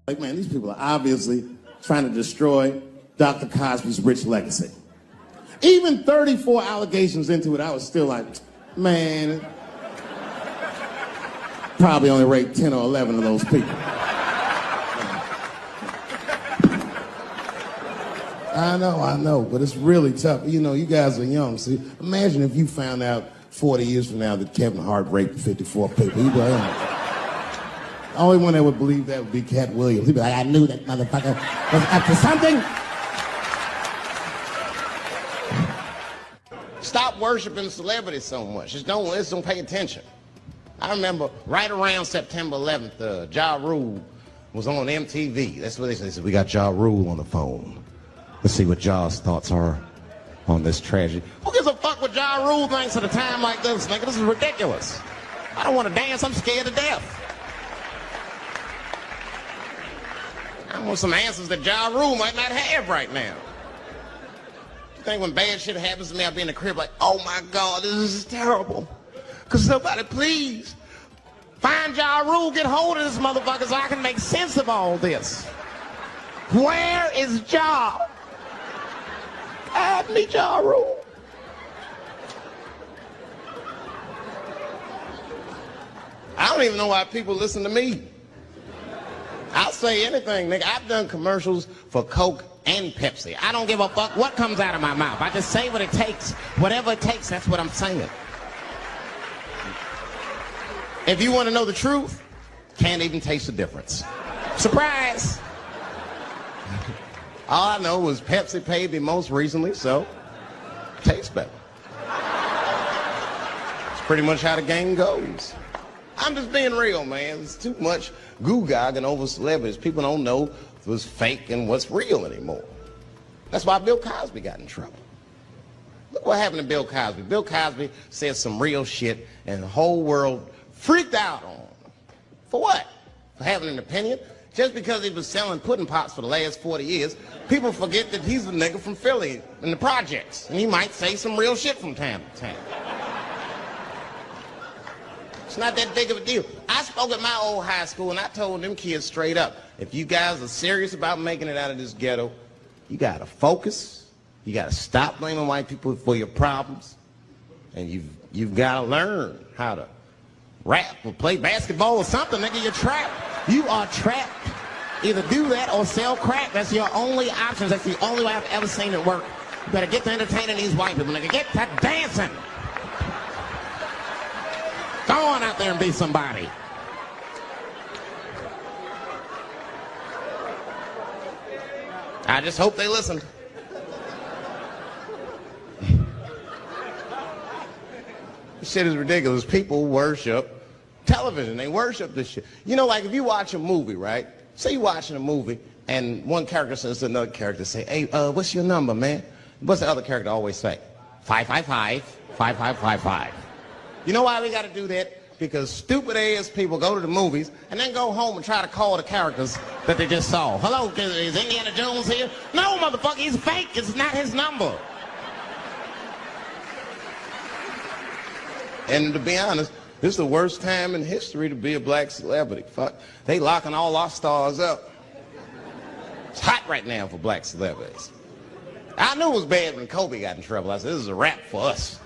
Like, man, these people are obviously trying to destroy Dr. Cosby's rich legacy. Even 34 allegations into it, I was still like, man, probably only raped 10 or 11 of those people. I know, but it's really tough. You know, you guys are young. See, imagine if you found out 40 years from now that Kevin Hart raped 54 people. You'd be like, the only one that would believe that would be Cat Williams. He'd be like, I knew that motherfucker was up to something. Stop worshiping celebrities so much. Just don't listen, don't pay attention. I remember right around September 11th, Ja Rule was on MTV. That's what they said. They said, we got Ja Rule on the phone. Let's see what Ja's thoughts are on this tragedy. Who gives a fuck what Ja Rule thinks at a time like this, nigga? This is ridiculous. I don't want to dance. I'm scared to death. I want some answers that Ja Rule might not have right now. You think when bad shit happens to me, I'll be in the crib like, oh my God, this is terrible. Could somebody please find Ja Rule, get hold of this motherfucker so I can make sense of all this. Where is Ja? Add me Ja Rule. I don't even know why people listen to me. I'll say anything, nigga. I've done commercials for Coke and Pepsi. I don't give a fuck what comes out of my mouth. I just say what it takes. Whatever it takes, that's what I'm saying. If you want to know the truth, can't even taste the difference. Surprise! All I know was Pepsi paid me most recently, so tastes better. It's pretty much how the game goes. I'm just being real, man. There's too much goo-gagging over celebrities. People don't know what's fake and what's real anymore. That's why Bill Cosby got in trouble. Look what happened to Bill Cosby. Bill Cosby said some real shit, and the whole world freaked out on him. For what? For having an opinion? Just because he was selling pudding pops for the last 40 years, people forget that he's a nigga from Philly in the projects, and he might say some real shit from time to time. It's not that big of a deal. I spoke at my old high school, and I told them kids straight up, if you guys are serious about making it out of this ghetto, you got to focus. You got to stop blaming white people for your problems. And you've got to learn how to rap or play basketball or something, nigga. You're trapped. You are trapped. Either do that or sell crack. That's your only options. That's the only way I've ever seen it work. You better get to entertaining these white people, nigga. Get to dancing. Go on out there and be somebody. I just hope they listened. This shit is ridiculous. People worship television. They worship this shit. You know, like if you watch a movie, right? Say you're watching a movie and one character says to another character, say, hey, what's your number, man? What's the other character always say? 555, 5555. You know why we got to do that? Because stupid ass people go to the movies and then go home and try to call the characters that they just saw. Hello, is Indiana Jones here? No, motherfucker, he's fake. It's not his number. And to be honest, this is the worst time in history to be a black celebrity. Fuck, they locking all our stars up. It's hot right now for black celebrities. I knew it was bad when Kobe got in trouble. I said, this is a wrap for us.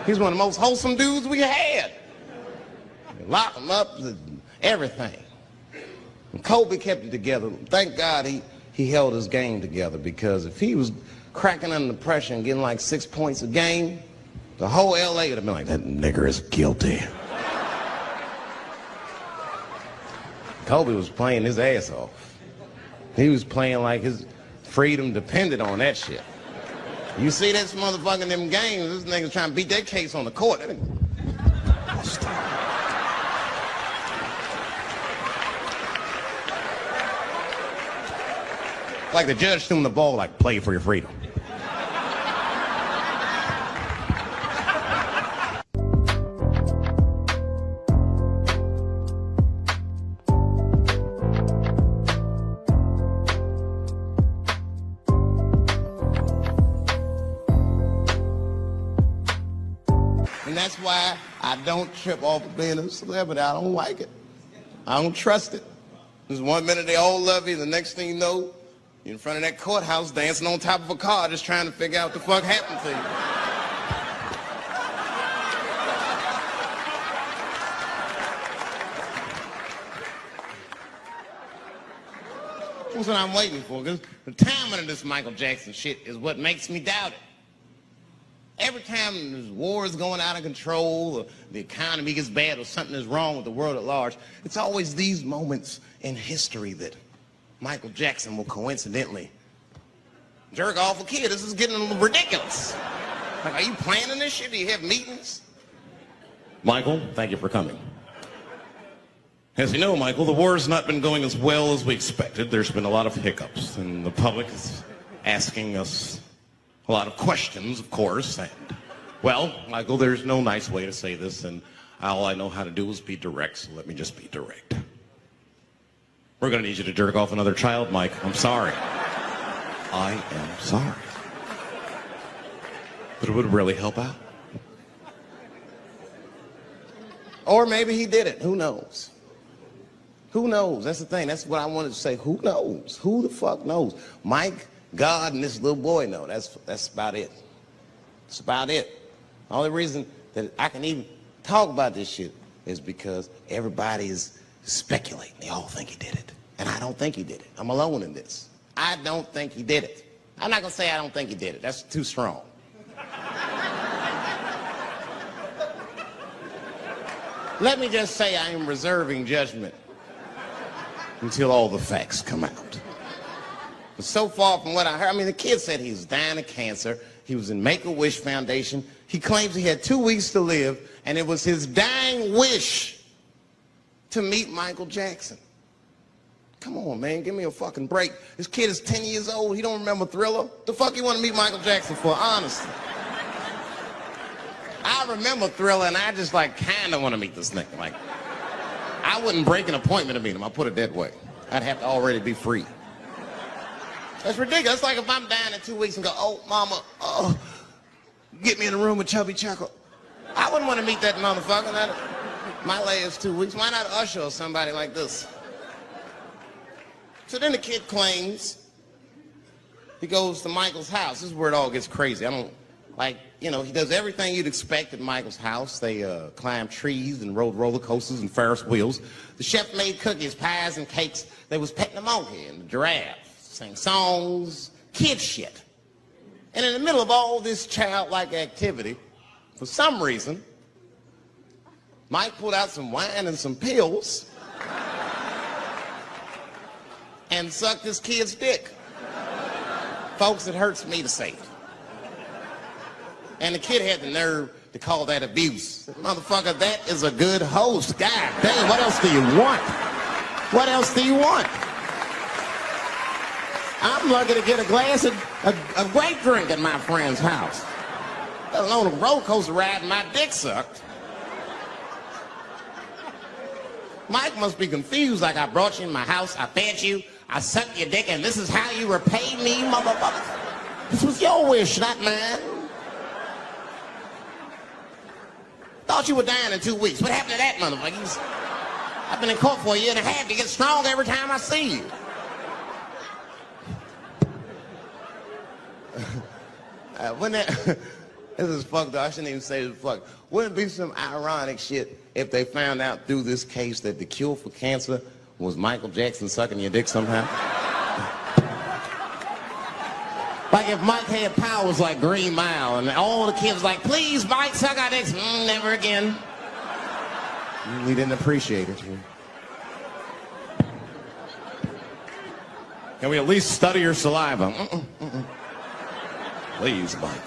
He's one of the most wholesome dudes we had. Lock him up, everything. And Kobe kept it together. Thank God he held his game together, because if he was cracking under pressure and getting like 6 points a game, the whole LA would have been like, that nigger is guilty. Kobe was playing his ass off. He was playing like his freedom depended on that shit. You see this motherfucker in them games, this nigga's trying to beat that case on the court. Like the judge threw him the ball, like, play for your freedom. And that's why I don't trip off of being a celebrity. I don't like it. I don't trust it. Just 1 minute they all love you, the next thing you know, you're in front of that courthouse dancing on top of a car just trying to figure out what the fuck happened to you. That's what I'm waiting for, because the timing of this Michael Jackson shit is what makes me doubt it. Every time this war is going out of control, or the economy gets bad, or something is wrong with the world at large, it's always these moments in history that Michael Jackson will coincidentally jerk off a kid. This is getting a little ridiculous. Like, are you planning this shit? Do you have meetings? Michael, thank you for coming. As you know, Michael, the war's not been going as well as we expected. There's been a lot of hiccups, and the public is asking us a lot of questions, of course. And, well, Michael, there's no nice way to say this, and all I know how to do is be direct, so let me just be direct. We're going to need you to jerk off another child, Mike. I'm sorry. I am sorry. But it would really help out. Or maybe he did it. Who knows? Who knows? That's the thing. That's what I wanted to say. Who knows? Who the fuck knows? Mike, God, and this little boy know. That's about it. That's about it. The only reason that I can even talk about this shit is because everybody is speculating. They all think he did it. And I don't think he did it. I'm alone in this. I don't think he did it. I'm not going to say I don't think he did it. That's too strong. Let me just say I am reserving judgment until all the facts come out. But so far from what I heard, I mean, the kid said he was dying of cancer. He was in Make-A-Wish Foundation. He claims he had 2 weeks to live, and it was his dying wish to meet Michael Jackson. Come on, man, give me a fucking break. This kid is 10 years old. He don't remember Thriller. The fuck you want to meet Michael Jackson for, honestly? I remember Thriller, and I just, like, kind of want to meet this nigga. Like, I wouldn't break an appointment to meet him. I'll put it that way. I'd have to already be free. That's ridiculous. That's like if I'm dying in 2 weeks and go, oh, mama, oh, get me in a room with Chubby Checker. I wouldn't want to meet that motherfucker. My last 2 weeks. Why not Usher or somebody like this? So then the kid claims he goes to Michael's house. This is where it all gets crazy. I don't, like, you know, he does everything you'd expect at Michael's house. They climb trees and rode roller coasters and Ferris wheels. The chef made cookies, pies, and cakes. They was petting the monkey and the giraffe. Sang songs, kid shit. And in the middle of all this childlike activity, for some reason, Mike pulled out some wine and some pills and sucked his kid's dick. Folks, it hurts me to say it. And the kid had the nerve to call that abuse. Motherfucker, that is a good host. God damn, what else do you want? What else do you want? I'm lucky to get a glass of grape drink at my friend's house. Let alone a roller coaster ride and my dick sucked. Mike must be confused, like I brought you in my house, I fed you, I sucked your dick, and this is how you repay me, motherfucker. This was your wish, not mine. Thought you were dying in 2 weeks. What happened to that, motherfucker? I've been in court for a year and a half. You get stronger every time I see you. This is fucked up. I shouldn't even say this fuck. Wouldn't it be some ironic shit if they found out through this case that the cure for cancer was Michael Jackson sucking your dick somehow? Like if Mike had powers like Green Mile and all the kids like, please, Mike, suck our dicks. Never again. We didn't appreciate it. Can we at least study your saliva? Please, Mike.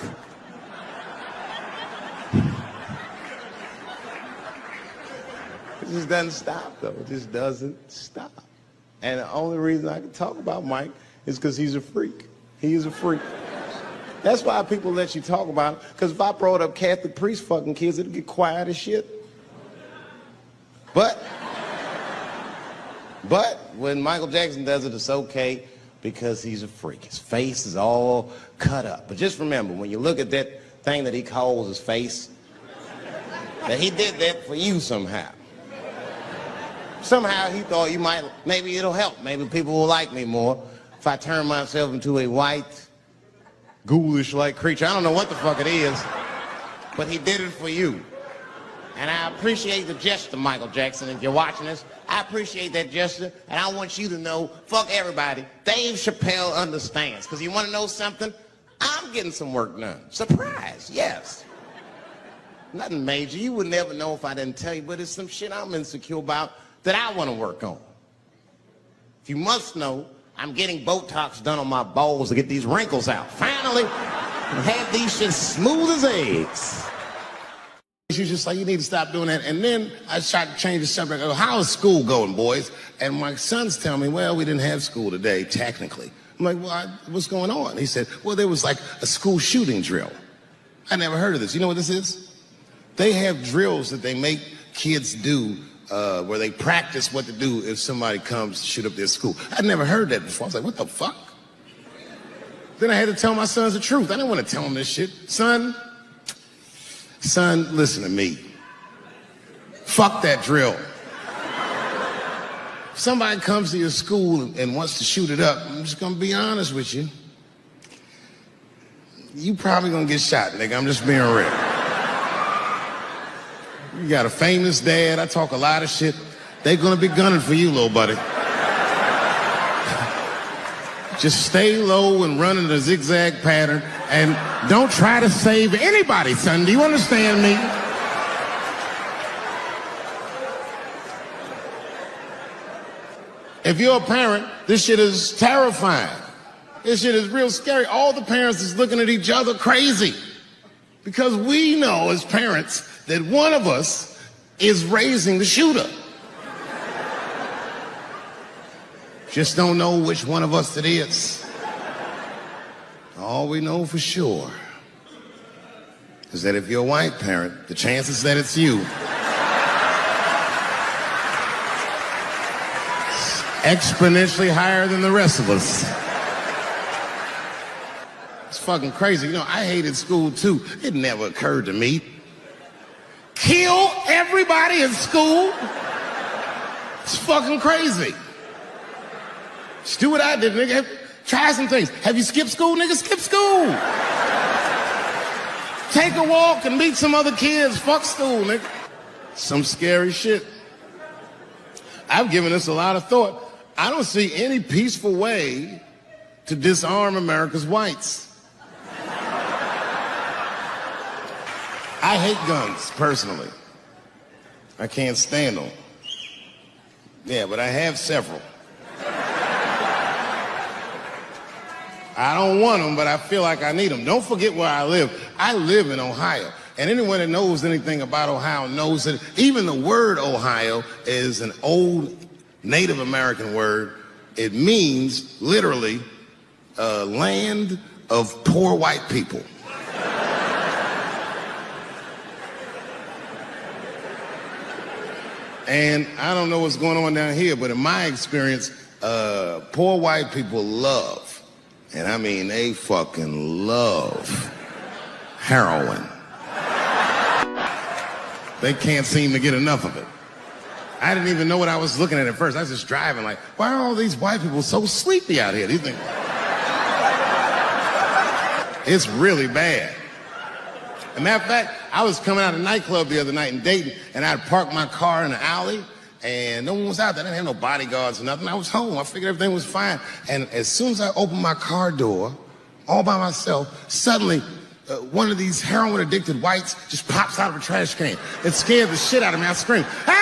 It just doesn't stop, though. It just doesn't stop. And the only reason I can talk about Mike is because he's a freak. He is a freak. That's why people let you talk about him. Because if I brought up Catholic priest fucking kids, it'd get quiet as shit. But when Michael Jackson does it, it's okay because he's a freak. His face is all cut up. But just remember, when you look at that thing that he calls his face, that he did that for you somehow. Somehow he thought maybe it'll help. Maybe people will like me more if I turn myself into a white, ghoulish-like creature. I don't know what the fuck it is, but he did it for you. And I appreciate the gesture, Michael Jackson. If you're watching this, I appreciate that gesture, and I want you to know, fuck everybody, Dave Chappelle understands. Because you want to know something? I'm getting some work done. Surprise, yes. Nothing major. You would never know if I didn't tell you, but it's some shit I'm insecure about that I want to work on. If you must know, I'm getting Botox done on my balls to get these wrinkles out. Finally, have these shit smooth as eggs. She's just like, you need to stop doing that. And then I tried to change the subject. I go, how is school going, boys? And my sons tell me, well, we didn't have school today, technically. I'm like, well, what's going on? He said, well, there was like a school shooting drill. I never heard of this. You know what this is? They have drills that they make kids do where they practice what to do if somebody comes to shoot up their school. I'd never heard that before. I was like, what the fuck? Then I had to tell my sons the truth. I didn't want to tell them this shit. Son, listen to me. Fuck that drill. If somebody comes to your school and wants to shoot it up, I'm just gonna be honest with you. You probably gonna get shot, nigga. I'm just being real. You got a famous dad. I talk a lot of shit. They gonna be gunning for you, little buddy. Just stay low and run in a zigzag pattern and don't try to save anybody, son. Do you understand me? If you're a parent, this shit is terrifying. This shit is real scary. All the parents is looking at each other crazy because we know as parents that one of us is raising the shooter. Just don't know which one of us it is. All we know for sure is that if you're a white parent, the chances that it's you is exponentially higher than the rest of us. It's fucking crazy. You know, I hated school too. It never occurred to me. Kill everybody in school? It's fucking crazy. Just do what I did, nigga. Try some things. Have you skipped school, nigga? Skip school. Take a walk and meet some other kids. Fuck school, nigga. Some scary shit. I've given this a lot of thought. I don't see any peaceful way to disarm America's whites. I hate guns, personally. I can't stand them. Yeah, but I have several. I don't want them, but I feel like I need them. Don't forget where I live. I live in Ohio. And anyone that knows anything about Ohio knows that even the word Ohio is an old Native American word. It means, literally, land of poor white people. And I don't know what's going on down here, but in my experience, poor white people love, and I mean they fucking love, heroin. They can't seem to get enough of it. I didn't even know what I was looking at first. I was just driving like, why are all these white people so sleepy out here? Do you think? It's really bad. As a matter of fact, I was coming out of a nightclub the other night in Dayton, and I'd parked my car in the alley, and no one was out there. I didn't have no bodyguards or nothing. I was home. I figured everything was fine. And as soon as I opened my car door, all by myself, suddenly one of these heroin-addicted whites just pops out of a trash can. It scared the shit out of me. I screamed, ah!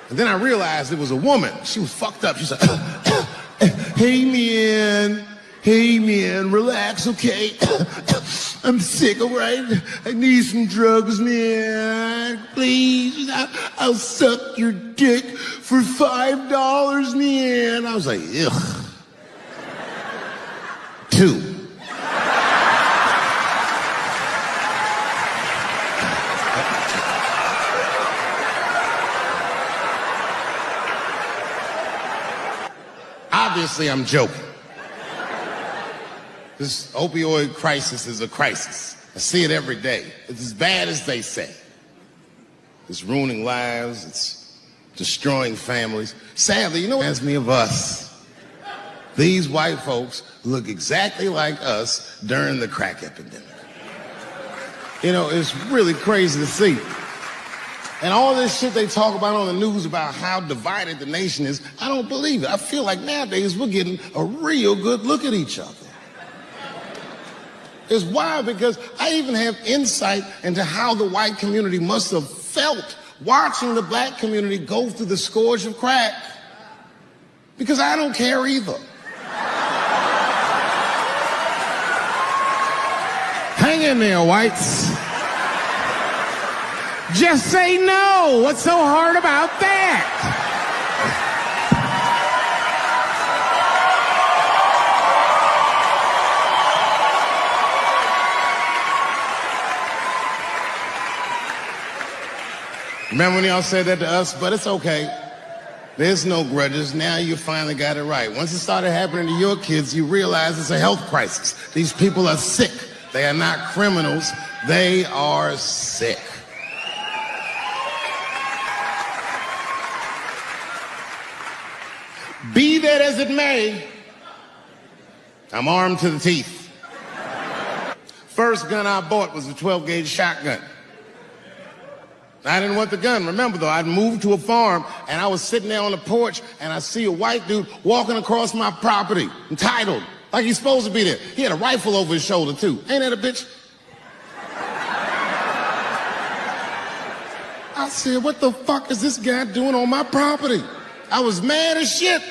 And then I realized it was a woman. She was fucked up. She said, hey man, relax, okay? I'm sick, all right? I need some drugs, man. Please, I'll suck your dick for $5, man. I was like, ugh. 2. Obviously, I'm joking. This opioid crisis is a crisis. I see it every day. It's as bad as they say. It's ruining lives. It's destroying families. Sadly, you know what reminds me of us? These white folks look exactly like us during the crack epidemic. You know, it's really crazy to see. And all this shit they talk about on the news about how divided the nation is, I don't believe it. I feel like nowadays we're getting a real good look at each other. It's wild because I even have insight into how the white community must have felt watching the black community go through the scourge of crack. Because I don't care either. Hang in there, whites. Just say no. What's so hard about that? Remember when y'all said that to us? But it's okay. There's no grudges. Now you finally got it right. Once it started happening to your kids, you realize it's a health crisis. These people are sick. They are not criminals. They are sick. Be that as it may, I'm armed to the teeth. First gun I bought was a 12-gauge shotgun. I didn't want the gun. Remember, though, I'd moved to a farm, and I was sitting there on the porch, and I see a white dude walking across my property, entitled, like he's supposed to be there. He had a rifle over his shoulder, too. Ain't that a bitch? I said, what the fuck is this guy doing on my property? I was mad as shit,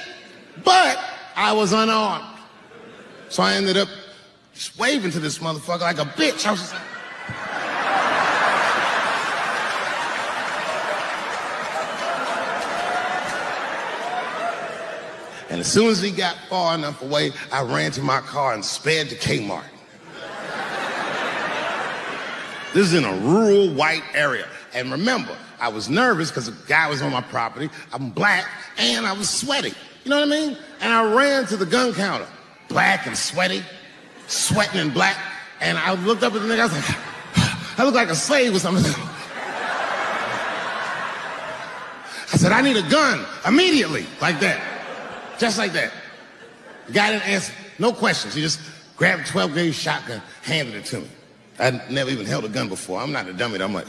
but I was unarmed. So I ended up just waving to this motherfucker like a bitch. I was just like... And as soon as he got far enough away, I ran to my car and sped to Kmart. This is in a rural white area. And remember, I was nervous because a guy was on my property, I'm black, and I was sweaty. You know what I mean? And I ran to the gun counter, black and sweaty, sweating and black. And I looked up at the nigga, I was like, I look like a slave or something. I said, I need a gun immediately, like that. Just like that. The guy didn't answer, no questions. He just grabbed a 12-gauge shotgun, handed it to me. I'd never even held a gun before. I'm not a dummy. I'm like,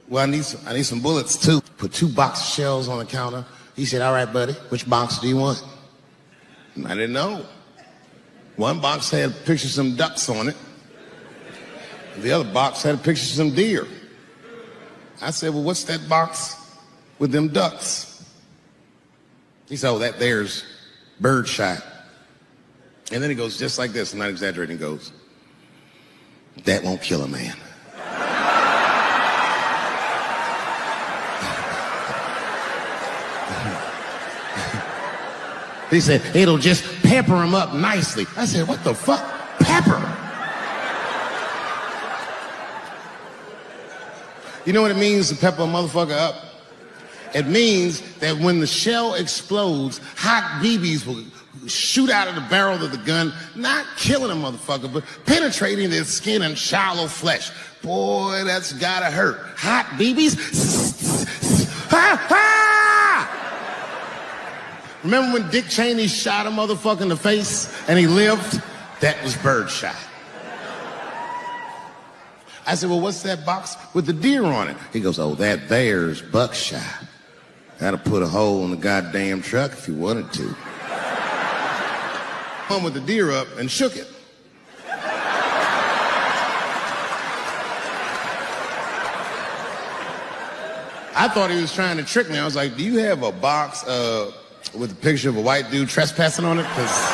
well, I need some bullets too. Put 2 box shells on the counter. He said, all right, buddy, which box do you want? And I didn't know. One box had pictures of some ducks on it. The other box had a picture of some deer. I said, well, what's that box with them ducks? He said, oh, that there's birdshot. And then he goes just like this, I'm not exaggerating, he goes, that won't kill a man. He said, it'll just pepper him up nicely. I said, what the fuck? Pepper? You know what it means to pepper a motherfucker up? It means that when the shell explodes, hot BBs will shoot out of the barrel of the gun, not killing a motherfucker, but penetrating their skin and shallow flesh. Boy, that's gotta hurt. Hot BBs? Ha, ha! Remember when Dick Cheney shot a motherfucker in the face and he lived? That was birdshot. I said, well, what's that box with the deer on it? He goes, oh, that there's buckshot. That'll put a hole in the goddamn truck if you wanted to. Hung with the deer up and shook it. I thought he was trying to trick me. I was like, do you have a box with a picture of a white dude trespassing on it? Because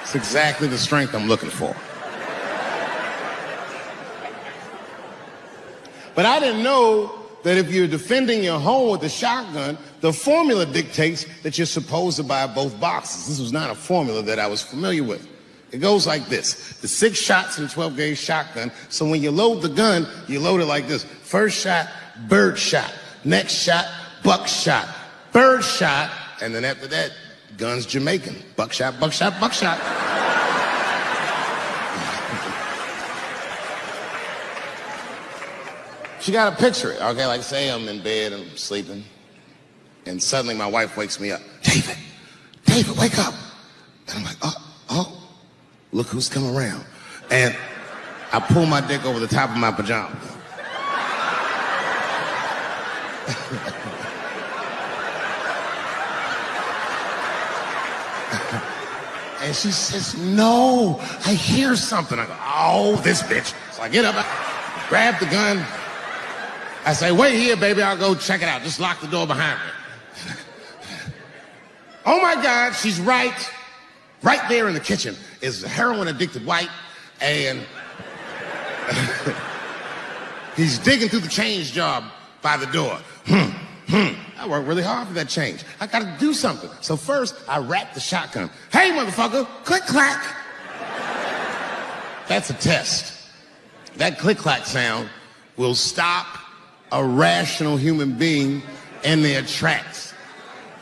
it's exactly the strength I'm looking for. But I didn't know that if you're defending your home with a shotgun, the formula dictates that you're supposed to buy both boxes. This was not a formula that I was familiar with. It goes like this. The 6 shots in a 12-gauge shotgun, so when you load the gun, you load it like this. First shot, bird shot. Next shot, buckshot. Bird shot, and then after that, gun's Jamaican. Buckshot, buckshot, buckshot. you gotta picture it, okay? Like say I'm in bed and I'm sleeping, and suddenly my wife wakes me up. David, wake up. And I'm like, oh, look who's come around. And I pull my dick over the top of my pajamas. And she says, no, I hear something. I go, oh, this bitch. So I get up, I grab the gun. I say, wait here, baby, I'll go check it out. Just lock the door behind me. Oh my God, she's right there in the kitchen is a heroin-addicted white, and he's digging through the change jar by the door. I worked really hard for that change. I gotta do something. So first, I wrapped the shotgun. Hey, motherfucker, click clack. That's a test. That click clack sound will stop a rational human being in their tracks.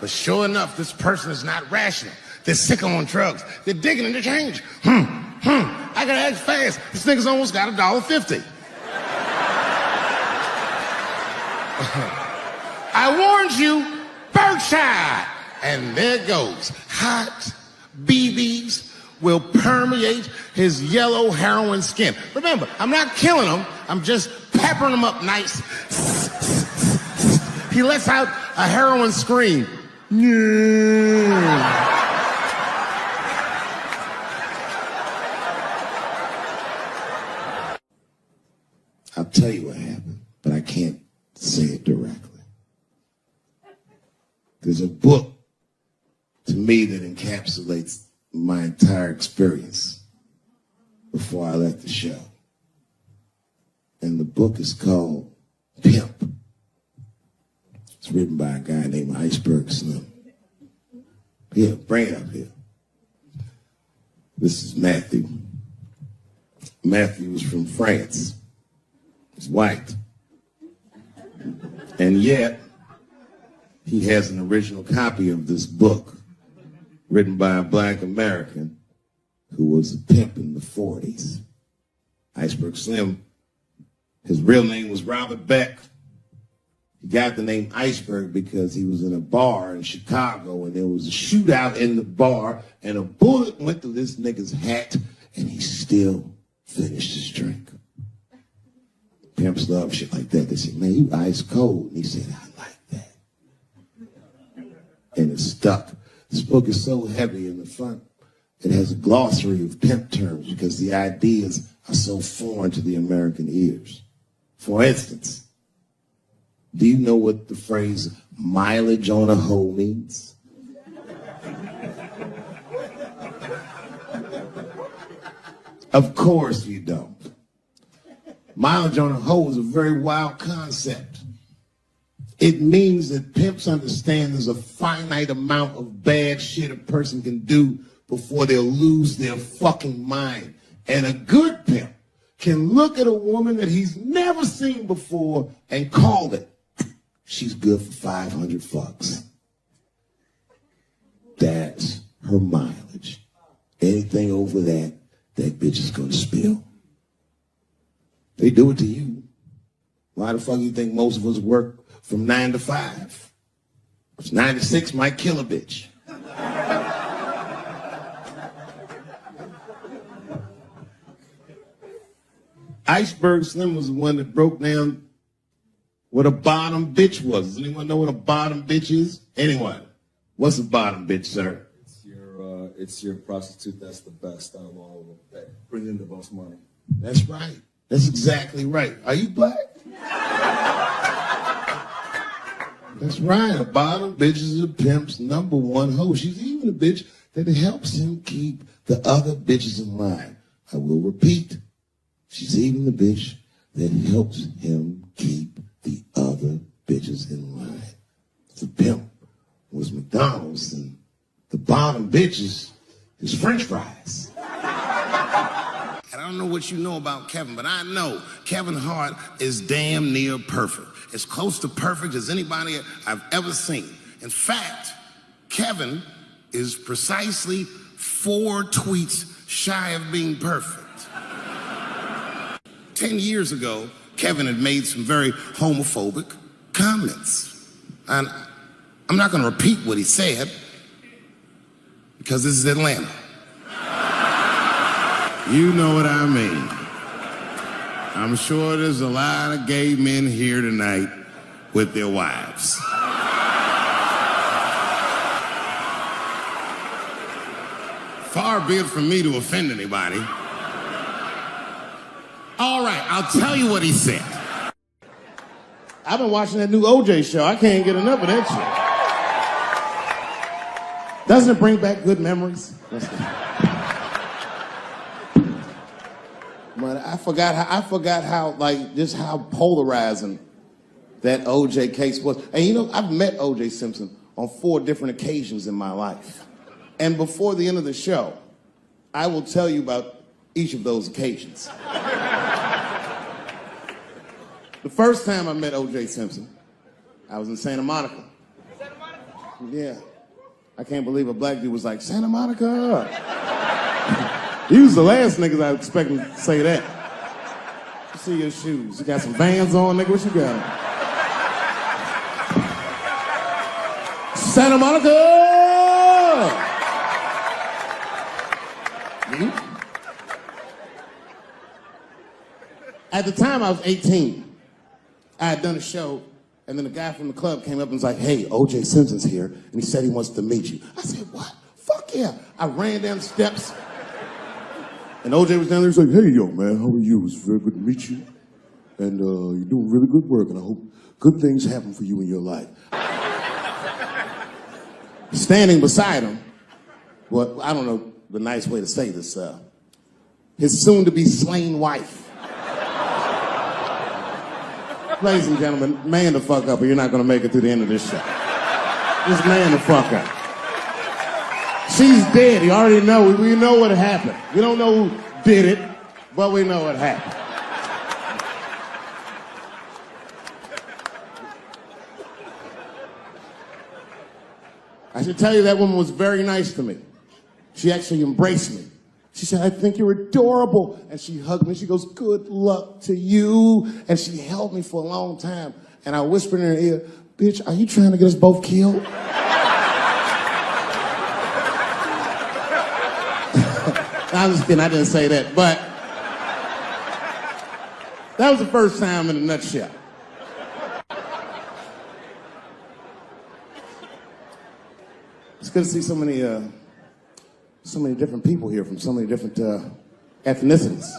But sure enough, this person is not rational. They're sick on drugs. They're digging in the change. I gotta act fast. This nigga's almost got $1.50. I warned you, birdshot. And there it goes. Hot BBs will permeate his yellow heroin skin. Remember, I'm not killing him. I'm just peppering him up nice. He lets out a heroin scream. I'll tell you what happened, but I can't say it directly. There's a book to me that encapsulates my entire experience before I left the show. And the book is called Pimp. It's written by a guy named Iceberg Slim. Yeah, bring it up here. This is Matthew. Matthew is from France. He's white. And yet, he has an original copy of this book written by a black American who was a pimp in the 40s. Iceberg Slim, his real name was Robert Beck. He got the name Iceberg because he was in a bar in Chicago and there was a shootout in the bar and a bullet went through this nigga's hat and he still finished his drink. Pimps love shit like that. They say, man, you ice cold. And he said, I like that. And it stuck. This book is so heavy in the front. It has a glossary of pimp terms because the ideas are so foreign to the American ears. For instance, do you know what the phrase mileage on a hoe means? Of course you don't. Mileage on a hoe is a very wild concept. It means that pimps understand there's a finite amount of bad shit a person can do before they'll lose their fucking mind. And a good pimp can look at a woman that he's never seen before and call it. She's good for 500 fucks. That's her mileage. Anything over that, that bitch is gonna spill. They do it to you. Why the fuck do you think most of us work from 9 to 5? 9 to 6 might kill a bitch. Iceberg Slim was the one that broke down what a bottom bitch was. Does anyone know what a bottom bitch is? Anyone? What's a bottom bitch, sir? It's your prostitute that's the best out of all of them, that brings in the most money. That's right. That's exactly right. Are you black? That's right. A bottom bitch is a pimp's number one hoe. She's even a bitch that helps him keep the other bitches in line. I will repeat. She's even the bitch that helps him keep the other bitches in line. The pimp was McDonald's and the bottom bitches is French fries. And I don't know what you know about Kevin, but I know Kevin Hart is damn near perfect. As close to perfect as anybody I've ever seen. In fact, Kevin is precisely 4 tweets shy of being perfect. 10 years ago, Kevin had made some very homophobic comments. And I'm not going to repeat what he said because this is Atlanta. You know what I mean. I'm sure there's a lot of gay men here tonight with their wives. Far be it from me to offend anybody. All right, I'll tell you what he said. I've been watching that new OJ show. I can't get enough of that shit. Doesn't it bring back good memories? But I forgot how like just how polarizing that OJ case was. And you know, I've met OJ Simpson on 4 different occasions in my life. And before the end of the show, I will tell you about each of those occasions. The first time I met O.J. Simpson, I was in Santa Monica. Santa Monica? Yeah. I can't believe a black dude was like, Santa Monica. He was the last niggas I expected to say that. You see your shoes. You got some Vans on, nigga? What you got? Santa Monica! Mm-hmm. At the time, I was 18. I had done a show, and then a guy from the club came up and was like, hey, O.J. Simpson's here, and he said he wants to meet you. I said, what? Fuck yeah. I ran down the steps, and O.J. was down there. He was like, hey, yo, man, how are you? It's very good to meet you, and you're doing really good work, and I hope good things happen for you in your life. Standing beside him, well, I don't know the nice way to say this, his soon-to-be slain wife. Ladies and gentlemen, man the fuck up or you're not gonna make it through the end of this show. Just man the fuck up. She's dead, you already know, we know what happened. We don't know who did it, but we know what happened. I should tell you that woman was very nice to me. She actually embraced me. She said, I think you're adorable. And she hugged me. She goes, good luck to you. And she held me for a long time. And I whispered in her ear, bitch, are you trying to get us both killed? I'm just kidding, I didn't say that. But that was the first time in a nutshell. It's good to see so many different people here from so many different ethnicities.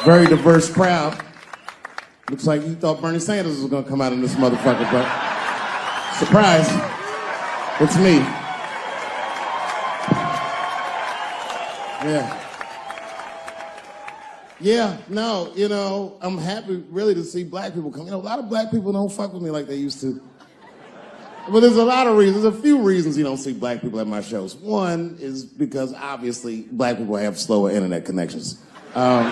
Very diverse crowd. Looks like you thought Bernie Sanders was gonna come out in this motherfucker, but surprise, it's me. Yeah, no, you know, I'm happy really to see black people come. You know, a lot of black people don't fuck with me like they used to. But there's a lot of reasons. There's a few reasons you don't see black people at my shows. One is because obviously black people have slower internet connections. I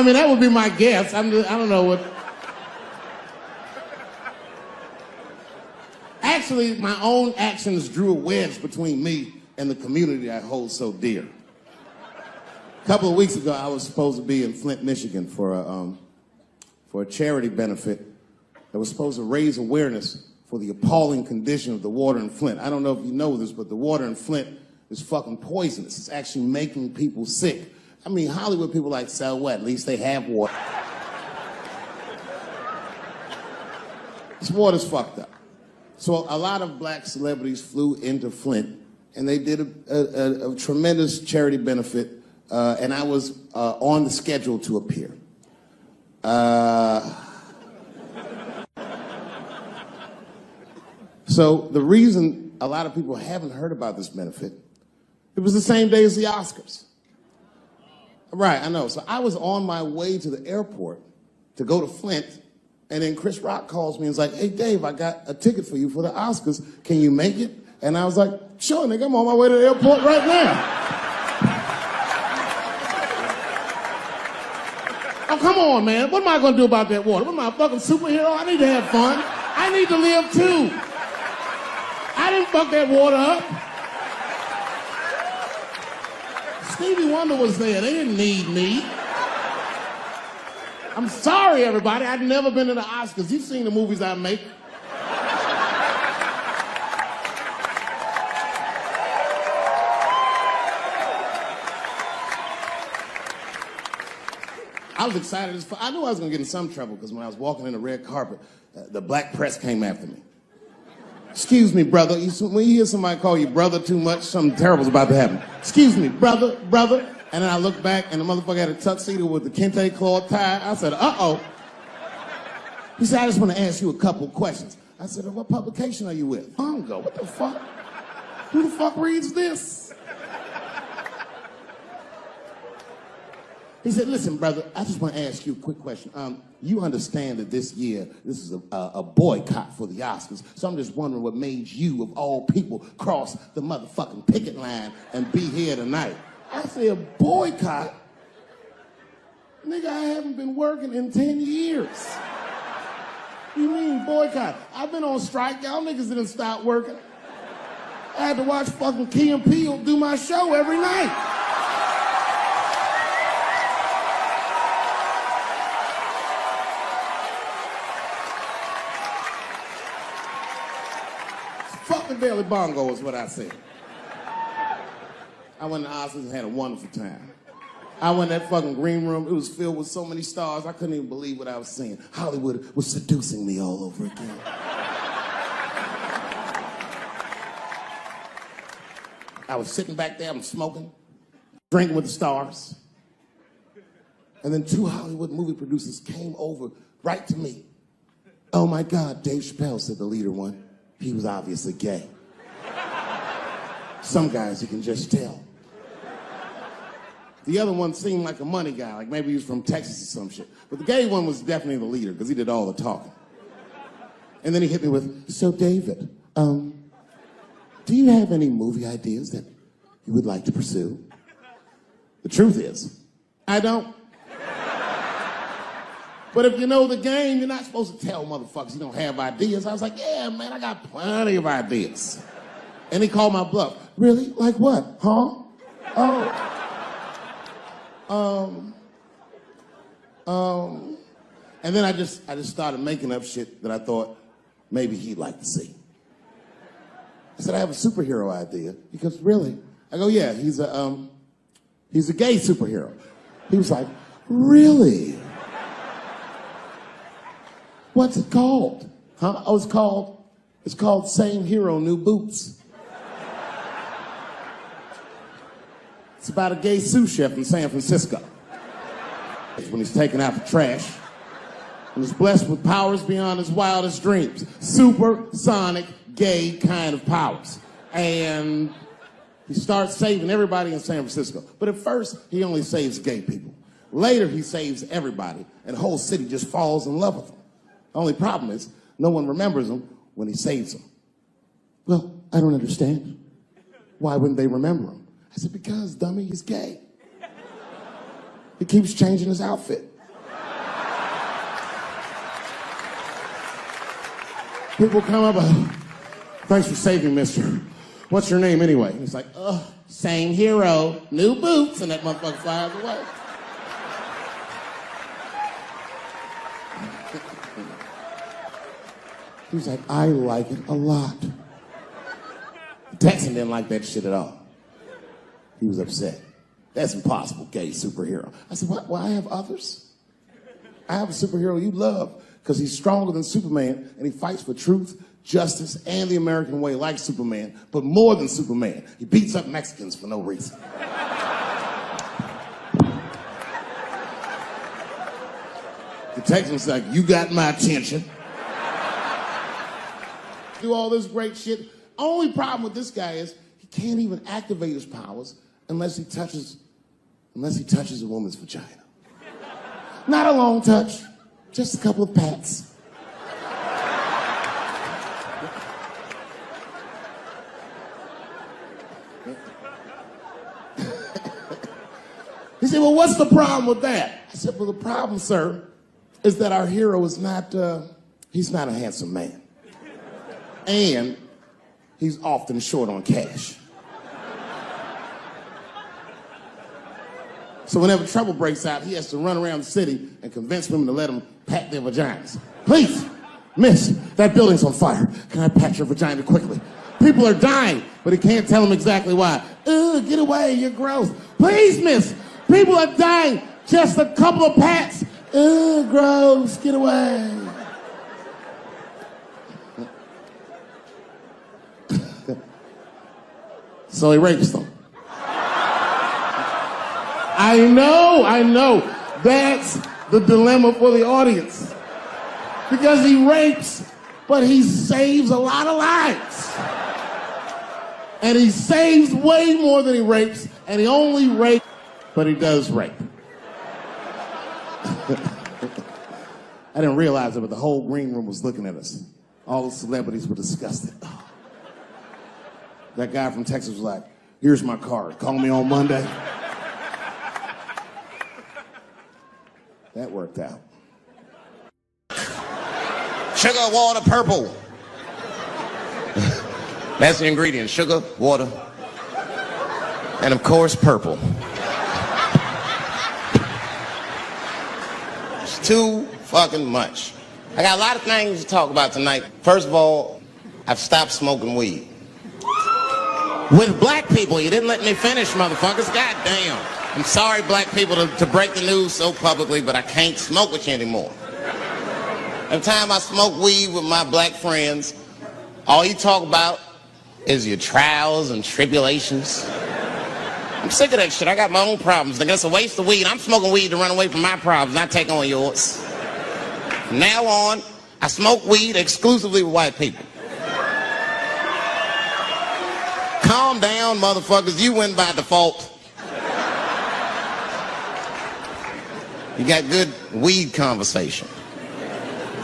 mean, that would be my guess. I don't know what. Actually, my own actions drew a wedge between me and the community I hold so dear. A couple of weeks ago, I was supposed to be in Flint, Michigan for a charity benefit that was supposed to raise awareness for the appalling condition of the water in Flint. I don't know if you know this, but the water in Flint is fucking poisonous. It's actually making people sick. I mean, Hollywood people like, so what? At least they have water. This water's fucked up. So a lot of black celebrities flew into Flint, and they did a tremendous charity benefit, and I was on the schedule to appear. So the reason a lot of people haven't heard about this benefit, it was the same day as the Oscars. Right, I know. So I was on my way to the airport to go to Flint, and then Chris Rock calls me and is like, hey, Dave, I got a ticket for you for the Oscars. Can you make it? And I was like, sure, nigga, I'm on my way to the airport right now. Oh, come on, man. What am I going to do about that water? What am I, a fucking superhero? I need to have fun. I need to live, too. I didn't fuck that water up. wonder what's there. They didn't need me. I'm sorry, everybody. I've never been to the Oscars. You've seen the movies I make. I was excited as fuck. I knew I was going to get in some trouble because when I was walking in the red carpet, the black press came after me. Excuse me, brother. When you hear somebody call you brother too much, something terrible's about to happen. Excuse me, brother. And then I looked back and the motherfucker had a tuxedo with the kente cloth tie. I said, uh-oh. He said, I just want to ask you a couple questions. I said, what publication are you with? Bongo. What the fuck? Who the fuck reads this? He said, listen, brother, I just want to ask you a quick question. You understand that this year, this is a boycott for the Oscars, so I'm just wondering what made you, of all people, cross the motherfucking picket line and be here tonight. I said, boycott? Nigga, I haven't been working in 10 years. What do you mean, boycott? I've been on strike. Y'all niggas didn't stop working. I had to watch fucking Key and Peele do my show every night. Fuck the Daily Bongo is what I said. I went to Oscars and had a wonderful time. I went in that fucking green room. It was filled with so many stars, I couldn't even believe what I was seeing. Hollywood was seducing me all over again. I was sitting back there, I'm smoking, drinking with the stars. And then 2 Hollywood movie producers came over right to me. Oh my God, Dave Chappelle, said the leader one. He was obviously gay. Some guys you can just tell. The other one seemed like a money guy, like maybe he was from Texas or some shit. But the gay one was definitely the leader because he did all the talking. And then he hit me with, so David, do you have any movie ideas that you would like to pursue? The truth is, I don't. But if you know the game, you're not supposed to tell motherfuckers you don't have ideas. I was like, yeah, man, I got plenty of ideas. And he called my bluff. Really? Like what? Huh? And then I just started making up shit that I thought maybe he'd like to see. I said, I have a superhero idea. He goes, really? I go, yeah, he's a gay superhero. He was like, really? What's it called? Huh? Oh, it's called Same Hero, New Boots. It's about a gay sous chef in San Francisco. When he's taken out the trash and is blessed with powers beyond his wildest dreams. Supersonic, gay kind of powers. And he starts saving everybody in San Francisco. But at first, he only saves gay people. Later, he saves everybody, and the whole city just falls in love with him. The only problem is, no one remembers him when he saves them. Well, I don't understand. Why wouldn't they remember him? I said, because, dummy, he's gay. He keeps changing his outfit. People come up, thanks for saving, mister. What's your name anyway? And he's like, same hero, new boots, and that motherfucker flies away. He was like, I like it a lot. The Texan didn't like that shit at all. He was upset. That's impossible, gay superhero. I said, what? Well, I have others. I have a superhero you love because he's stronger than Superman and he fights for truth, justice, and the American way like Superman, but more than Superman. He beats up Mexicans for no reason. The Texan's like, you got my attention. Do all this great shit. Only problem with this guy is he can't even activate his powers unless he touches a woman's vagina. Not a long touch, just a couple of pats. He said, well, what's the problem with that? I said, well, the problem, sir, is that our hero is not, he's not a handsome man. And he's often short on cash. So whenever trouble breaks out, he has to run around the city and convince women to let him pat their vaginas. Please, miss, that building's on fire. Can I pat your vagina quickly? People are dying, but he can't tell them exactly why. Ugh, get away, you're gross. Please, miss, people are dying. Just a couple of pats. Ugh, gross, get away. So he rapes them. I know. That's the dilemma for the audience. Because he rapes, but he saves a lot of lives. And he saves way more than he rapes, and he only rapes, but he does rape. I didn't realize it, but the whole green room was looking at us. All the celebrities were disgusted. That guy from Texas was like, here's my card. Call me on Monday. That worked out. Sugar, water, purple. That's the ingredient. Sugar, water, and of course, purple. It's too fucking much. I got a lot of things to talk about tonight. First of all, I've stopped smoking weed. With black people, you didn't let me finish, motherfuckers. God damn. I'm sorry, black people, to break the news so publicly, but I can't smoke with you anymore. Every time I smoke weed with my black friends, all you talk about is your trials and tribulations. I'm sick of that shit. I got my own problems. That's a waste of weed. I'm smoking weed to run away from my problems, not take on yours. From now on, I smoke weed exclusively with white people. Calm down, motherfuckers. You win by default. You got good weed conversation.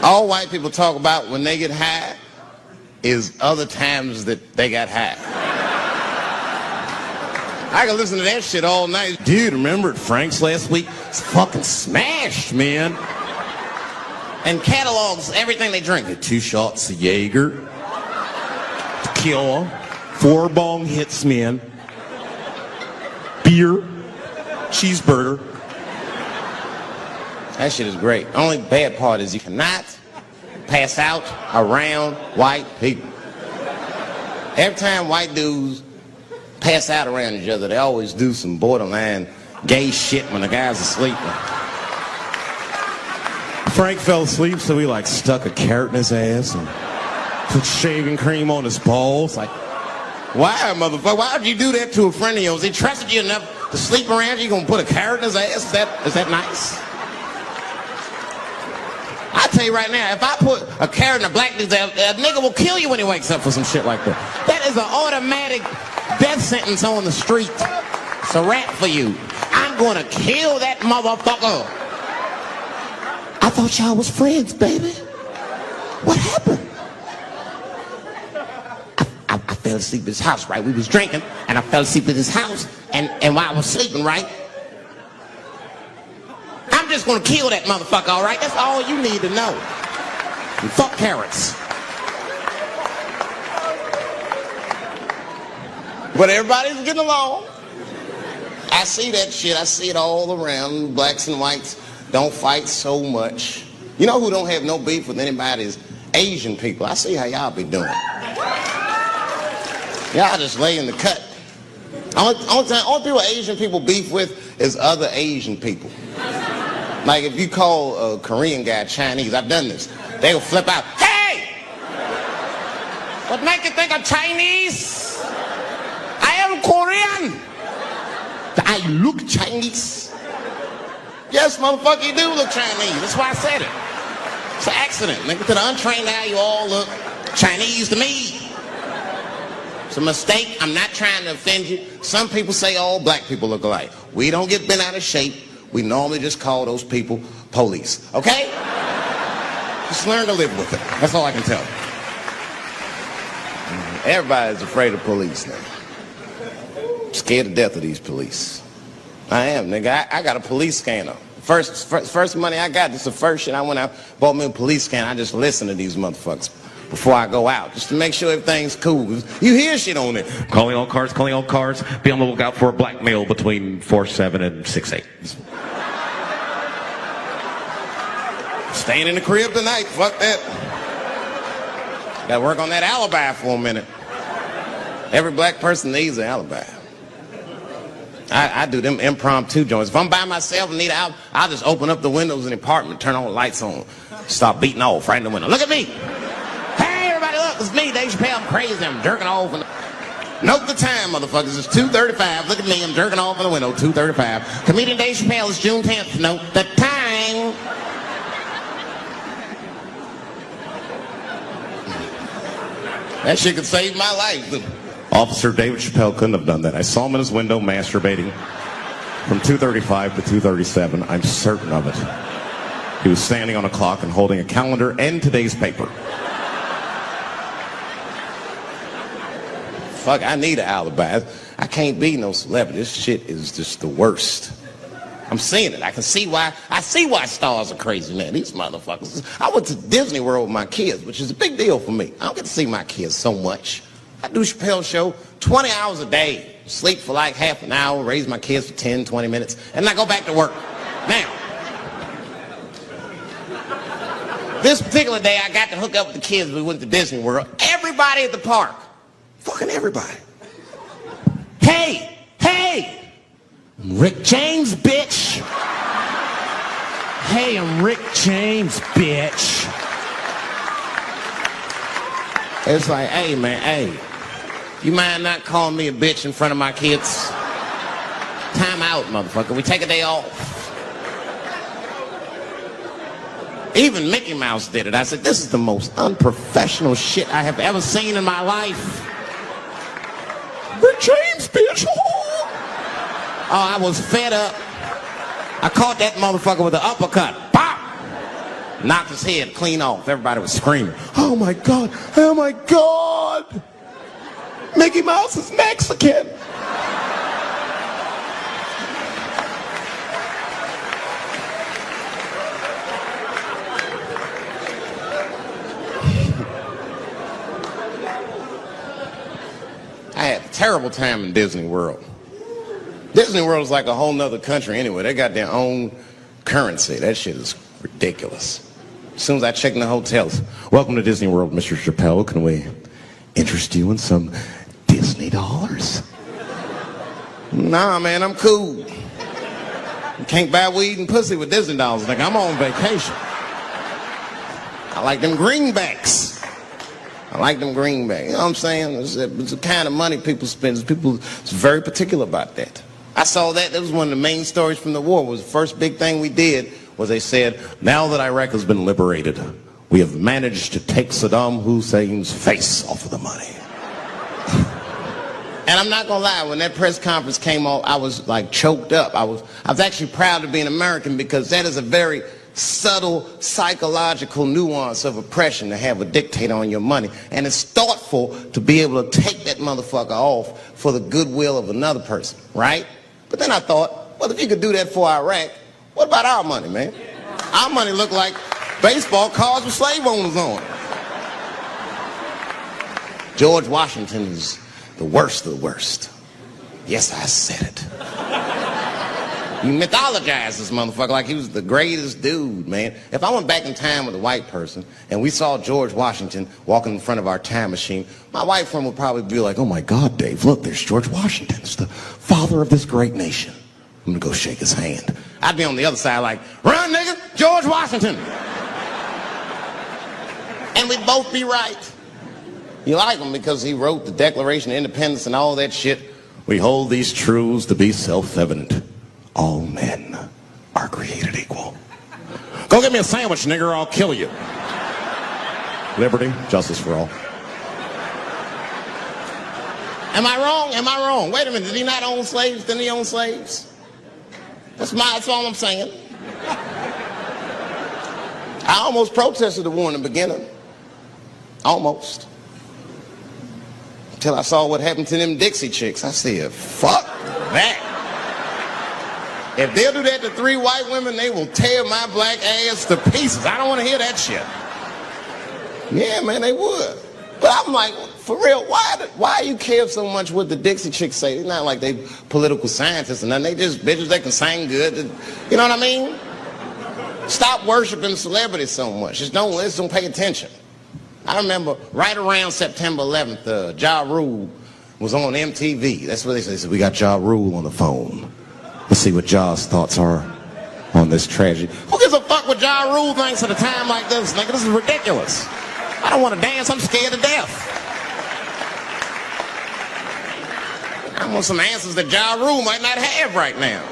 All white people talk about when they get high is other times that they got high. I can listen to that shit all night. Dude, remember at Frank's last week? It's fucking smashed, man. And catalogs everything they drink. 2 shots of Jaeger, tequila, 4 bong hits, man, beer, cheeseburger. That shit is great. Only bad part is you cannot pass out around white people. Every time white dudes pass out around each other, they always do some borderline gay shit when the guy's asleep. Frank fell asleep, so he like stuck a carrot in his ass and put shaving cream on his balls. Like, why, motherfucker? Why would you do that to a friend of yours? He trusted you enough to sleep around you. You gonna put a carrot in his ass? Is that nice? I tell you right now, if I put a carrot in a black dude's ass, a nigga will kill you when he wakes up for some shit like that. That is an automatic death sentence on the street. It's a rap for you. I'm gonna kill that motherfucker. I thought y'all was friends, baby. What happened? I fell asleep at his house, right? We was drinking, and I fell asleep at his house, and while I was sleeping, right? I'm just gonna kill that motherfucker, all right? That's all you need to know. And fuck carrots. But everybody's getting along. I see that shit. I see it all around. Blacks and whites don't fight so much. You know who don't have no beef with anybody is Asian people. I see how y'all be doing. Y'all just lay in the cut. Only people Asian people beef with is other Asian people. Like if you call a Korean guy Chinese, I've done this. They will flip out. Hey! What make you think I'm Chinese? I am Korean. I look Chinese. Yes, motherfucker, you do look Chinese. That's why I said it. It's an accident. Nigga, to the untrained eye, you all look Chinese to me. It's a mistake. I'm not trying to offend you. Some people say all black people look alike. We don't get bent out of shape. We normally just call those people police. Okay? Just learn to live with it. That's all I can tell you. Everybody's afraid of police now. I'm scared to death of these police. I am, nigga. I got a police scanner. First money I got, this is the first shit I went out, bought me a police scanner. I just listen to these motherfuckers. before I go out, just to make sure everything's cool. You hear shit on it. Calling all cars, be on the lookout for a black male between 4'7" and 6'8". Staying in the crib tonight, fuck that. Gotta work on that alibi for a minute. Every black person needs an alibi. I do them impromptu joints. If I'm by myself and need an alibi, I'll just open up the windows in the apartment, turn all the lights on, start beating off right in the window. Look at me. Hey, everybody, look, it's me, Dave Chappelle. I'm crazy. I'm jerking off. Note the time, motherfuckers. It's 2:35. Look at me. I'm jerking off in the window. 2:35. Comedian Dave Chappelle. It's June 10th. Note the time. That shit could save my life. Officer David Chappelle couldn't have done that. I saw him in his window masturbating from 2:35 to 2:37. I'm certain of it. He was standing on a clock and holding a calendar and today's paper. Fuck, I need an alibi. I can't be no celebrity. This shit is just the worst. I'm seeing it. I see why stars are crazy, man. These motherfuckers. I went to Disney World with my kids, which is a big deal for me. I don't get to see my kids so much. I do Chappelle's show 20 hours a day. Sleep for like half an hour, raise my kids for 10, 20 minutes, and then I go back to work. Now, this particular day, I got to hook up with the kids. We went to Disney World. Everybody at the park. Fucking everybody. Hey! I'm Rick James, bitch! Hey, I'm Rick James, bitch! It's like, hey, man, hey. You mind not calling me a bitch in front of my kids? Time out, motherfucker. We take a day off. Even Mickey Mouse did it. I said, this is the most unprofessional shit I have ever seen in my life. Rick James, bitch. Oh, I was fed up. I caught that motherfucker with an uppercut. Pop! Knocked his head clean off. Everybody was screaming. Oh my God, oh my God. Mickey Mouse is Mexican. I had a terrible time in Disney World. Disney World is like a whole nother country anyway. They got their own currency. That shit is ridiculous. As soon as I check in the hotels, welcome to Disney World, Mr. Chappelle. Can we interest you in some Disney dollars? Nah, man, I'm cool. You can't buy weed and pussy with Disney dollars. Like, I'm on vacation. I like them greenbacks. You know what I'm saying? It's the kind of money people spend. People is very particular about that. I saw that. That was one of the main stories from the war. Was the first big thing we did was they said, now that Iraq has been liberated, we have managed to take Saddam Hussein's face off of the money. And I'm not gonna lie, when that press conference came off, I was like choked up. I was actually proud to be an American because that is a very subtle psychological nuance of oppression to have a dictator on your money. And it's thoughtful to be able to take that motherfucker off for the goodwill of another person, right? But then I thought, well, if you could do that for Iraq, what about our money, man? Our money looked like baseball cards with slave owners on it. George Washington is the worst of the worst. Yes, I said it. You mythologize this motherfucker like he was the greatest dude, man. If I went back in time with a white person and we saw George Washington walking in front of our time machine, my white friend would probably be like, oh my God, Dave, look, there's George Washington. It's the father of this great nation. I'm gonna go shake his hand. I'd be on the other side like, run, nigga, George Washington. And we'd both be right. You like him because he wrote the Declaration of Independence and all that shit. We hold these truths to be self-evident. All men are created equal. Go get me a sandwich, nigger, or I'll kill you. Liberty, justice for all. Am I wrong? Am I wrong? Wait a minute, did he not own slaves? Didn't he own slaves? That's all I'm saying. I almost protested the war in the beginning. Almost. Until I saw what happened to them Dixie chicks. I said, fuck that. If they'll do that to 3 white women, they will tear my black ass to pieces. I don't want to hear that shit. Yeah, man, they would. But I'm like, for real, why you care so much what the Dixie Chicks say? It's not like they political scientists or nothing. They just bitches that can sing good. You know what I mean? Stop worshiping celebrities so much. Just don't pay attention. I remember right around September 11th, Ja Rule was on MTV. That's what they said. We got Ja Rule on the phone. Let's see what Ja's thoughts are on this tragedy. Who gives a fuck what Ja Rule thinks at a time like this, nigga? This is ridiculous. I don't want to dance. I'm scared to death. I want some answers that Ja Rule might not have right now.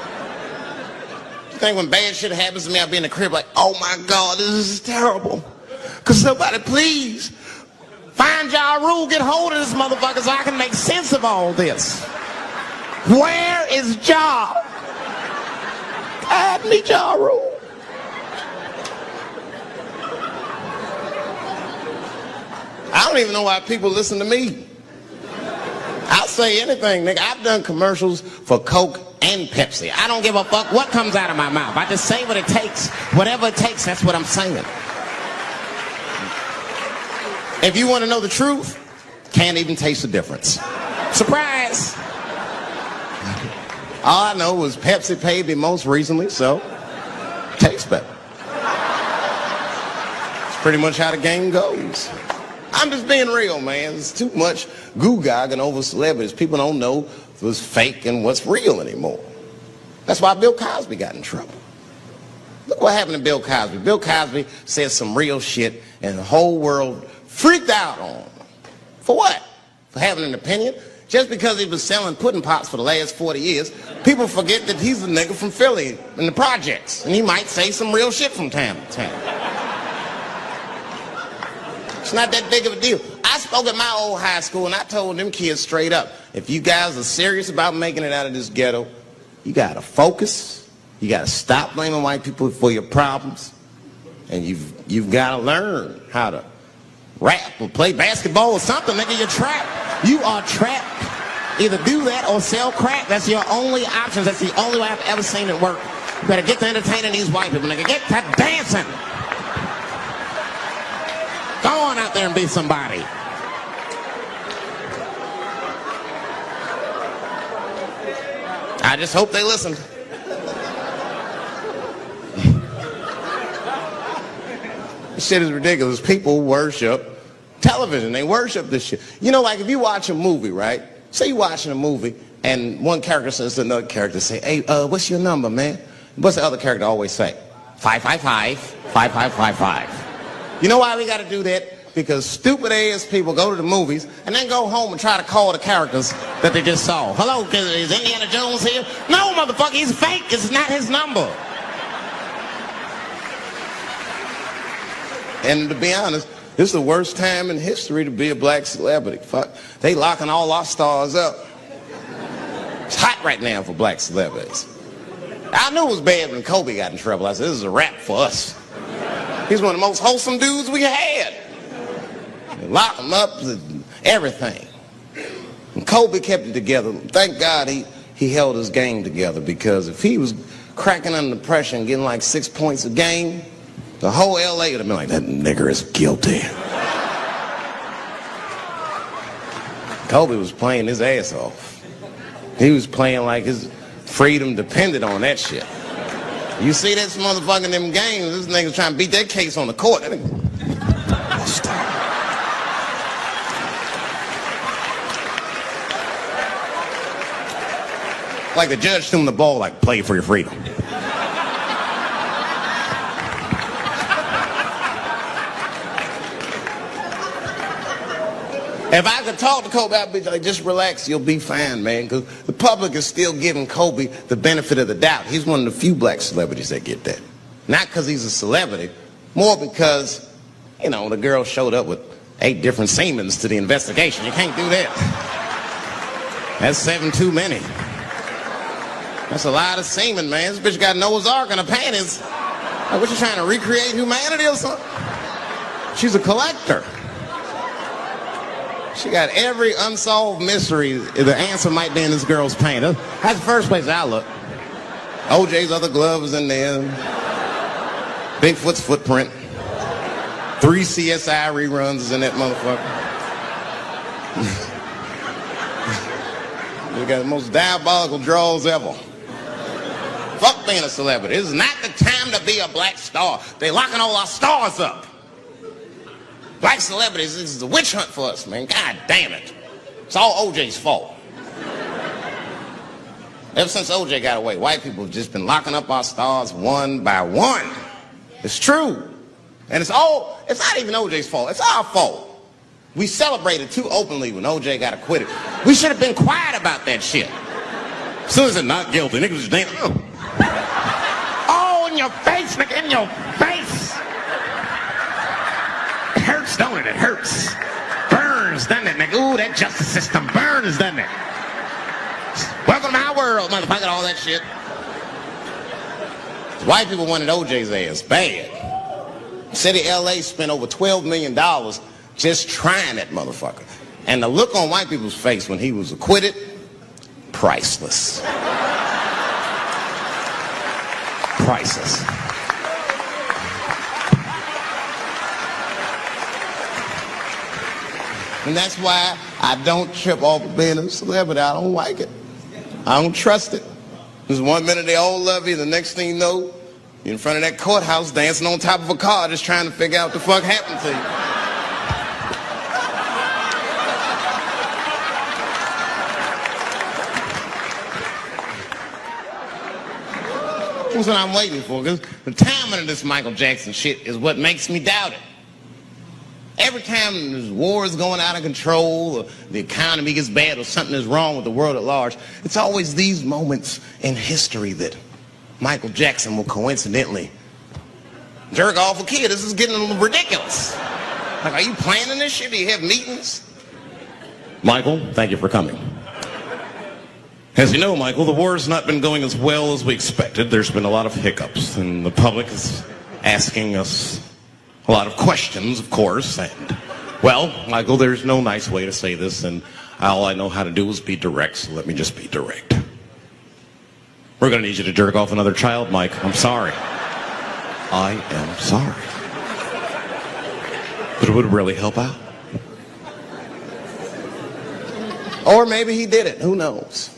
You think when bad shit happens to me, I'll be in the crib like, oh my God, this is terrible. Could somebody please find Ja Rule, get hold of this motherfucker so I can make sense of all this. Where is Ja? I need Ja Rule. I don't even know why people listen to me. I'll say anything, nigga. I've done commercials for Coke and Pepsi. I don't give a fuck what comes out of my mouth. I just say what it takes. Whatever it takes, that's what I'm saying. If you want to know the truth, can't even taste the difference. Surprise! All I know was Pepsi paid me most recently, so tastes better. It's pretty much how the game goes. I'm just being real, man. There's too much goo-gagging over celebrities. People don't know what's fake and what's real anymore. That's why Bill Cosby got in trouble. Look what happened to Bill Cosby. Bill Cosby said some real shit, and the whole world freaked out on him. For what? For having an opinion? Just because he was selling pudding pops for the last 40 years, people forget that he's a nigga from Philly in the projects, and he might say some real shit from time to time. It's not that big of a deal. I spoke at my old high school, and I told them kids straight up, if you guys are serious about making it out of this ghetto, you gotta focus, you gotta stop blaming white people for your problems, and you've gotta learn how to rap or play basketball or something, nigga. You're trapped. You are trapped. Either do that or sell crack. That's your only options. That's the only way I've ever seen it work. You better get to entertaining these white people, nigga. Get to dancing. Go on out there and be somebody. I just hope they listen. This shit is ridiculous. People worship television. They worship this shit. You know, like if you watch a movie, right? Say you're watching a movie and one character says to another character, say, hey, what's your number, man? What's the other character always say? 555, 5555. You know why we got to do that? Because stupid ass people go to the movies and then go home and try to call the characters that they just saw. Hello, is Indiana Jones here? No, motherfucker, he's fake. It's not his number. And to be honest, this is the worst time in history to be a black celebrity. Fuck, they locking all our stars up. It's hot right now for black celebrities. I knew it was bad when Kobe got in trouble. I said, this is a wrap for us. He's one of the most wholesome dudes we had. They locked him up, everything. And Kobe kept it together. Thank God he held his game together, because if he was cracking under pressure and getting like 6 points a game, the whole LA would have been like, that nigger is guilty. Kobe was playing his ass off. He was playing like his freedom depended on that shit. You see this motherfucker in them games, this nigga's trying to beat that case on the court. That nigga, like the judge threw him the ball, like, play for your freedom. If I could talk to Kobe, I'd be like, just relax, you'll be fine, man. Because the public is still giving Kobe the benefit of the doubt. He's one of the few black celebrities that get that. Not because he's a celebrity, more because, you know, the girl showed up with 8 different semens to the investigation. You can't do that. That's 7 too many. That's a lot of semen, man. This bitch got Noah's Ark in her panties. Like, what, you trying to recreate humanity or something? She's a collector. She got every unsolved mystery. The answer might be in this girl's paint. That's the first place I look. OJ's other glove is in there. Bigfoot's footprint. 3 CSI reruns is in that motherfucker. We got the most diabolical draws ever. Fuck being a celebrity. This is not the time to be a black star. They locking all our stars up. Black celebrities, this is a witch hunt for us, man. God damn it. It's all OJ's fault. Ever since OJ got away, white people have just been locking up our stars one by one. It's true. And it's not even OJ's fault. It's our fault. We celebrated too openly when OJ got acquitted. We should have been quiet about that shit. As soon as it's not guilty, niggas just damn. Oh, in your face, nigga, in your face. It hurts, don't it? It hurts. Burns, doesn't it, nigga? Ooh, that justice system burns, doesn't it? Welcome to my world, motherfucker, all that shit. White people wanted OJ's ass bad. City of LA spent over $12 million just trying that motherfucker. And the look on white people's face when he was acquitted, priceless. Priceless. And that's why I don't trip off of being a celebrity. I don't like it. I don't trust it. Because 1 minute they all love you, the next thing you know, you're in front of that courthouse dancing on top of a car just trying to figure out what the fuck happened to you. That's what I'm waiting for, because the timing of this Michael Jackson shit is what makes me doubt it. Every time this war is going out of control, or the economy gets bad, or something is wrong with the world at large, it's always these moments in history that Michael Jackson will coincidentally jerk off a kid. This is getting a little ridiculous. Like, are you planning this shit? Do you have meetings? Michael, thank you for coming. As you know, Michael, the war has not been going as well as we expected. There's been a lot of hiccups, and the public is asking us a lot of questions, of course. And, well, Michael, there's no nice way to say this, and all I know how to do is be direct, so let me just be direct. We're going to need you to jerk off another child, Mike. I'm sorry. I am sorry. But it would really help out. Or maybe he did it. Who knows?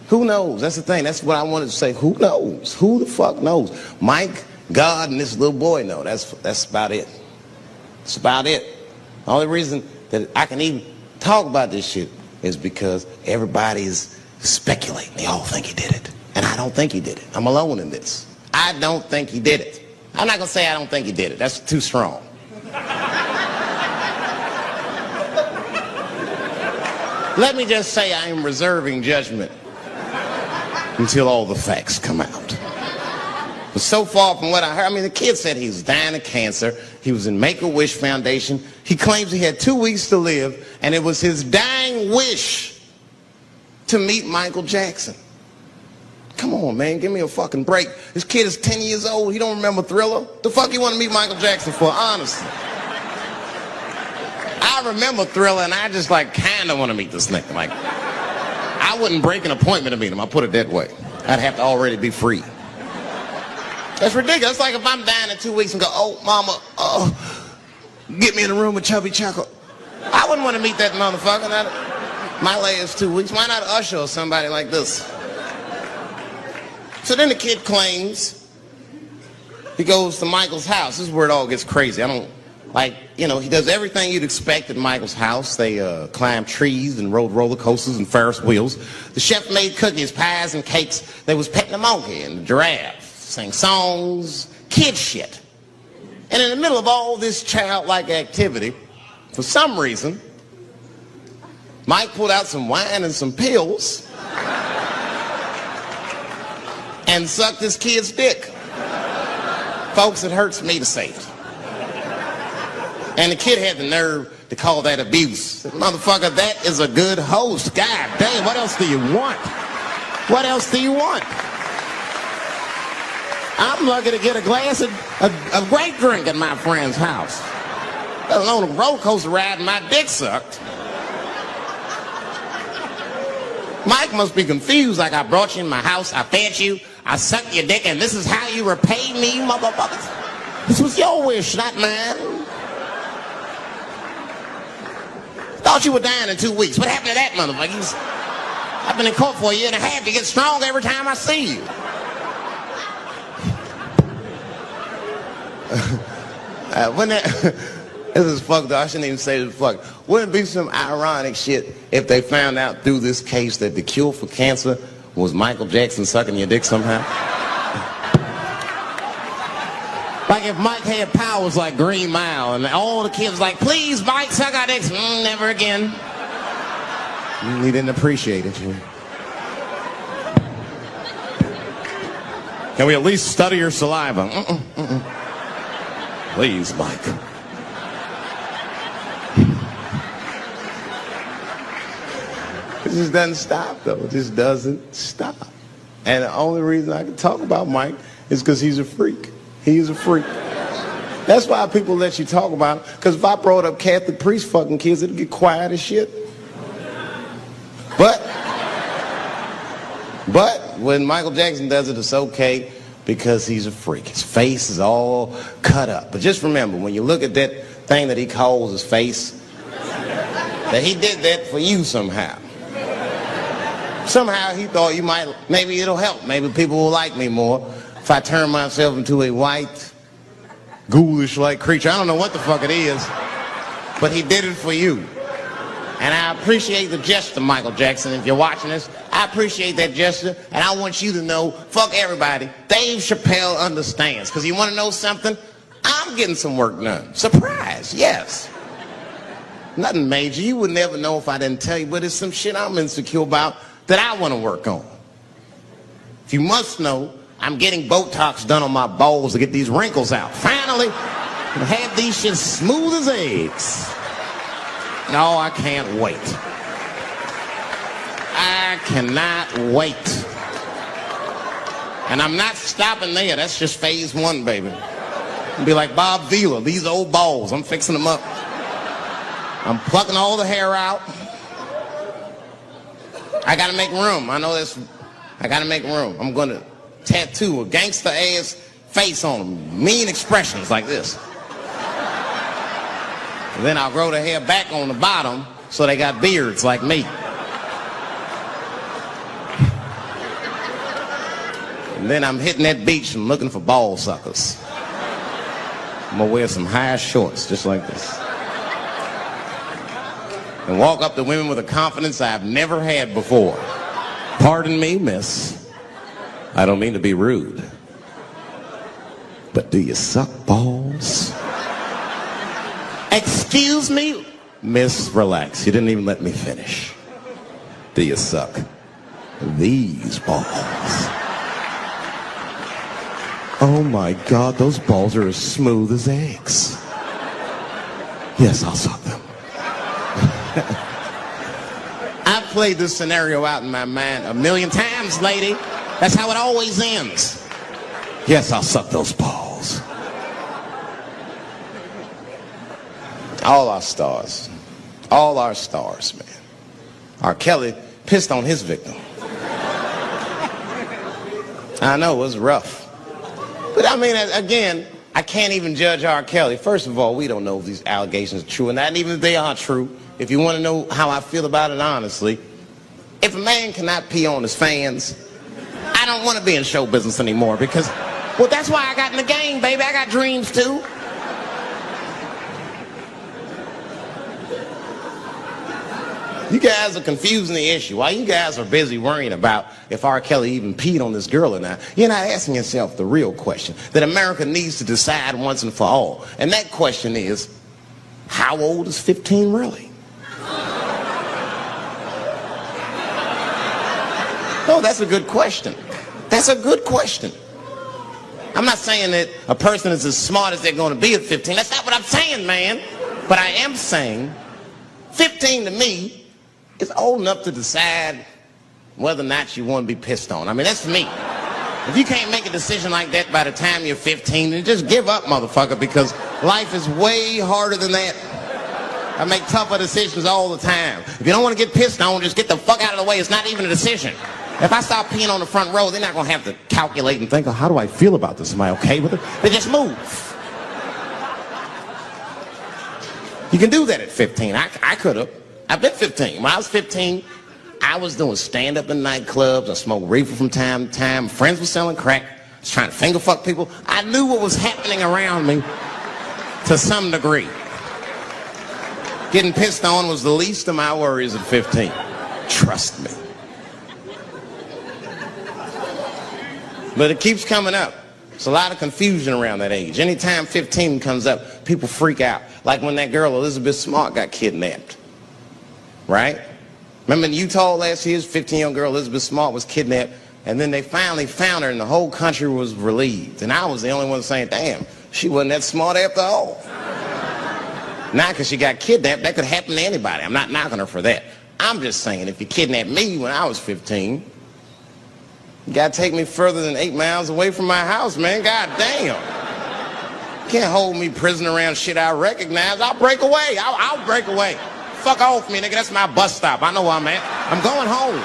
Who knows? That's the thing. That's what I wanted to say. Who knows? Who the fuck knows? Mike, God, and this little boy know. That's about it. That's about it. The only reason that I can even talk about this shit is because everybody is speculating. They all think he did it. And I don't think he did it. I'm alone in this. I don't think he did it. I'm not going to say I don't think he did it. That's too strong. Let me just say I am reserving judgment until all the facts come out. But so far from what I heard, I mean, the kid said he was dying of cancer. He was in Make-A-Wish Foundation. He claims he had 2 weeks to live, and it was his dying wish to meet Michael Jackson. Come on, man, give me a fucking break. This kid is 10 years old. He don't remember Thriller. The fuck you want to meet Michael Jackson for, honestly? I remember Thriller, and I just, like, kind of want to meet this nigga. Like, I wouldn't break an appointment to meet him. I'll put it that way. I'd have to already be free. That's ridiculous. It's like if I'm dying in 2 weeks and go, oh, mama, get me in a room with Chubby Chocolate. I wouldn't want to meet that motherfucker. My last 2 weeks. Why not Usher or somebody like this? So then the kid claims he goes to Michael's house. This is where it all gets crazy. He does everything you'd expect at Michael's house. They climbed trees and rode roller coasters and Ferris wheels. The chef made cookies, pies, and cakes. They was petting the monkey and the giraffe, sang songs, kid shit. And in the middle of all this childlike activity, for some reason, Mike pulled out some wine and some pills and sucked his kid's dick. Folks, it hurts me to say it. And the kid had the nerve to call that abuse. Motherfucker, that is a good host. God damn, what else do you want? What else do you want? I'm lucky to get a glass of great drink at my friend's house. Let alone a roller coaster ride and my dick sucked. Mike must be confused, like I brought you in my house, I fed you, I sucked your dick, and this is how you repay me, motherfuckers? This was your wish, not mine. Thought you were dying in 2 weeks. What happened to that motherfucker? I've been in court for a year and a half. You get stronger every time I see you. This is fucked up. I shouldn't even say this fuck. Wouldn't it be some ironic shit if they found out through this case that the cure for cancer was Michael Jackson sucking your dick somehow? Like if Mike had powers like Green Mile and all the kids like, please, Mike, suck our dicks. Never again. He didn't appreciate it. Can we at least study your saliva? Please, Mike. It just doesn't stop, though. It just doesn't stop. And the only reason I can talk about Mike is because he's a freak. He's a freak. That's why people let you talk about him. Because if I brought up Catholic priest fucking kids, it'd get quiet as shit. But when Michael Jackson does it, it's okay because he's a freak. His face is all cut up. But just remember, when you look at that thing that he calls his face, that he did that for you somehow. Somehow he thought you might, maybe it'll help. Maybe people will like me more if I turn myself into a white, ghoulish-like creature. I don't know what the fuck it is, but he did it for you. And I appreciate the gesture, Michael Jackson. If you're watching this, I appreciate that gesture. And I want you to know, fuck everybody, Dave Chappelle understands. Because you want to know something? I'm getting some work done. Surprise, yes. Nothing major. You would never know if I didn't tell you, but it's some shit I'm insecure about that I want to work on. If you must know, I'm getting Botox done on my balls to get these wrinkles out. Finally, I have these shit smooth as eggs. No, I can't wait. I cannot wait. And I'm not stopping there. That's just phase 1, baby. I'll be like Bob Vila, these old balls. I'm fixing them up. I'm plucking all the hair out. I gotta make room. I know this. I gotta make room. I'm gonna tattoo a gangster ass face on them. Mean expressions like this. And then I'll grow the hair back on the bottom so they got beards like me. And then I'm hitting that beach and looking for ball suckers. I'm gonna wear some high shorts just like this. And walk up to women with a confidence I've never had before. Pardon me, miss. I don't mean to be rude. But do you suck balls? Excuse me? Miss, relax. You didn't even let me finish. Do you suck these balls? Oh my God, those balls are as smooth as eggs. Yes, I'll suck them. I've played this scenario out in my mind a million times, lady. That's how it always ends. Yes, I'll suck those balls. All our stars, man. R. Kelly pissed on his victim. I know, it was rough. But I mean, again, I can't even judge R. Kelly. First of all, we don't know if these allegations are true, and not even if they are true. If you want to know how I feel about it honestly, if a man cannot pee on his fans, I don't want to be in show business anymore because, well, that's why I got in the game, baby. I got dreams too. You guys are confusing the issue. While you guys are busy worrying about if R. Kelly even peed on this girl or not, you're not asking yourself the real question that America needs to decide once and for all. And that question is, how old is 15 really? No, that's a good question. That's a good question. I'm not saying that a person is as smart as they're going to be at 15. That's not what I'm saying, man. But I am saying 15 to me is old enough to decide whether or not you want to be pissed on. I mean, that's me. If you can't make a decision like that by the time you're 15, then just give up, motherfucker, because life is way harder than that. I make tougher decisions all the time. If you don't want to get pissed on, just get the fuck out of the way. It's not even a decision. If I start peeing on the front row, they're not going to have to calculate and think, oh, how do I feel about this? Am I okay with it? They just move. You can do that at 15. I could have. I've been 15. When I was 15, I was doing stand-up in nightclubs. I smoked reefer from time to time. Friends were selling crack. I was trying to finger fuck people. I knew what was happening around me to some degree. Getting pissed on was the least of my worries at 15. Trust me. But it keeps coming up. There's a lot of confusion around that age. Anytime 15 comes up, people freak out. Like when that girl, Elizabeth Smart, got kidnapped. Right? Remember in Utah last year, 15-year-old girl Elizabeth Smart was kidnapped, and then they finally found her, and the whole country was relieved. And I was the only one saying, damn, she wasn't that smart after all. Not because she got kidnapped. That could happen to anybody. I'm not knocking her for that. I'm just saying, if you kidnapped me when I was 15, you gotta take me further than 8 miles away from my house, man. God damn. You can't hold me prisoner around shit I recognize. I'll break away. I'll break away. Fuck off me, nigga. That's my bus stop. I know where I'm at. I'm going home.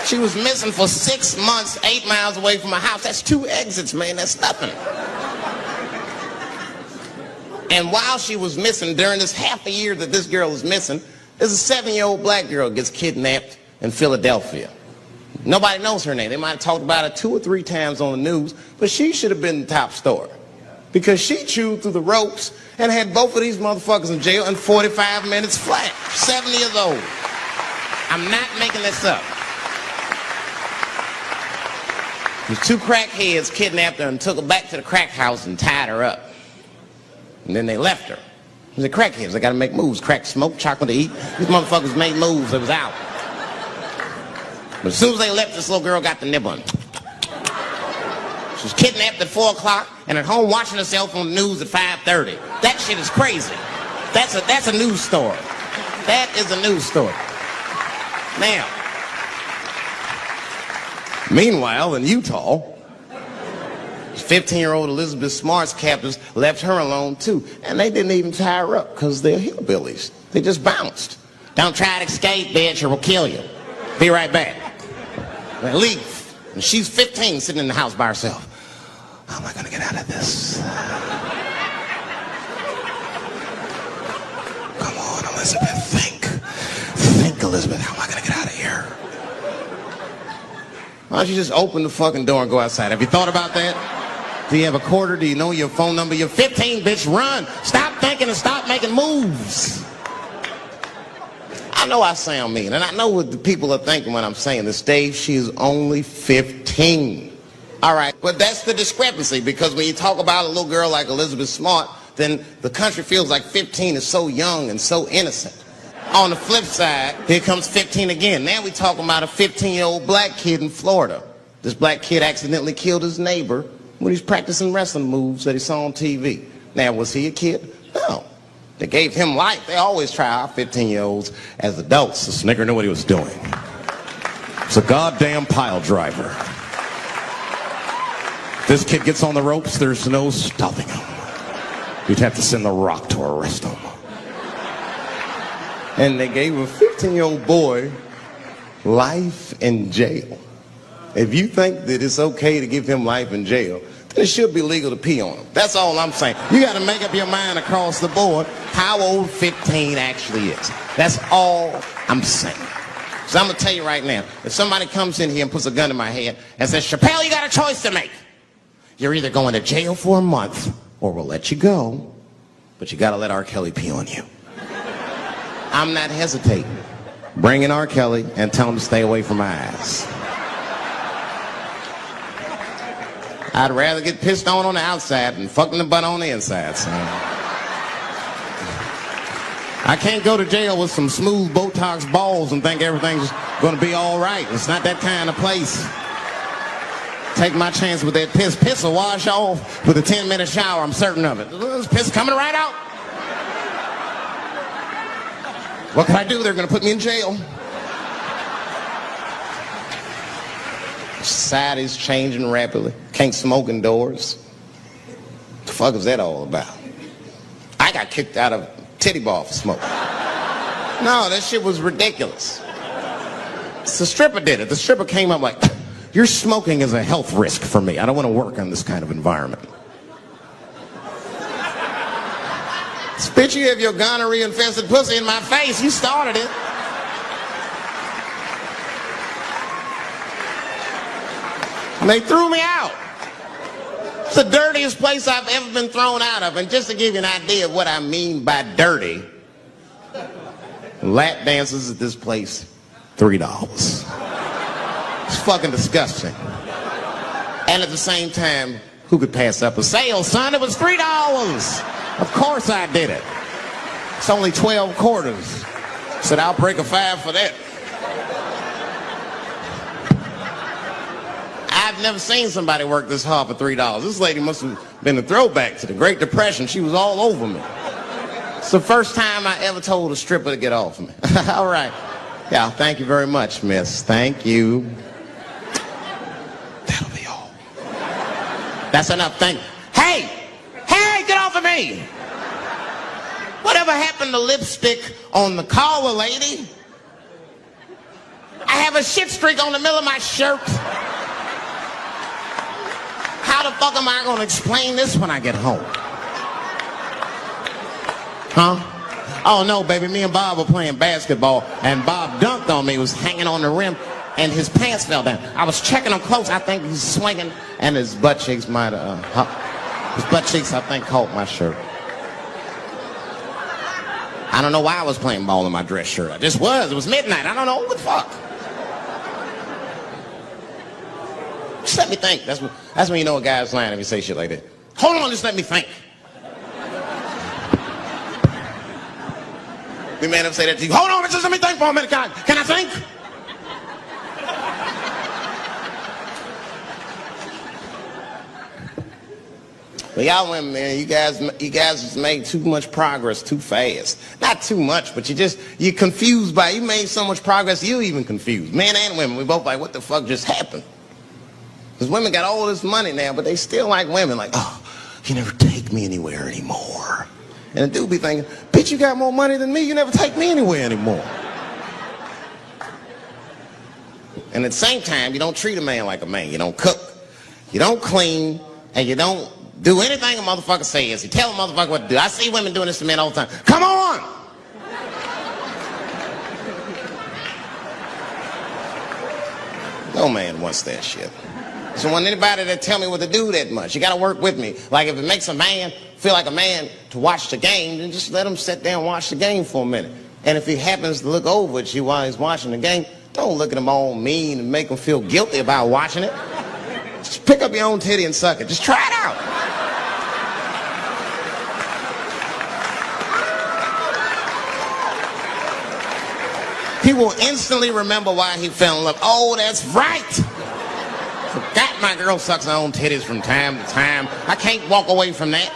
She was missing for 6 months, 8 miles away from my house. That's 2 exits, man. That's nothing. And while she was missing, during this half a year that this girl is missing, there's a 7-year-old black girl gets kidnapped in Philadelphia. Nobody knows her name. They might have talked about it 2 or 3 times on the news, but she should have been the top story. Because she chewed through the ropes and had both of these motherfuckers in jail in 45 minutes flat. 7 years old. I'm not making this up. These 2 crackheads kidnapped her and took her back to the crack house and tied her up. And then they left her. These are crackheads. They got to make moves. Crack, smoke, chocolate to eat. These motherfuckers made moves. It was out. But as soon as they left, this little girl got the nib on. She was kidnapped at 4 o'clock and at home watching herself on the news at 5:30. That shit is crazy. That's a news story. That is a news story. Now, meanwhile, in Utah, 15-year-old Elizabeth Smart's captors left her alone too. And they didn't even tie her up because they're hillbillies. They just bounced. Don't try to escape, bitch, or we'll kill you. Be right back. They leave. And she's 15 sitting in the house by herself. How am I going to get out of this? Come on, Elizabeth, think. Think, Elizabeth, how am I going to get out of here? Why don't you just open the fucking door and go outside? Have you thought about that? Do you have a quarter? Do you know your phone number? You're 15, bitch, run. Stop thinking and stop making moves. I know I sound mean, and I know what the people are thinking when I'm saying this. Dave, she is only 15. All right, but that's the discrepancy, because when you talk about a little girl like Elizabeth Smart, then the country feels like 15 is so young and so innocent. On the flip side, here comes 15 again. Now we're talking about a 15-year-old black kid in Florida. This black kid accidentally killed his neighbor when he was practicing wrestling moves that he saw on TV. Now, was he a kid? No. They gave him life. They always try our 15-year-olds as adults. This nigger knew what he was doing. It's a goddamn pile driver. This kid gets on the ropes, there's no stopping him. You'd have to send the Rock to arrest him. And they gave a 15-year-old boy life in jail. If you think that it's okay to give him life in jail, then it should be legal to pee on him. That's all I'm saying. You got to make up your mind across the board how old 15 actually is. That's all I'm saying. So I'm going to tell you right now, if somebody comes in here and puts a gun in my head and says, Chappelle, you got a choice to make. You're either going to jail for a month or we'll let you go, but you got to let R. Kelly pee on you. I'm not hesitating. Bring in R. Kelly and tell him to stay away from my ass. I'd rather get pissed on the outside than fucking the butt on the inside, son. I can't go to jail with some smooth Botox balls and think everything's going to be all right. It's not that kind of place. Take my chance with that piss. Piss will wash off with a 10-minute shower, I'm certain of it. This piss coming right out. What can I do? They're going to put me in jail. Society's changing rapidly. Can't smoke indoors. What the fuck is that all about? I got kicked out of titty bar for smoking. No, that shit was ridiculous. The stripper did it. The stripper came up like, your smoking is a health risk for me. I don't want to work in this kind of environment. Bitch, you have your gonorrhea-infested pussy in my face. You started it. And they threw me out. It's the dirtiest place I've ever been thrown out of. And just to give you an idea of what I mean by dirty, lap dances at this place, $3. It's fucking disgusting. And at the same time, who could pass up a sale, son? It was $3. Of course I did it. It's only 12 quarters. Said, I'll break a 5 for that. I've never seen somebody work this hard for $3. This lady must have been a throwback to the Great Depression. She was all over me. It's the first time I ever told a stripper to get off me. All right. Yeah, thank you very much, miss. Thank you. That'll be all. That's enough. Thank you. Hey! Hey, get off of me! Whatever happened to lipstick on the collar, lady? I have a shit streak on the middle of my shirt. How the fuck am I going to explain this when I get home? Huh? Oh, no, baby. Me and Bob were playing basketball, and Bob dunked on me, was hanging on the rim, and his pants fell down. I was checking him close. I think he's swinging, and his butt cheeks might have... his butt cheeks, I think, caught my shirt. I don't know why I was playing ball in my dress shirt. I just was. It was midnight. I don't know. What the fuck? Just let me think. That's when you know a guy's lying if you say shit like that. Hold on, just let me think. The man ever say that to you? Hold on, just let me think for a minute. Can I think? But y'all women, man, you guys just made too much progress too fast. Not too much, but you're confused by it. You made so much progress, you even confused. Men and women, we both like, what the fuck just happened? Because women got all this money now, but they still like women. Like, oh, you never take me anywhere anymore. And the dude be thinking, bitch, you got more money than me. You never take me anywhere anymore. And at the same time, you don't treat a man like a man. You don't cook, you don't clean, and you don't do anything a motherfucker says. You tell a motherfucker what to do. I see women doing this to men all the time. Come on! No man wants that shit. So want anybody to tell me what to do that much. You gotta work with me. Like if it makes a man feel like a man to watch the game, then just let him sit down and watch the game for a minute. And if he happens to look over at you while he's watching the game, don't look at him all mean and make him feel guilty about watching it. Just pick up your own titty and suck it. Just try it out. He will instantly remember why he fell in love. Oh, that's right. Forgot my girl sucks her own titties from time to time. I can't walk away from that.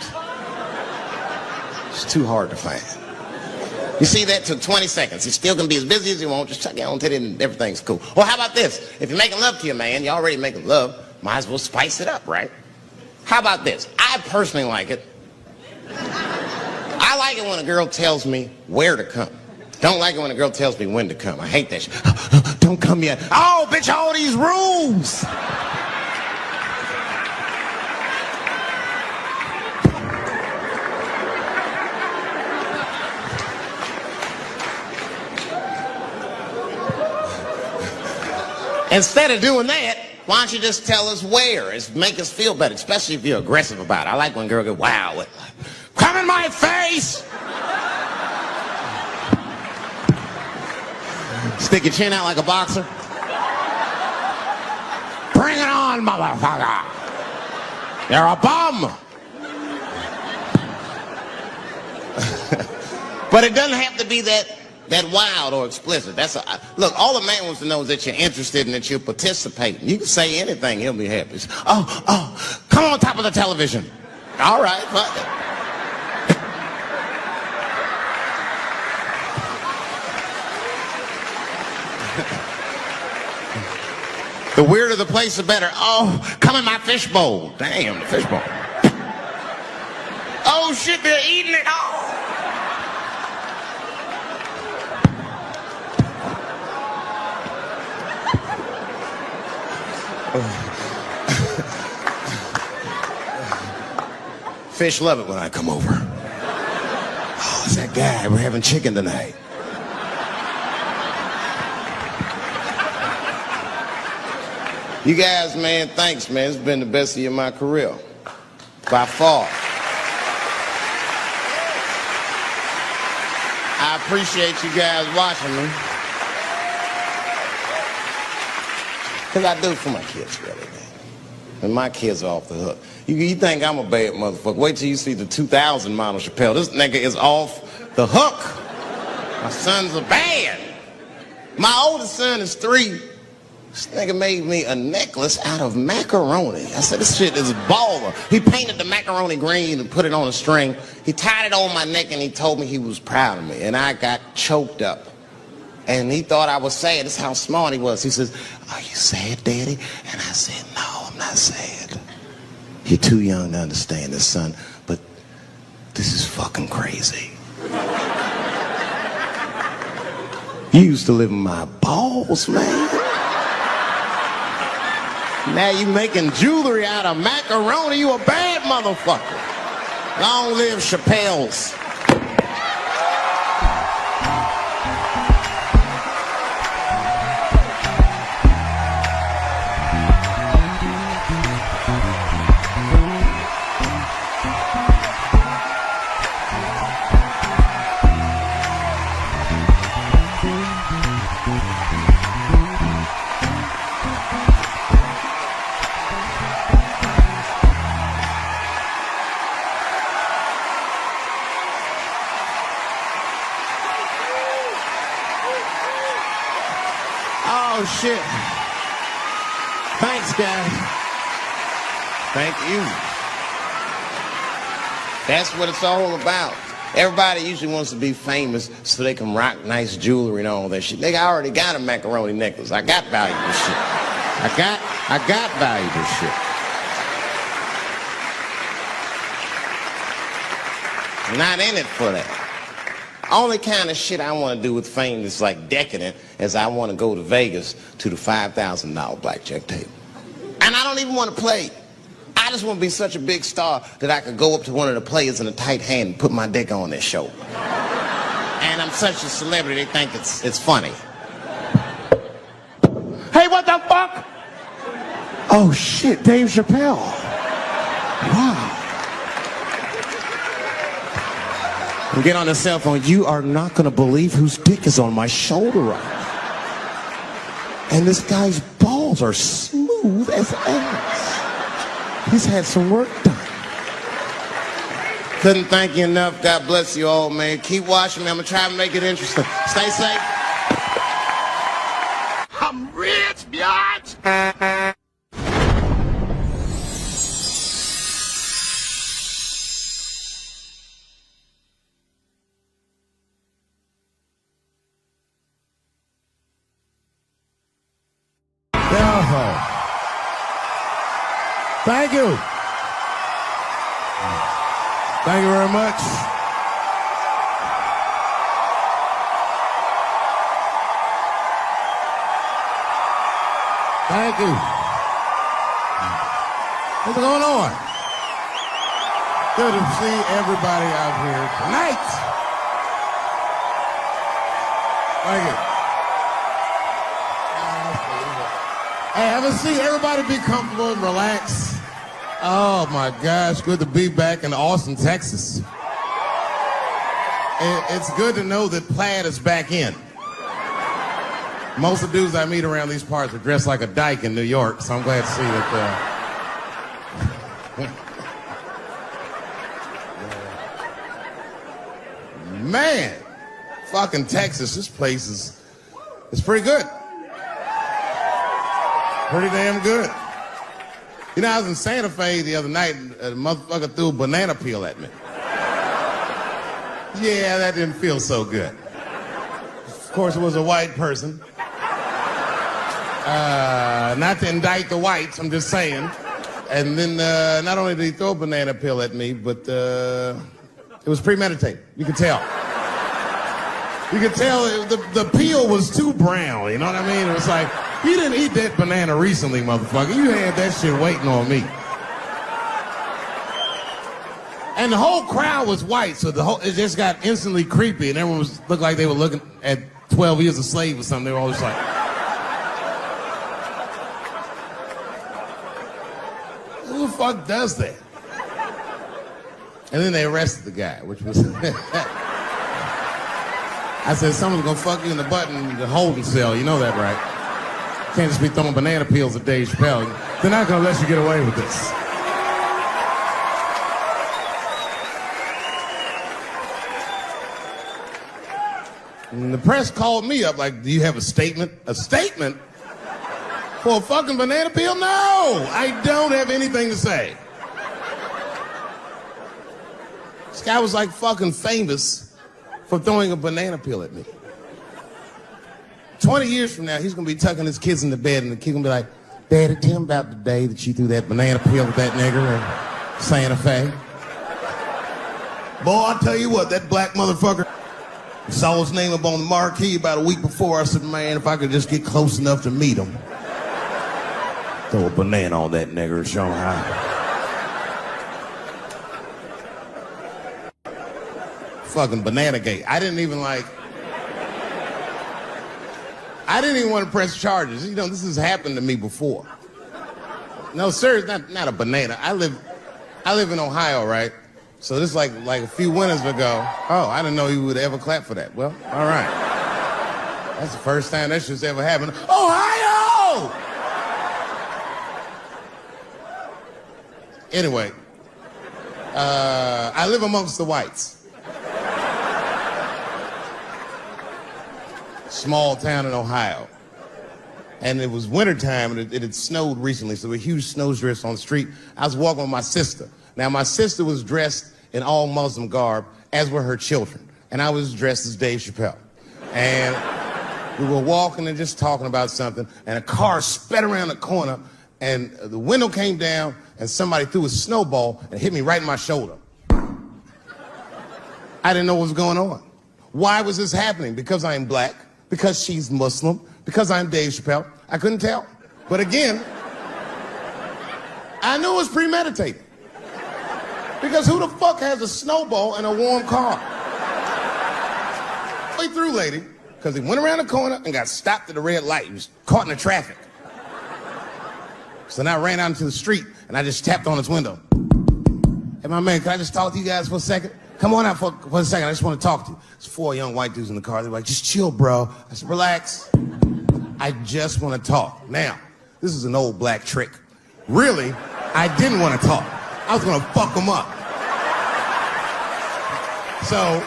It's too hard to find. You see, that took 20 seconds. You still can be as busy as you want. Just suck your own titty and everything's cool. Well, how about this? If you're making love to your man, you're already making love, might as well spice it up, right? How about this? I personally like it. I like it when a girl tells me where to come. Don't like it when a girl tells me when to come. I hate that shit. Don't come yet. Oh, bitch, all these rules. Instead of doing that, why don't you just tell us where? It's make us feel better, especially if you're aggressive about it. I like when girls go, wow, come in my face! Stick your chin out like a boxer. Bring it on, motherfucker! You're a bum! But it doesn't have to be that wild or explicit. Look, all a man wants to know is that you're interested and that you're participating. You can say anything, he'll be happy. Oh, come on top of the television. All right, fuck it. The weirder the place, the better. Oh, come in my fishbowl. Damn, the fishbowl. Oh, shit, they're eating it. Oh. Fish love it when I come over. Oh, it's that guy. We're having chicken tonight. You guys, man, thanks, man. It's been the best year of my career. By far. I appreciate you guys watching me. Because I do it for my kids, really, man. And my kids are off the hook. You think I'm a bad motherfucker. Wait till you see the 2000 model Chappelle. This nigga is off the hook. My sons are bad. My oldest son is 3. This nigga made me a necklace out of macaroni. I said, this shit is baller. He painted the macaroni green and put it on a string. He tied it on my neck and he told me he was proud of me. And I got choked up. And he thought I was sad. That's how smart he was. He says, are you sad, Daddy? And I said, no, I'm not sad. You're too young to understand this, son. But this is fucking crazy. You used to live in my balls, man. Now you making jewelry out of macaroni. You a bad motherfucker. Long live Chappelle's. Oh, shit. Thanks, guys. Thank you. That's what it's all about. Everybody usually wants to be famous so they can rock nice jewelry and all that shit. Nigga, I already got a macaroni necklace. I got valuable shit. I got valuable shit. I'm not in it for that. Only kind of shit I want to do with fame that's like decadent is I want to go to Vegas to the $5,000 blackjack table. And I don't even want to play. I just want to be such a big star that I could go up to one of the players in a tight hand and put my dick on their show. And I'm such a celebrity, they think it's funny. Hey, what the fuck? Oh shit, Dave Chappelle. Wow. And get on the cell phone. You are not going to believe whose dick is on my shoulder right now. And this guy's balls are smooth as ass. He's had some work done. Couldn't thank you enough. God bless you all, man. Keep watching me. I'm going to try to make it interesting. Stay safe. I'm rich, biatch. Thank you. Thank you very much. Thank you. What's going on? Good to see everybody out here tonight. Thank you. Hey, have a seat. Everybody be comfortable and relax. Oh, my gosh. Good to be back in Austin, Texas. It's good to know that plaid is back in. Most of the dudes I meet around these parts are dressed like a dyke in New York, so I'm glad to see that. Man, fucking Texas, this place is pretty good. Pretty damn good. You know, I was in Santa Fe the other night, and a motherfucker threw a banana peel at me. Yeah, that didn't feel so good. Of course, it was a white person. Not to indict the whites, I'm just saying. And then not only did he throw a banana peel at me, but it was premeditated. You could tell. You could tell the peel was too brown, you know what I mean? It was like, You didn't eat that banana recently, motherfucker. You had that shit waiting on me. And the whole crowd was white, so it just got instantly creepy, and everyone looked like they were looking at 12 Years a Slave or something. They were all just like, who the fuck does that? And then they arrested the guy, which was... I said, someone's gonna fuck you in the butt in the holding cell. You know that, right? Can't just be throwing banana peels at Dave Chappelle. They're not gonna let you get away with this. And the press called me up like, do you have a statement? A statement? For a fucking banana peel? No! I don't have anything to say. This guy was like fucking famous for throwing a banana peel at me. 20 years from now, he's gonna be tucking his kids in the bed and the kid gonna be like, Daddy, tell him about the day that you threw that banana peel at that nigger in Santa Fe. Boy, I'll tell you what, that black motherfucker saw his name up on the marquee about a week before. I said, man, if I could just get close enough to meet him. Throw a banana on that nigger and show him how. Fucking banana gate. I didn't even want to press charges. You know, this has happened to me before. No, sir, it's not a banana. I live in Ohio, right? So this is like a few winters ago. Oh, I didn't know you would ever clap for that. Well, all right. That's the first time that shit's ever happened. Ohio! Anyway, I live amongst the whites. Small town in Ohio. And it was wintertime, and it had snowed recently, so there were huge snowdrifts on the street. I was walking with my sister. Now, my sister was dressed in all Muslim garb, as were her children. And I was dressed as Dave Chappelle. And we were walking and just talking about something, and a car sped around the corner, and the window came down, and somebody threw a snowball and hit me right in my shoulder. I didn't know what was going on. Why was this happening? Because I'm black, because she's Muslim, because I'm Dave Chappelle. I couldn't tell. But again, I knew it was premeditated. Because who the fuck has a snowball in a warm car? Way through, lady, because he went around the corner and got stopped at the red light. He was caught in the traffic. So then I ran out into the street and I just tapped on his window. Hey, my man, can I just talk to you guys for a second? Come on out for a second. I just want to talk to you. There's 4 young white dudes in the car. They're like, just chill, bro. I said, relax. I just want to talk. Now, this is an old black trick. Really, I didn't want to talk. I was going to fuck them up. So,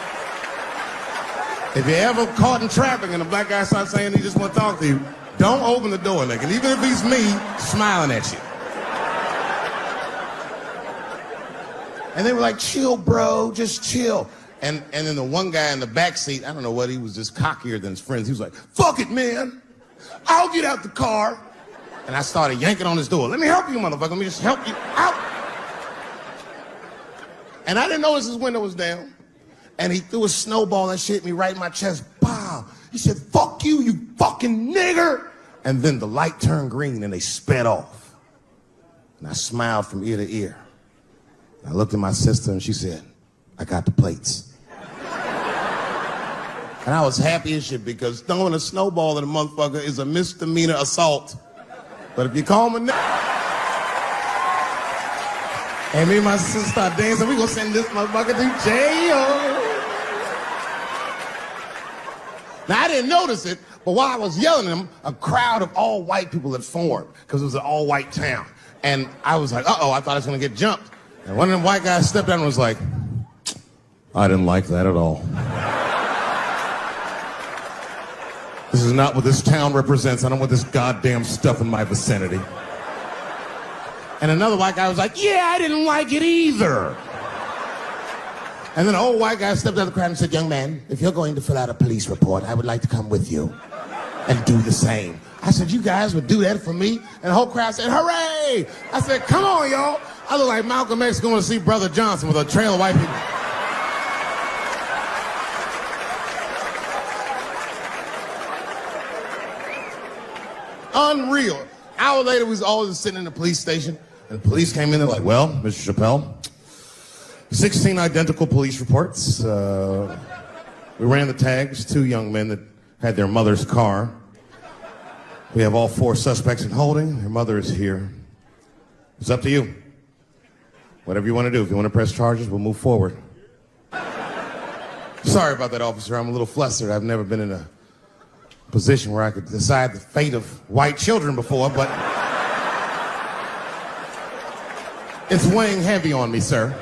if you're ever caught in traffic and a black guy starts saying he just want to talk to you, don't open the door, nigga. Even if he's me, smiling at you. And they were like, chill, bro, just chill. And then the one guy in the back seat, I don't know what, he was just cockier than his friends. He was like, fuck it, man. I'll get out the car. And I started yanking on his door. Let me help you, motherfucker. Let me just help you out. And I didn't notice his window was down. And he threw a snowball and shit me right in my chest. Pow. He said, fuck you, you fucking nigger. And then the light turned green and they sped off. And I smiled from ear to ear. I looked at my sister and she said, I got the plates. And I was happy as shit because throwing a snowball at a motherfucker is a misdemeanor assault. But if you call him a nigga, and me and my sister start dancing, we gonna send this motherfucker to jail. Now I didn't notice it, but while I was yelling at him, a crowd of all white people had formed because it was an all white town. And I was like, uh-oh, I thought I was gonna get jumped. And one of them white guys stepped down and was like, I didn't like that at all. This is not what this town represents. I don't want this goddamn stuff in my vicinity. And another white guy was like, yeah, I didn't like it either. And then an old white guy stepped out of the crowd and said, young man, if you're going to fill out a police report, I would like to come with you and do the same. I said, you guys would do that for me? And the whole crowd said, hooray! I said, come on, y'all. I look like Malcolm X going to see Brother Johnson with a trail of white people. Unreal. Hour later, we was all just sitting in the police station, and the police came in. They're like, well, Mr. Chappelle, 16 identical police reports. We ran the tags, 2 young men that had their mother's car. We have all 4 suspects in holding. Their mother is here. It's up to you. Whatever you want to do. If you want to press charges, we'll move forward. Sorry about that, officer. I'm a little flustered. I've never been in a position where I could decide the fate of white children before, but it's weighing heavy on me, sir.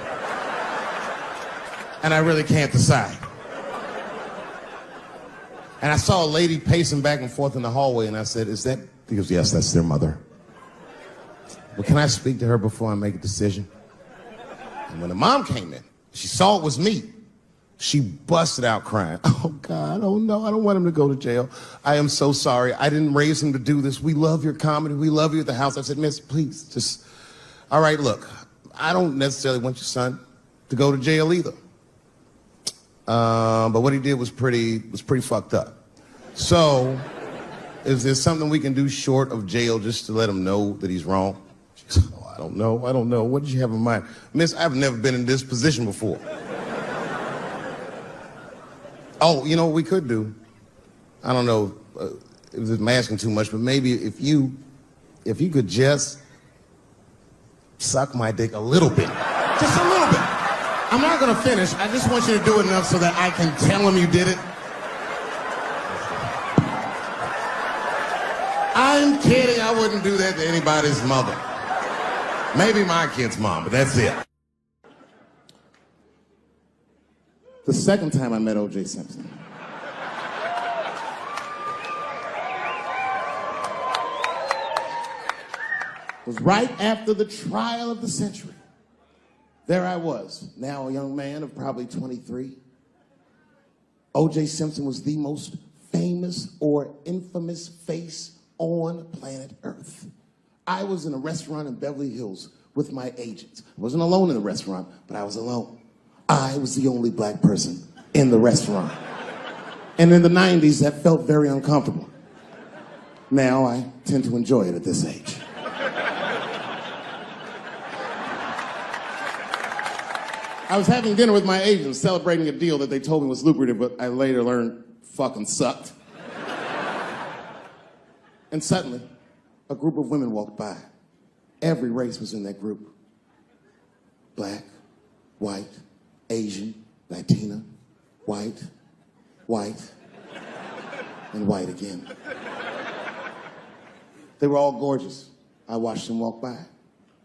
And I really can't decide. And I saw a lady pacing back and forth in the hallway, and I said, is that? He goes, yes, that's their mother. Well, can I speak to her before I make a decision? And when the mom came in, she saw it was me. She busted out crying. Oh, God, oh, no, I don't want him to go to jail. I am so sorry. I didn't raise him to do this. We love your comedy. We love you at the house. I said, miss, please, just, all right, look, I don't necessarily want your son to go to jail either. But what he did was pretty fucked up. So, is there something we can do short of jail just to let him know that he's wrong? She goes, oh, I don't know. What did you have in mind? Miss, I've never been in this position before. Oh, you know what we could do? I don't know if I'm asking too much, but maybe if you could just suck my dick a little bit. Just a little bit. I'm not gonna finish. I just want you to do it enough so that I can tell him you did it. I'm kidding. I wouldn't do that to anybody's mother. Maybe my kid's mom, but that's it. The second time I met O.J. Simpson. Was right after the trial of the century. There I was, now a young man of probably 23. O.J. Simpson was the most famous or infamous face on planet Earth. I was in a restaurant in Beverly Hills with my agents. I wasn't alone in the restaurant, but I was alone. I was the only black person in the restaurant. And in the 90s, that felt very uncomfortable. Now I tend to enjoy it at this age. I was having dinner with my agents, celebrating a deal that they told me was lucrative, but I later learned fucking sucked. And suddenly, a group of women walked by. Every race was in that group. Black, white, Asian, Latina, white, and white again. They were all gorgeous. I watched them walk by.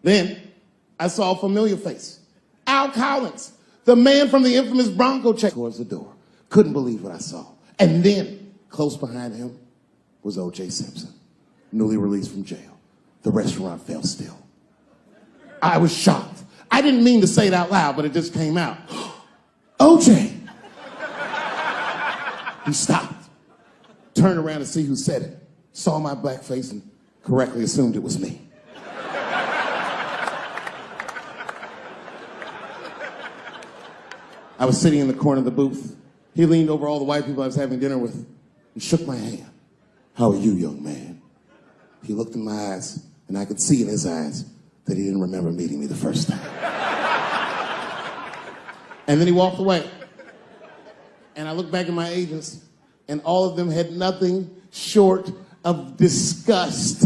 Then, I saw a familiar face. Al Collins, the man from the infamous Bronco check, towards the door. Couldn't believe what I saw. And then, close behind him, was O.J. Simpson, newly released from jail. The restaurant fell still. I was shocked. I didn't mean to say it out loud, but it just came out. O.J. He stopped, turned around to see who said it, saw my black face, and correctly assumed it was me. I was sitting in the corner of the booth. He leaned over all the white people I was having dinner with and shook my hand. How are you, young man? He looked in my eyes, and I could see in his eyes that he didn't remember meeting me the first time. And then he walked away. And I looked back at my agents, and all of them had nothing short of disgust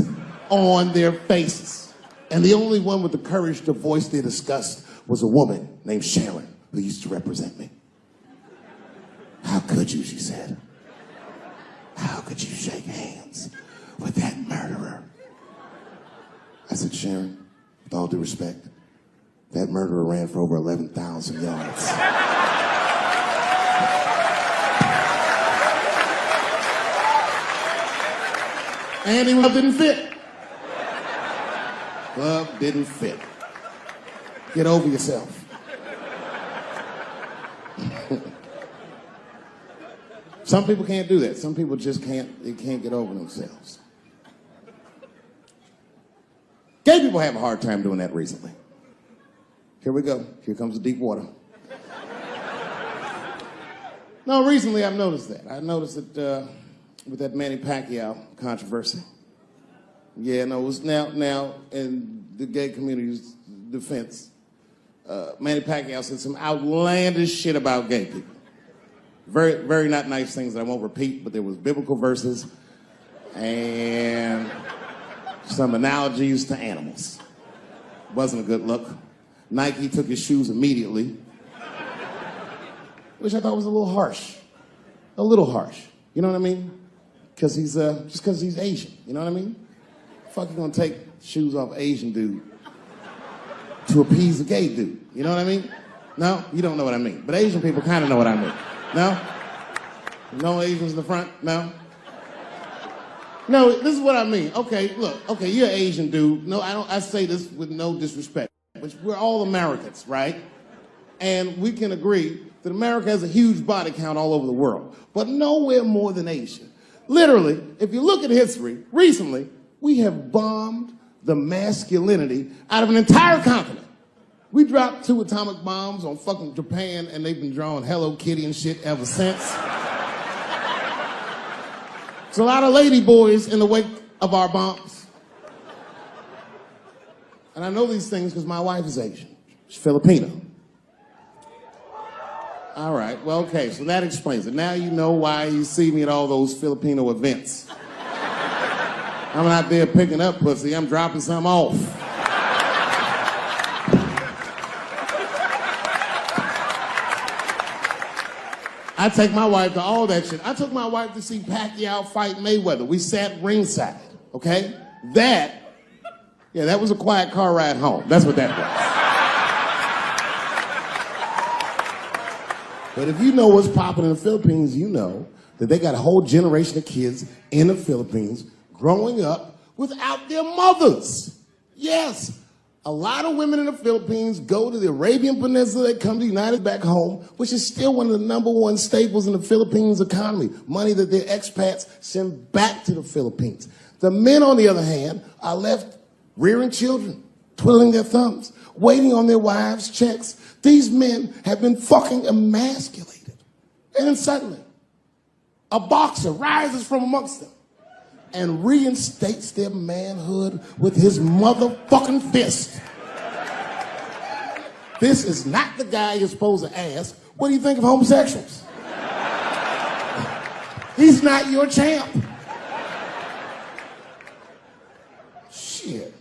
on their faces. And the only one with the courage to voice their disgust was a woman named Sharon, who used to represent me. How could you, she said. How could you shake hands with that murderer? I said, Sharon, with all due respect, that murderer ran for over 11,000 yards. And he didn't fit. Glove didn't fit. Get over yourself. Some people can't do that. Some people just can't get over themselves. Gay people have a hard time doing that recently. Here we go. Here comes the deep water. No, recently I've noticed that. I noticed that with that Manny Pacquiao controversy. Yeah, no, it was now in the gay community's defense, Manny Pacquiao said some outlandish shit about gay people. Very, very not nice things that I won't repeat, but there was biblical verses and some analogies to animals. Wasn't a good look. Nike took his shoes immediately, which I thought was a little harsh. A little harsh. You know what I mean? Because he's, just because he's Asian. You know what I mean? Fuck, you gonna take shoes off Asian dude to appease a gay dude? You know what I mean? No? You don't know what I mean. But Asian people kind of know what I mean. No? No Asians in the front? No? No, this is what I mean. Okay, look. Okay, you're an Asian dude. No, I say this with no disrespect. But we're all Americans, right? And we can agree that America has a huge body count all over the world, but nowhere more than Asia. Literally, if you look at history, recently, we have bombed the masculinity out of an entire continent. We dropped 2 atomic bombs on fucking Japan, and they've been drawing Hello Kitty and shit ever since. There's a lot of lady boys in the wake of our bombs. And I know these things because my wife is Asian. She's Filipino. All right, well, okay, so that explains it. Now you know why you see me at all those Filipino events. I'm not there picking up pussy, I'm dropping some off. I take my wife to all that shit. I took my wife to see Pacquiao fight Mayweather. We sat ringside, okay? That was a quiet car ride home. That's what that was. But if you know what's popping in the Philippines, you know that they got a whole generation of kids in the Philippines growing up without their mothers. Yes, a lot of women in the Philippines go to the Arabian Peninsula, they come to the United back home, which is still one of the #1 staples in the Philippines economy, money that their expats send back to the Philippines. The men, on the other hand, are left rearing children, twiddling their thumbs, waiting on their wives' checks. These men have been fucking emasculated. And then suddenly, a boxer rises from amongst them and reinstates their manhood with his motherfucking fist. This is not the guy you're supposed to ask, what do you think of homosexuals? He's not your champ. Shit.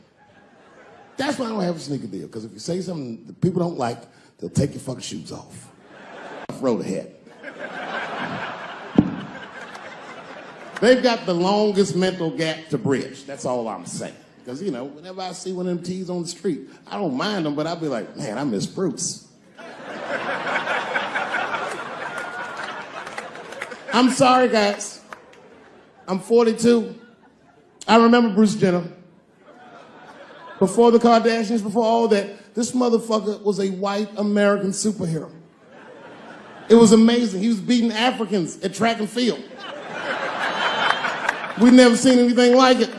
That's why I don't have a sneaker deal, because if you say something that people don't like, they'll take your fucking shoes off. Road ahead. They've got the longest mental gap to bridge. That's all I'm saying. Because, you know, whenever I see one of them T's on the street, I don't mind them, but I'll be like, man, I miss Bruce. I'm sorry, guys. I'm 42. I remember Bruce Jenner. Before the Kardashians, before all that, this motherfucker was a white American superhero. It was amazing. He was beating Africans at track and field. We'd never seen anything like it.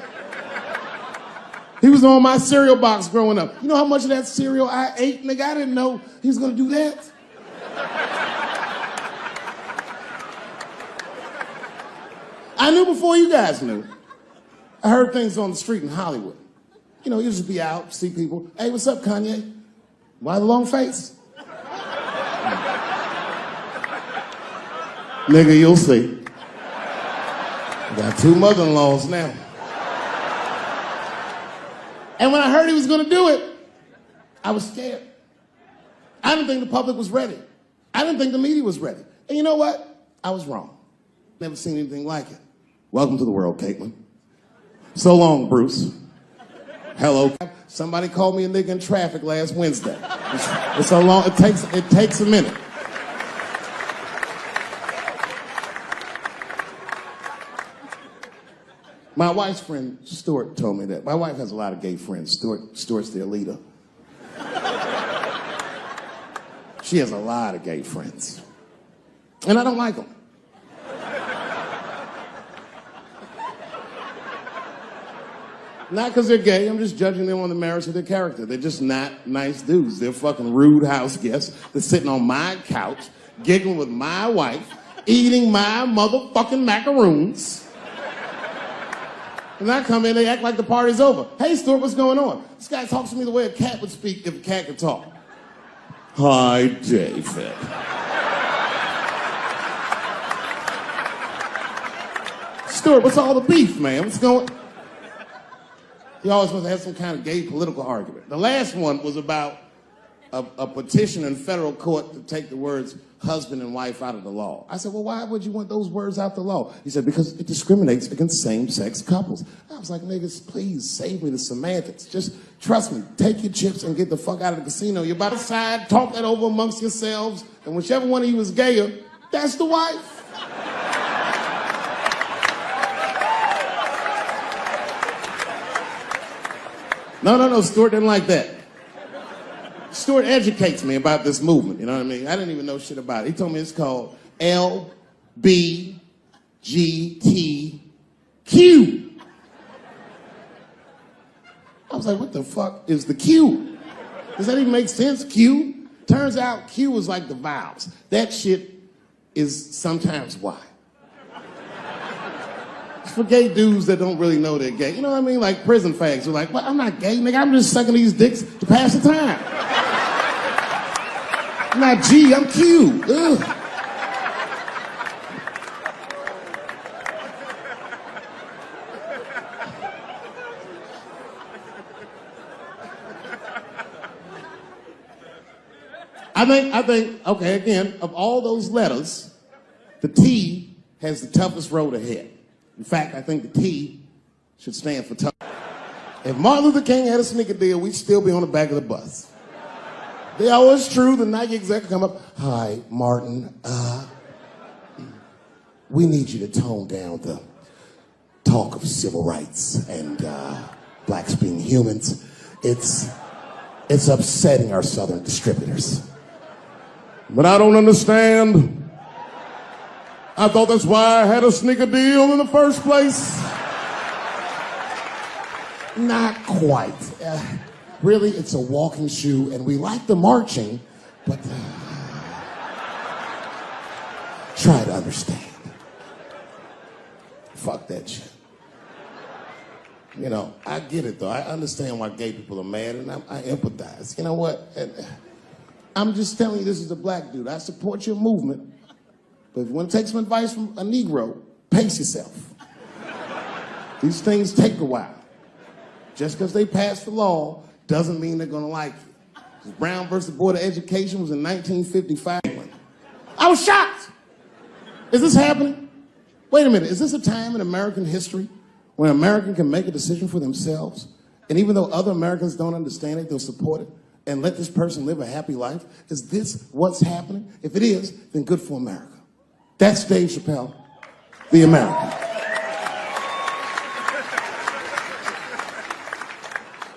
He was on my cereal box growing up. You know how much of that cereal I ate? Nigga, I didn't know he was gonna do that. I knew before you guys knew. I heard things on the street in Hollywood. You know, you just be out, see people. Hey, what's up, Kanye? Why the long face? Nigga, you'll see. I got 2 mother-in-laws now. And when I heard he was gonna do it, I was scared. I didn't think the public was ready. I didn't think the media was ready. And you know what? I was wrong. Never seen anything like it. Welcome to the world, Caitlin. So long, Bruce. Hello. Somebody called me a nigga in traffic last Wednesday. It's so long, it takes a minute. My wife's friend, Stuart, told me that. My wife has a lot of gay friends. Stuart's their leader. She has a lot of gay friends. And I don't like them. Not because they're gay, I'm just judging them on the merits of their character. They're just not nice dudes. They're fucking rude house guests. They're sitting on my couch, giggling with my wife, eating my motherfucking macaroons. And I come in, they act like the party's over. Hey, Stuart, what's going on? This guy talks to me the way a cat would speak if a cat could talk. Hi, David. Stuart, what's all the beef, man? What's going... He always wants to have some kind of gay political argument. The last one was about a petition in federal court to take the words husband and wife out of the law. I said, well, why would you want those words out the law? He said, because it discriminates against same-sex couples. I was like, niggas, please save me the semantics. Just trust me, take your chips and get the fuck out of the casino. You're about to decide, talk that over amongst yourselves, and whichever one of you is gayer, that's the wife. No, Stuart didn't like that. Stuart educates me about this movement, you know what I mean? I didn't even know shit about it. He told me it's called LBGTQ. I was like, what the fuck is the Q? Does that even make sense, Q? Turns out Q is like the vowels. That shit is sometimes Y. It's for gay dudes that don't really know they're gay. You know what I mean? Like prison fags are like, well, I'm not gay, nigga. I'm just sucking these dicks to pass the time. I'm not G, I'm Q. Ugh. I think, okay, again, of all those letters, the T has the toughest road ahead. In fact, I think the T should stand for tough. If Martin Luther King had a sneaker deal, we'd still be on the back of the bus. They always true, the Nike exec come up, hi, Martin, we need you to tone down the talk of civil rights and blacks being humans. It's upsetting our southern distributors. But I don't understand. I thought that's why I had a sneaker deal in the first place. Not quite. Really, it's a walking shoe, and we like the marching, but try to understand. Fuck that shit. You know, I get it, though. I understand why gay people are mad, and I empathize. You know what? I'm just telling you this as a black dude. I support your movement. But if you want to take some advice from a Negro, pace yourself. These things take a while. Just because they passed the law doesn't mean they're going to like you. Brown versus Board of Education was in 1955. I was shocked. Is this happening? Wait a minute. Is this a time in American history when an American can make a decision for themselves? And even though other Americans don't understand it, they'll support it and let this person live a happy life? Is this what's happening? If it is, then good for America. That's Dave Chappelle, the American.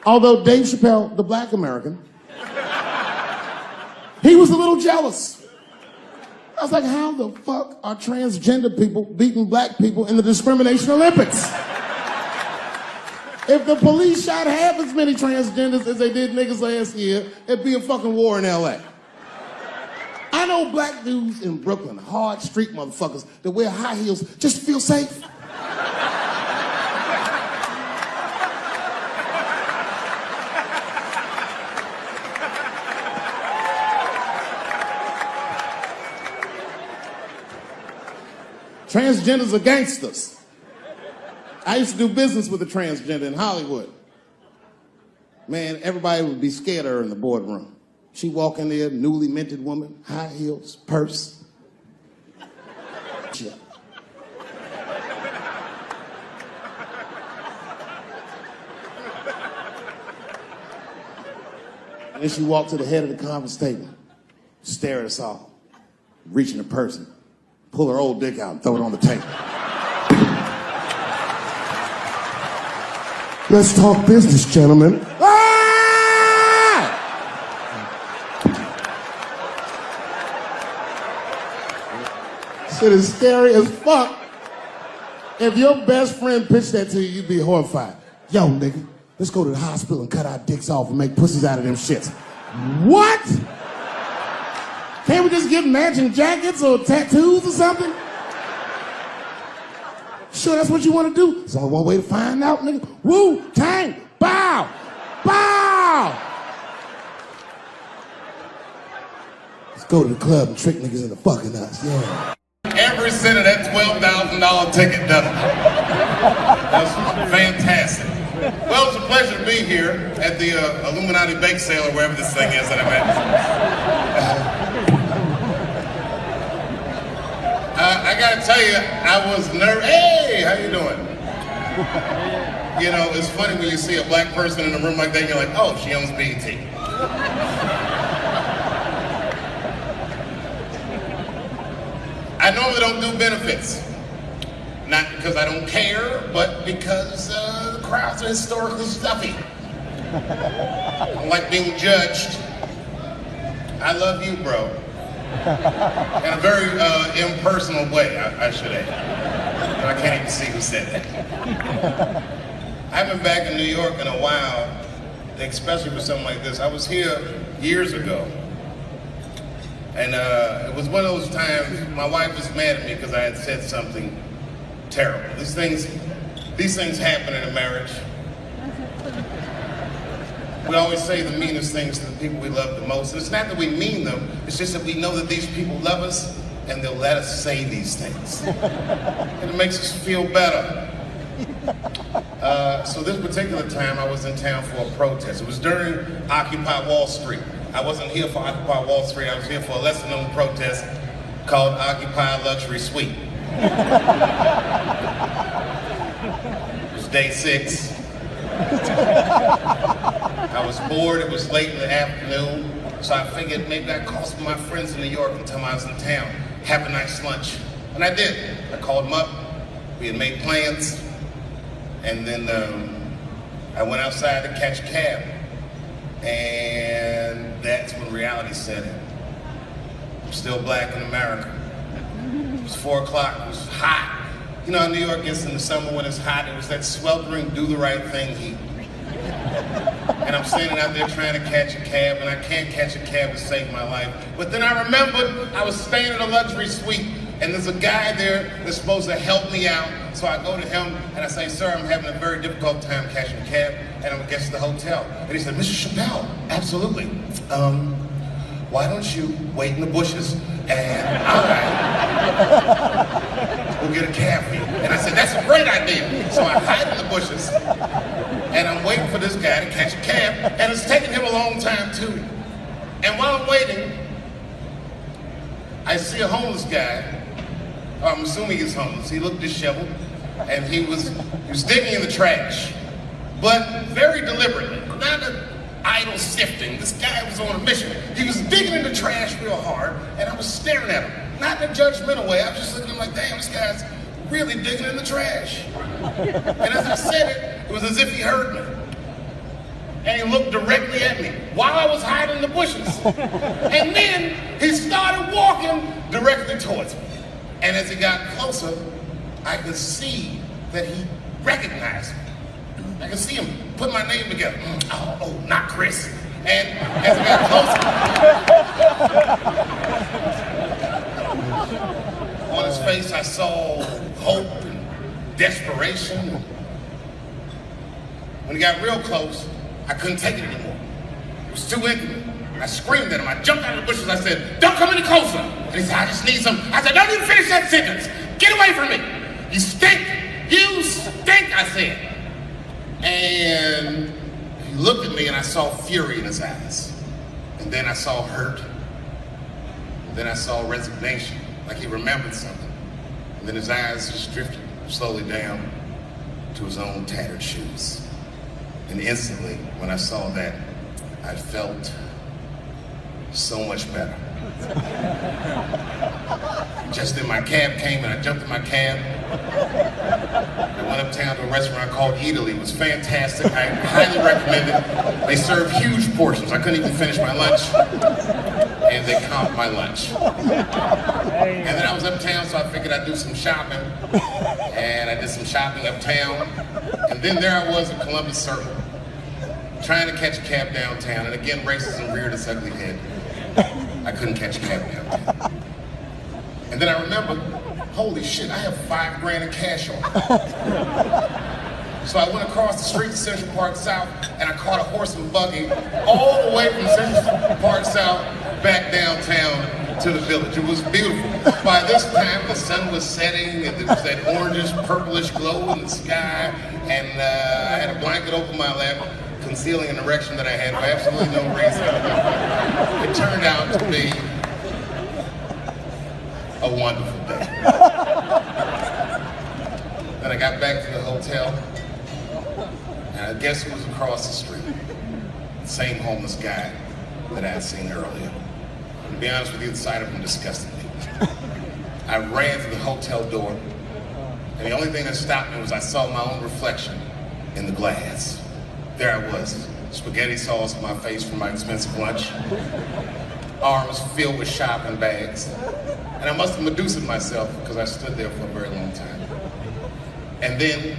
Although Dave Chappelle, the black American, he was a little jealous. I was like, how the fuck are transgender people beating black people in the discrimination Olympics? If the police shot half as many transgenders as they did niggas last year, it'd be a fucking war in LA. I know black dudes in Brooklyn, hard street motherfuckers that wear high heels just to feel safe. Transgenders are gangsters. I used to do business with a transgender in Hollywood. Man, everybody would be scared of her in the boardroom. She walk in there, newly minted woman, high heels, purse. Yeah. And then she walked to the head of the conference table, stare at us all, reach in the purse, and pull her old dick out and throw it on the table. Let's talk business, gentlemen. Shit is scary as fuck. If your best friend pitched that to you, you'd be horrified. Yo, nigga, let's go to the hospital and cut our dicks off and make pussies out of them shits. What? Can't we just get matching jackets or tattoos or something? sure that's what you want to do? There's only one way to find out, nigga. Wu-Tang, bow, bow. Let's go to the club and trick niggas into fucking us, yeah. Every cent of that $12,000 ticket doubled. That's fantastic. Well, it's a pleasure to be here at the Illuminati bake sale or wherever this thing is that I'm at. I gotta tell you, I was nervous. Hey, how you doing? You know, it's funny when you see a black person in a room like that, you're like, oh, she owns BET. I normally don't do benefits. Not because I don't care, but because the crowds are historically stuffy. I don't like being judged. I love you, bro. In a very impersonal way, I should add. I can't even see who said that. I haven't been back in New York in a while, especially for something like this. I was here years ago. And it was one of those times my wife was mad at me because I had said something terrible. These things happen in a marriage. We always say the meanest things to the people we love the most. And it's not that we mean them, it's just that we know that these people love us and they'll let us say these things. And it makes us feel better. So this particular time I was in town for a protest. It was during Occupy Wall Street. I wasn't here for Occupy Wall Street, I was here for a lesser known protest called Occupy Luxury Suite. It was day 6. I was bored, it was late in the afternoon, so I figured maybe I'd call some of my friends in New York and tell them I was in town, have a nice lunch. And I did. I called them up, we had made plans, and then I went outside to catch a cab. And that's when reality set in. I'm still black in America. It was 4 o'clock, it was hot. You know how New York gets in the summer when it's hot? It was that sweltering, do the right thing heat. And I'm standing out there trying to catch a cab, and I can't catch a cab to save my life. But then I remembered I was staying in a luxury suite, and there's a guy there that's supposed to help me out. So I go to him and I say, sir, I'm having a very difficult time catching a cab, and I'm gonna get to the hotel. And he said, Mr. Chappelle, absolutely. Why don't you wait in the bushes and we'll get a cab for you. And I said, that's a great idea. So I hide in the bushes and I'm waiting for this guy to catch a cab, and it's taking him a long time too. And while I'm waiting, I see a homeless guy. I'm assuming he's homeless. He looked disheveled, and he was digging in the trash, but very deliberately, not an idle sifting. This guy was on a mission. He was digging in the trash real hard, and I was staring at him, not in a judgmental way. I was just looking at him like, damn, this guy's really digging in the trash. And as I said it was as if he heard me. And he looked directly at me while I was hiding in the bushes. And then he started walking directly towards me. And as he got closer, I could see that he recognized me. I could see him put my name together. Oh, not Chris. And as I got closer, on his face I saw hope and desperation. When he got real close, I couldn't take it anymore. It was too intimate. I screamed at him. I jumped out of the bushes. I said, don't come any closer. And he said, I just need some. I said, don't even finish that sentence. Get away from me. You stink. You stink, I said. And he looked at me and I saw fury in his eyes. And then I saw hurt. And then I saw resignation, like he remembered something. And then his eyes just drifted slowly down to his own tattered shoes. And instantly, when I saw that, I felt so much better. Just then my cab came and I jumped in my cab. I went uptown to a restaurant called Italy. It was fantastic. I highly recommend it. They serve huge portions. I couldn't even finish my lunch. And they comped my lunch. And then I was uptown, so I figured I'd do some shopping. And I did some shopping uptown. And then there I was at Columbus Circle, trying to catch a cab downtown. And again, racism reared its ugly head. I couldn't catch a cab downtown. And then I remembered holy shit, I have $5 grand in cash on me. So I went across the street to Central Park South, and I caught a horse and buggy all the way from Central Park South back downtown to the village. It was beautiful. By this time, the sun was setting, and there was that orangish, purplish glow in the sky, and I had a blanket over my lap, concealing an erection that I had for absolutely no reason. It turned out to be a wonderful day. Then I got back to the hotel, and I guess who was across the street? The same homeless guy that I had seen earlier. To be honest with you, the sight of him disgusted me. I ran to the hotel door, and the only thing that stopped me was I saw my own reflection in the glass. There I was, spaghetti sauce on my face from my expensive lunch, arms filled with shopping bags, and I must have Medusa'd myself because I stood there for a very long time. And then,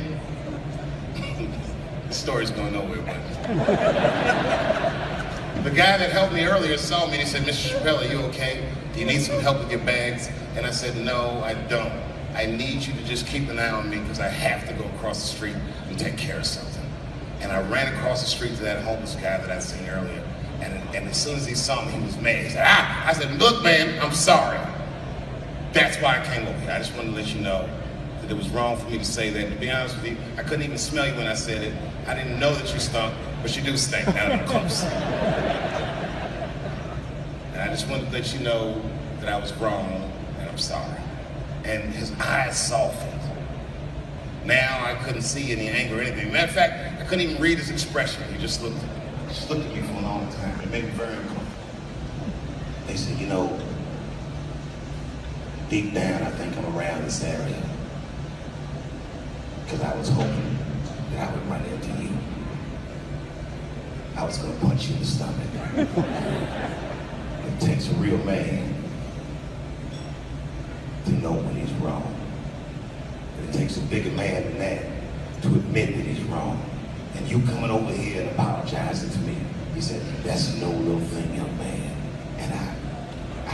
the story's going nowhere, but the guy that helped me earlier saw me and he said, Mr. Chappelle, are you okay? Do you need some help with your bags? And I said, no, I don't. I need you to just keep an eye on me because I have to go across the street and take care of something. And I ran across the street to that homeless guy that I'd seen earlier. And as soon as he saw me, he was mad. He said, I said, look, man, I'm sorry. That's why I came over here. I just wanted to let you know that it was wrong for me to say that. And to be honest with you, I couldn't even smell you when I said it. I didn't know that you stunk, but you do stink now that I'm close. And I just wanted to let you know that I was wrong and I'm sorry. And his eyes softened. Now I couldn't see any anger or anything. Matter of fact, I couldn't even read his expression. He just looked at me for a long time. It made me very uncomfortable. They said, you know, deep down I think I'm around this area because I was hoping that I would run into you. I was gonna punch you in the stomach. It takes a real man to know when he's wrong. It takes a bigger man than that to admit that he's wrong. And you coming over here and apologizing to me, he said, that's no little thing, young man. And I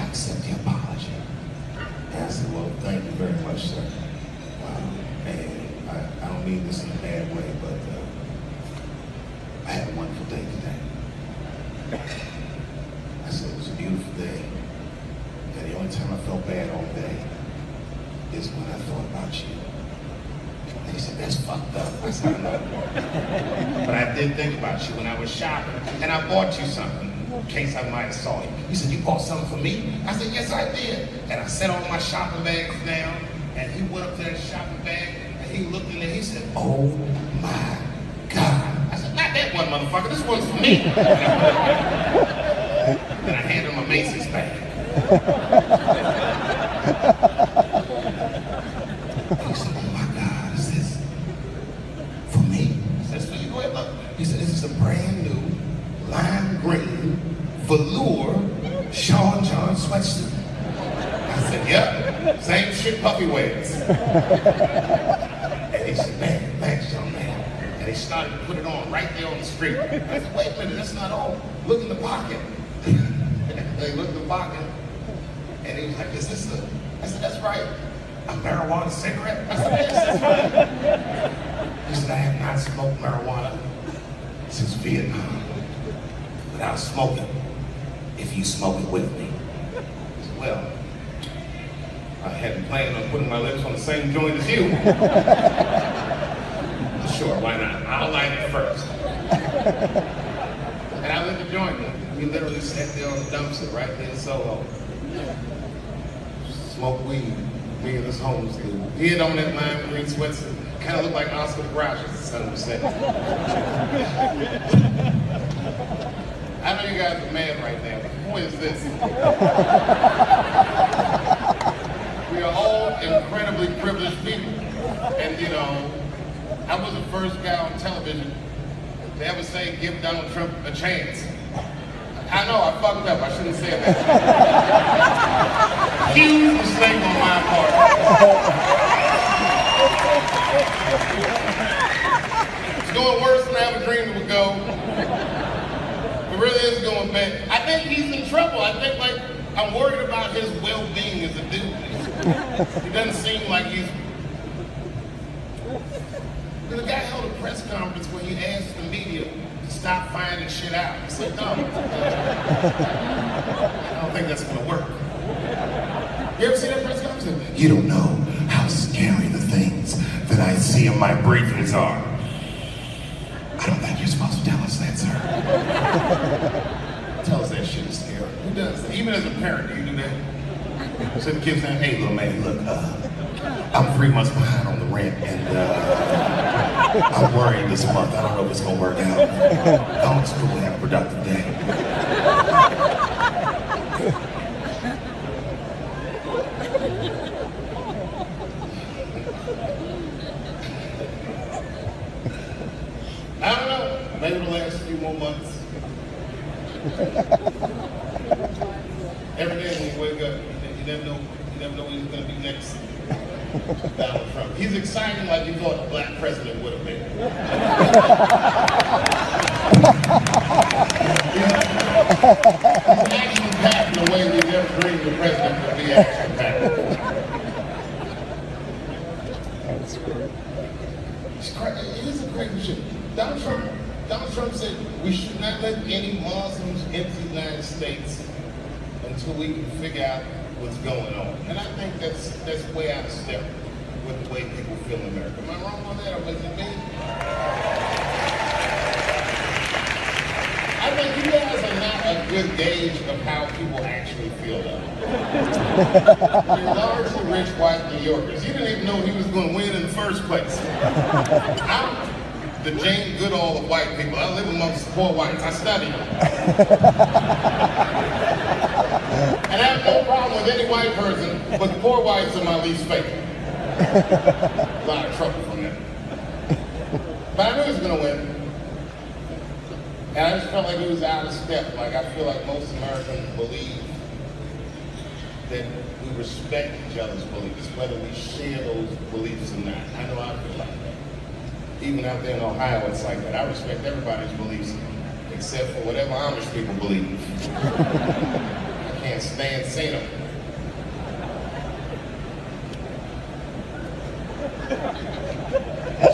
accept the apology. And I said, well, thank you very much, sir. And I don't mean this in a bad way, but I had a wonderful day today. I said, it was a beautiful day. And the only time I felt bad all day is when I thought about you. And he said, that's fucked up. I said, I know. But I did think about you when I was shopping, and I bought you something in case I might have saw you. He said, you bought something for me? I said, yes, I did. And I set all my shopping bags down, and he went up to that shopping bag, and he looked in there, he said, oh my God. I said, not that one, motherfucker, this one's for me. Then I handed him a Macy's bag. He said, oh my God, is this for me? I said, so you go ahead, look. He said, this is a brand new lime green velour Sean John sweatsuit. I said, yep, same shit Puffy wears. And he said, man, thanks, young man. And he started to put it on right there on the street. I said, wait a minute, that's not all. Look in the pocket. They looked in the pocket, and he was like, is this a, I said, that's right. A marijuana cigarette? I said, yes, that's right. He said, I have not smoked marijuana since Vietnam. But I'll smoke it if you smoke it with me. I said, well, I hadn't planned on putting my lips on the same joint as you. Sure, why not? I'll light it first. And I lit the joint. We literally sat there on the dumpster right there in Soho. Smoked weed. Me and this homeless dude. He had on that lime green sweatsuit. Kind of looked like Oscar Grouch as the sun was setting. I know you guys are mad right now, but the point is this. We are all incredibly privileged people. And you know, I was the first guy on television to ever say, give Donald Trump a chance. I know, I fucked up, I shouldn't say that. Huge mistake on my part. It's going worse than I ever dreamed it would go. It really is going bad. I think he's in trouble. I think, like, I'm worried about his well-being as a dude. He doesn't seem like he's... The guy held a press conference where he asked the media to stop finding shit out. I said, no, I don't think that's gonna work. You ever see that press conference? You don't know how scary the things that I see in my briefings are. I don't think you're supposed to tell us that, sir. Tell us that shit is scary. Who does that? Even as a parent, do you do that? So the kid's saying, hey, little man, look, I'm 3 months behind on the rent, and I'm worried this month. I don't know if it's gonna work out. Go to school and have a productive day. I don't know. Maybe the last few more months. Every day when you wake up, you never know what he's going to be next. Donald Trump. He's exciting like you thought a black president would have been. He's action-packed in a way we never dreamed the president would be action-packed. That's great. It is a crazy shit. Donald Trump said we should not let any Muslims into the United States until we can figure out what's going on. And I think that's way out of step with the way people feel in America. Am I wrong on that, or was it me? I think you guys are not a good gauge of how people actually feel about it. You're largely rich white New Yorkers. You didn't even know he was going to win in the first place. I'm the Jane Goodall of white people. I live amongst poor whites. I study them. And I have no problem with any white person, but poor whites are my least favorite. A lot of trouble from them. But I knew he was going to win. And I just felt like he was out of step. Like, I feel like most Americans believe that we respect each other's beliefs, whether we share those beliefs or not. I know I feel like that. Even out there in Ohio, it's like that. I respect everybody's beliefs, except for whatever Amish people believe. I can't stand seeing them.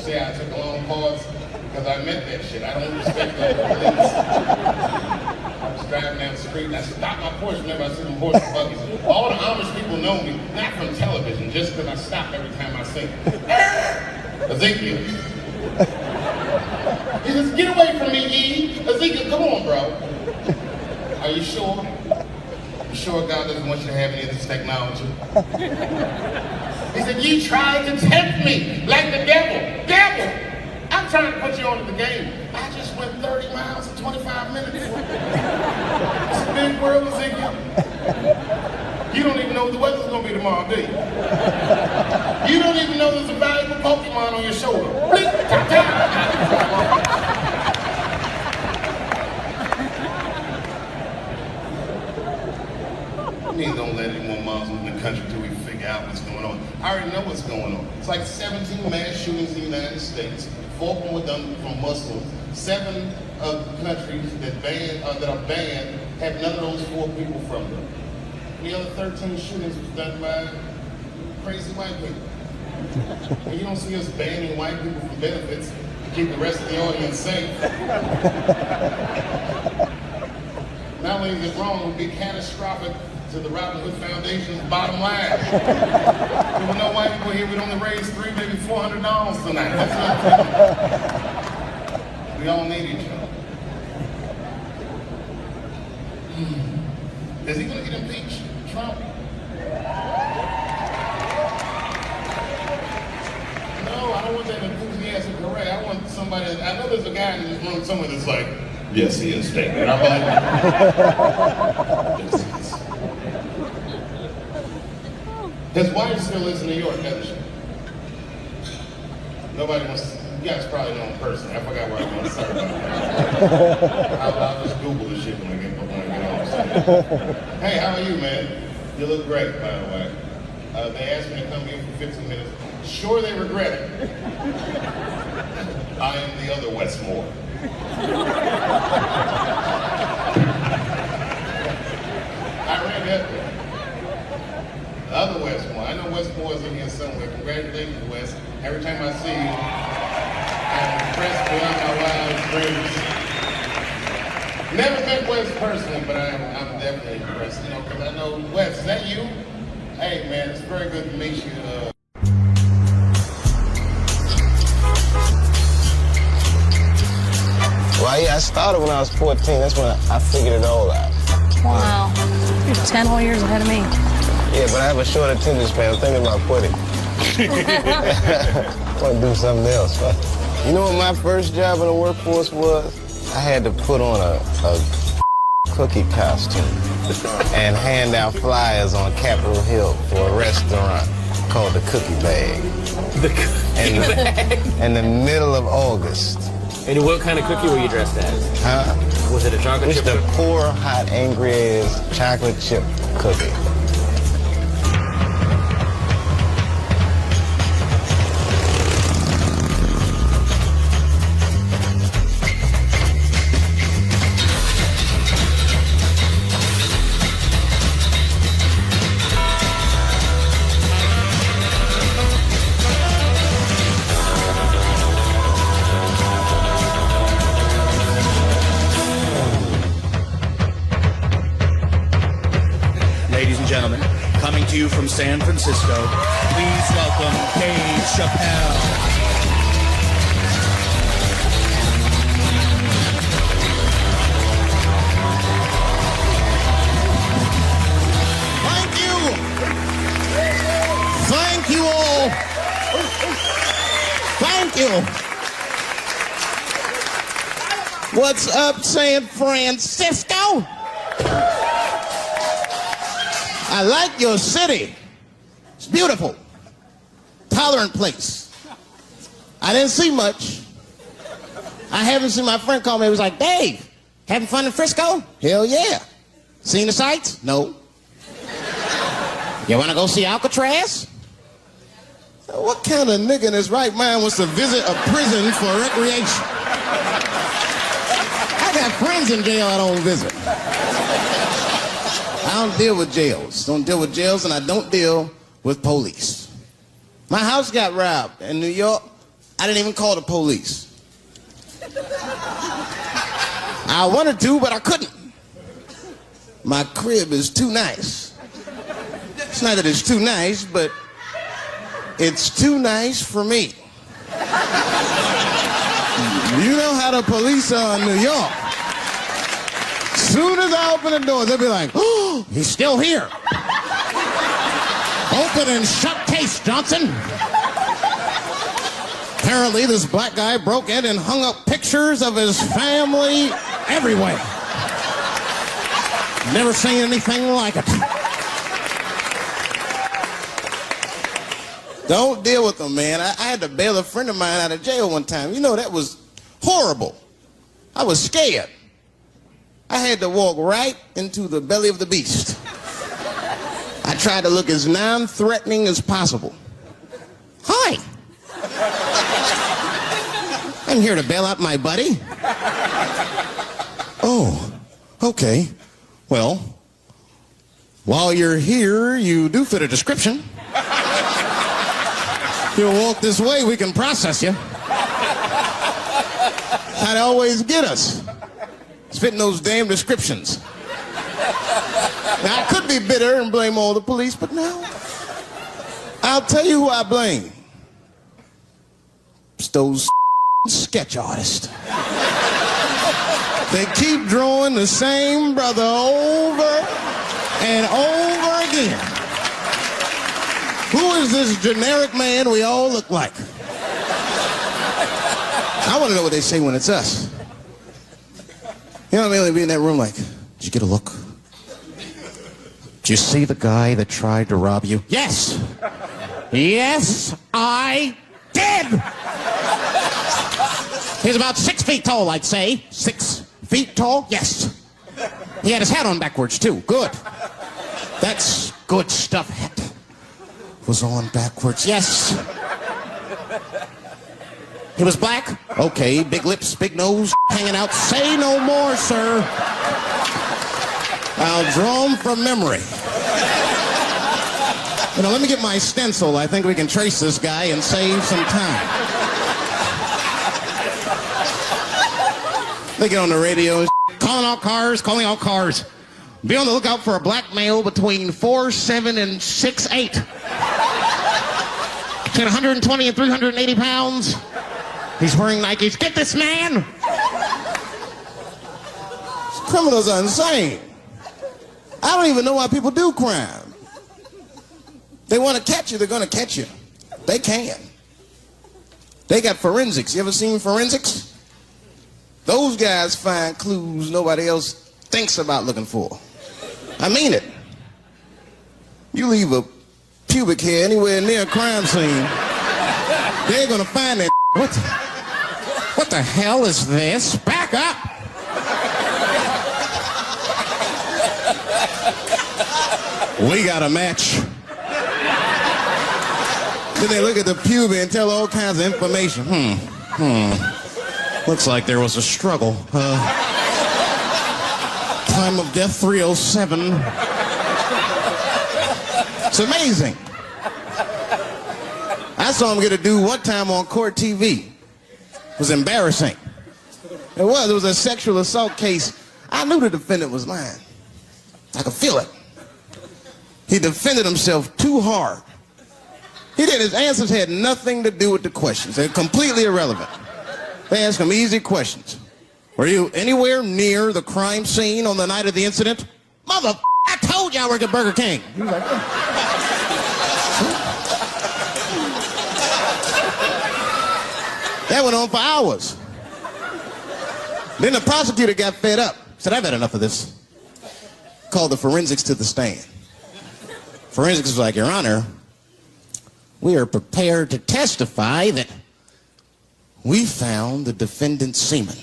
See, I took a long pause because I meant that shit. I don't respect those beliefs. I was driving down the street and I stopped my Porsche whenever I see them horse and buggies. All the Amish people know me, not from television, just because I stop every time I sing. Ezekiel. He says, get away from me, E. Ezekiel, come on, bro. Are you sure? You sure God doesn't want you to have any of this technology? He said, you tried to tempt me like the devil. Devil! I'm trying to put you onto the game. I just went 30 miles in 25 minutes. It's a big world, Ezekiel. You don't even know what the weather's going to be tomorrow, do you? You don't even know there's a valuable Pokemon on your shoulder. Blink, tap, tap. I mean, don't let any more Muslims in the country till we figure out what's going on. I already know what's going on. It's like 17 mass shootings in the United States. 4 of them were done from Muslims. 7 of the countries that are banned have none of those 4 people from them. The other 13 shootings was done by crazy white people. And you don't see us banning white people from benefits to keep the rest of the audience safe. Not only is it wrong, it would be catastrophic to the Robin Hood Foundation's bottom line. There were no white people here, we'd only raise $300, maybe $400 tonight. That's not we all need each other. Is he going to get impeached? Trump? No, I don't want that enthusiastic hooray. I want somebody, I know there's a guy in this room somewhere that's like, yes, he is taking it. I'm like, yes, he is. His wife still lives in New York, doesn't she? Nobody wants to, you guys probably know in person. I forgot where I was going to start. I'll just Google this shit when I get off. Hey, how are you, man? You look great, by the way. They asked me to come here for 15 minutes. Sure, they regret it. I am the other Westmore. I read that. The other Westmore. I somewhere. Congratulations, Wes. Every time I see you, I'm impressed beyond my wildest dreams. Never met Wes personally, but I'm definitely impressed. You know, because I know, Wes, is that you? Hey, man, it's very good to meet you. Well, yeah, I started when I was 14. That's when I figured it all out. Wow. You're 10 whole years ahead of me. Yeah, but I have a short attention span. I'm thinking about quitting. I want to do something else. You know what my first job in the workforce was? I had to put on a cookie costume and hand out flyers on Capitol Hill for a restaurant called the Cookie Bag. The cookie bag? In the middle of August. And what kind of cookie were you dressed as? Huh? Was it a chocolate chip? It's the poor, hot, angry-ass chocolate chip cookie. Ladies and gentlemen, coming to you from San Francisco, please welcome Dave Chappelle. Thank you. Thank you all. Thank you. What's up, San Francisco? I like your city. It's beautiful. Tolerant place. I didn't see much. I haven't seen my friend call me. He was like, Dave, having fun in Frisco? Hell yeah. Seen the sights? No. You want to go see Alcatraz? What kind of nigga in his right mind wants to visit a prison for recreation? I got friends in jail I don't visit. I don't deal with jails. Don't deal with jails, and I don't deal with police. My house got robbed in New York. I didn't even call the police. I wanted to, but I couldn't. My crib is too nice. It's not that it's too nice, but it's too nice for me. You know how the police are in New York. Soon as I open the door, they'll be like, oh, he's still here. Open and shut case, Johnson. Apparently, this black guy broke in and hung up pictures of his family everywhere. Never seen anything like it. Don't deal with them, man. I had to bail a friend of mine out of jail one time. You know, that was horrible. I was scared. I had to walk right into the belly of the beast. I tried to look as non-threatening as possible. Hi. I'm here to bail out my buddy. Oh, okay. Well, while you're here, you do fit a description. You'll walk this way, we can process you. How'd it always get us? It's fitting those damn descriptions. Now, I could be bitter and blame all the police, but no. I'll tell you who I blame. It's those sketch artists. They keep drawing the same brother over and over again. Who is this generic man we all look like? I want to know what they say when it's us. You know what I mean? They'd be in that room like, did you get a look? Did you see the guy that tried to rob you? Yes. Yes, I did. He's about 6 feet tall, I'd say. 6 feet tall? Yes. He had his hat on backwards, too. Good. That's good stuff. Hat was on backwards. Yes. He was black? Okay. Big lips, big nose, hanging out. Say no more, sir. I'll draw him from memory. You know, let me get my stencil. I think we can trace this guy and save some time. They get on the radio and calling all cars. Be on the lookout for a black male between 4'7" and 6'8". Between 120 and 380 pounds. He's wearing Nikes. Get this man! Criminals are insane. I don't even know why people do crime. They want to catch you, they're going to catch you. They can. They got forensics. You ever seen forensics? Those guys find clues nobody else thinks about looking for. I mean it. You leave a pubic hair anywhere near a crime scene, they're going to find that. What the hell is this? Back up! We got a match. Then they look at the pubic and tell all kinds of information. Looks like there was a struggle. Time of death 307. It's amazing. I saw him get a dude one time on court TV. It was embarrassing. It was a sexual assault case. I knew the defendant was lying. I could feel it. He defended himself too hard. He did. His answers had nothing to do with the questions. They're completely irrelevant. They asked him easy questions. Were you anywhere near the crime scene on the night of the incident? Mother, I told you I work at Burger King. He was like, that went on for hours. Then the prosecutor got fed up. Said, I've had enough of this. Called the forensics to the stand. Forensics was like, Your Honor, we are prepared to testify that we found the defendant's semen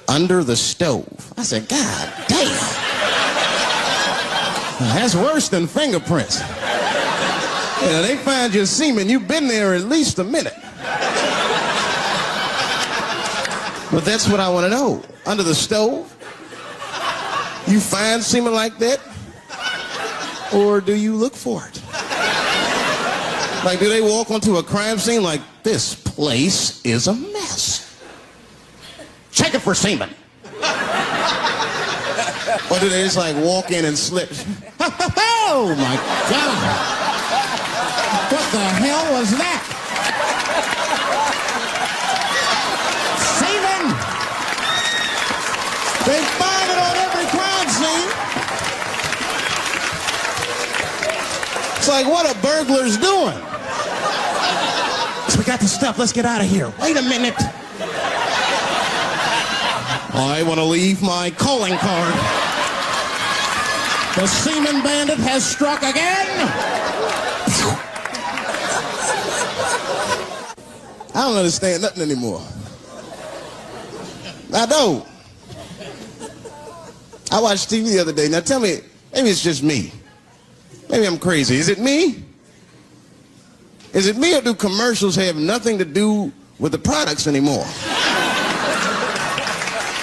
under the stove. I said, God damn. That's worse than fingerprints. You know, they find your semen, you've been there at least a minute. But that's what I want to know. Under the stove? You find semen like that? Or do you look for it? Like, do they walk onto a crime scene like, this place is a mess? Check it for semen. Or do they just like walk in and slip? Oh my God. What the hell was that? Semen! They find it on every crime scene. It's like, what are burglars doing? We got the stuff, let's get out of here. Wait a minute. I want to leave my calling card. The semen bandit has struck again. I don't understand nothing anymore. I don't. I watched TV the other day. Now tell me, maybe it's just me. Maybe I'm crazy. Is it me? Is it me, or do commercials have nothing to do with the products anymore?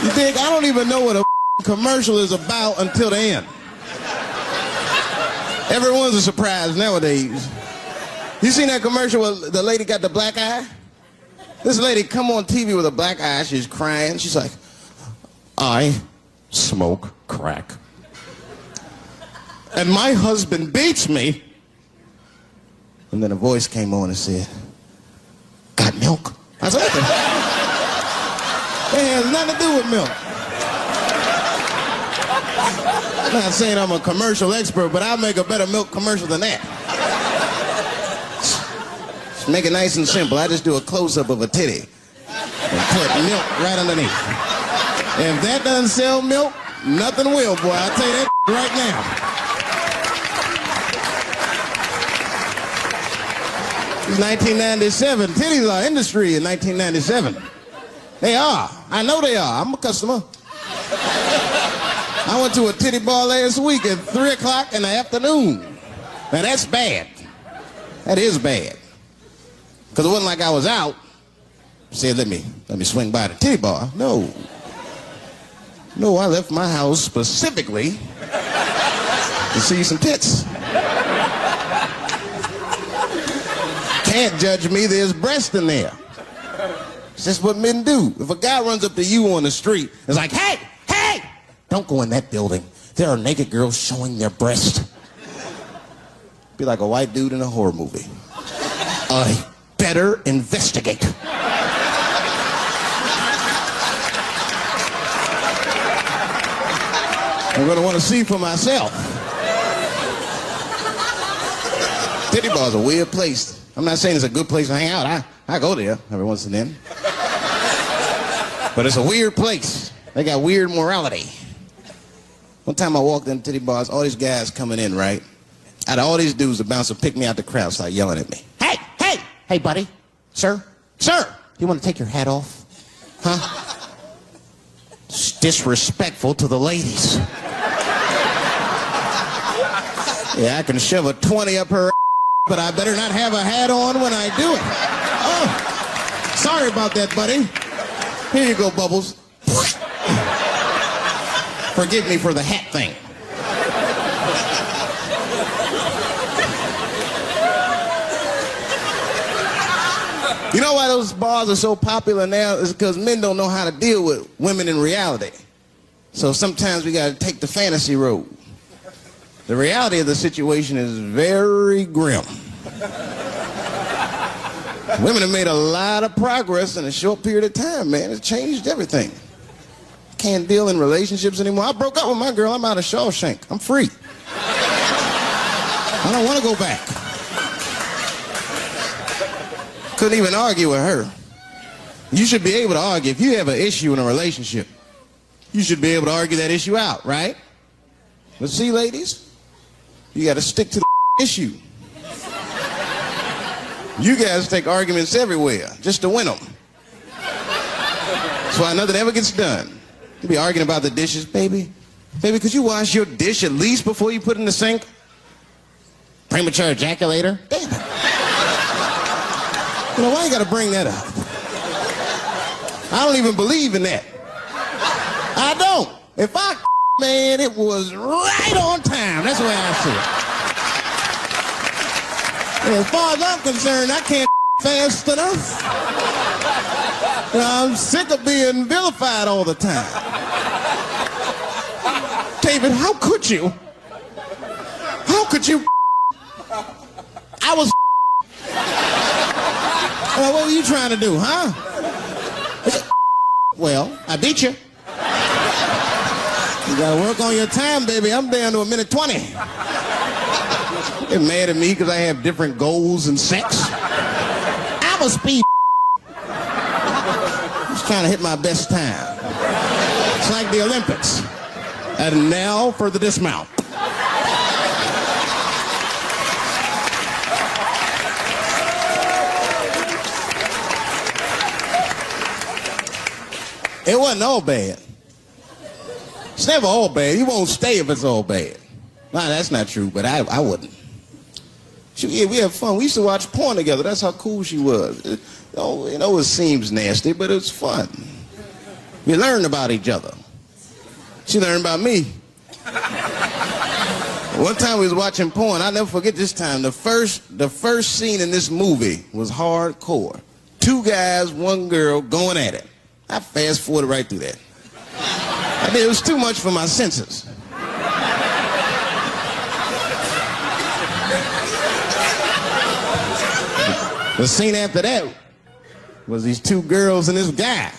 You think I don't even know what a commercial is about until the end. Everyone's a surprise nowadays. You seen that commercial where the lady got the black eye? This lady come on TV with a black eye. She's crying. She's like, I smoke crack. And my husband beats me. And then a voice came on and said, got milk? I said, what the hell? It has nothing to do with milk. I'm not saying I'm a commercial expert, but I'll make a better milk commercial than that. Just make it nice and simple. I just do a close-up of a titty and put milk right underneath. If that doesn't sell milk, nothing will, boy. I'll tell you that right now. It's 1997. Titties are industry in 1997. They are. I know they are. I'm a customer. I went to a titty bar last week at 3 o'clock in the afternoon. Now that's bad. That is bad. Because it wasn't like I was out. Said, let me swing by the titty bar. No. No, I left my house specifically to see some tits. can't judge me, there's breast in there. It's just what men do. If a guy runs up to you on the street, it's like, hey, hey, don't go in that building. There are naked girls showing their breast. Be like a white dude in a horror movie. I better investigate. I'm gonna want to see for myself. Titty bar's a weird place. I'm not saying it's a good place to hang out. I go there every once and then. But it's a weird place. They got weird morality. One time I walked in titty bars, all these guys coming in, right? Out of all these dudes, the bouncer picked me out the crowd, started yelling at me. Hey, hey, hey, buddy, sir, you want to take your hat off? Huh? It's disrespectful to the ladies. Yeah, I can shove a 20 up her, but I better not have a hat on when I do it. Oh, sorry about that, buddy. Here you go, Bubbles. Forgive me for the hat thing. You know why those bars are so popular now? Is because men don't know how to deal with women in reality. So sometimes we got to take the fantasy road. The reality of the situation is very grim. Women have made a lot of progress in a short period of time, man. It's changed everything. Can't deal in relationships anymore. I broke up with my girl. I'm out of Shawshank. I'm free. I don't want to go back. Couldn't even argue with her. You should be able to argue. If you have an issue in a relationship, you should be able to argue that issue out, right? But see, ladies, you got to stick to the issue. You guys take arguments everywhere just to win them. That's why nothing ever gets done. You be arguing about the dishes, baby. Baby, could you wash your dish at least before you put it in the sink? Premature ejaculator? Damn it. You know, why you gotta bring that up? I don't even believe in that. I don't. If I man, it was right on time. That's the way I see it. And as far as I'm concerned, I can't fast enough. You know, I'm sick of being vilified all the time. David, how could you? How could you? I was. Well, what were you trying to do, huh? Well, I beat you. You gotta work on your time, baby. I'm down to 1:20. They're mad at me because I have different goals in sex. I'm a speed. Just trying to hit my best time. It's like the Olympics. And now for the dismount. It wasn't all bad. It's never all bad. You won't stay if it's all bad. Nah, that's not true, but I wouldn't. Yeah, we had fun. We used to watch porn together. That's how cool she was. You know, it seems nasty, but it was fun. We learned about each other. She learned about me. One time we was watching porn. I'll never forget this time. The first scene in this movie was hardcore. 2 guys, 1 girl going at it. I fast forwarded right through that. I mean, it was too much for my senses. The scene after that was these 2 girls and this guy.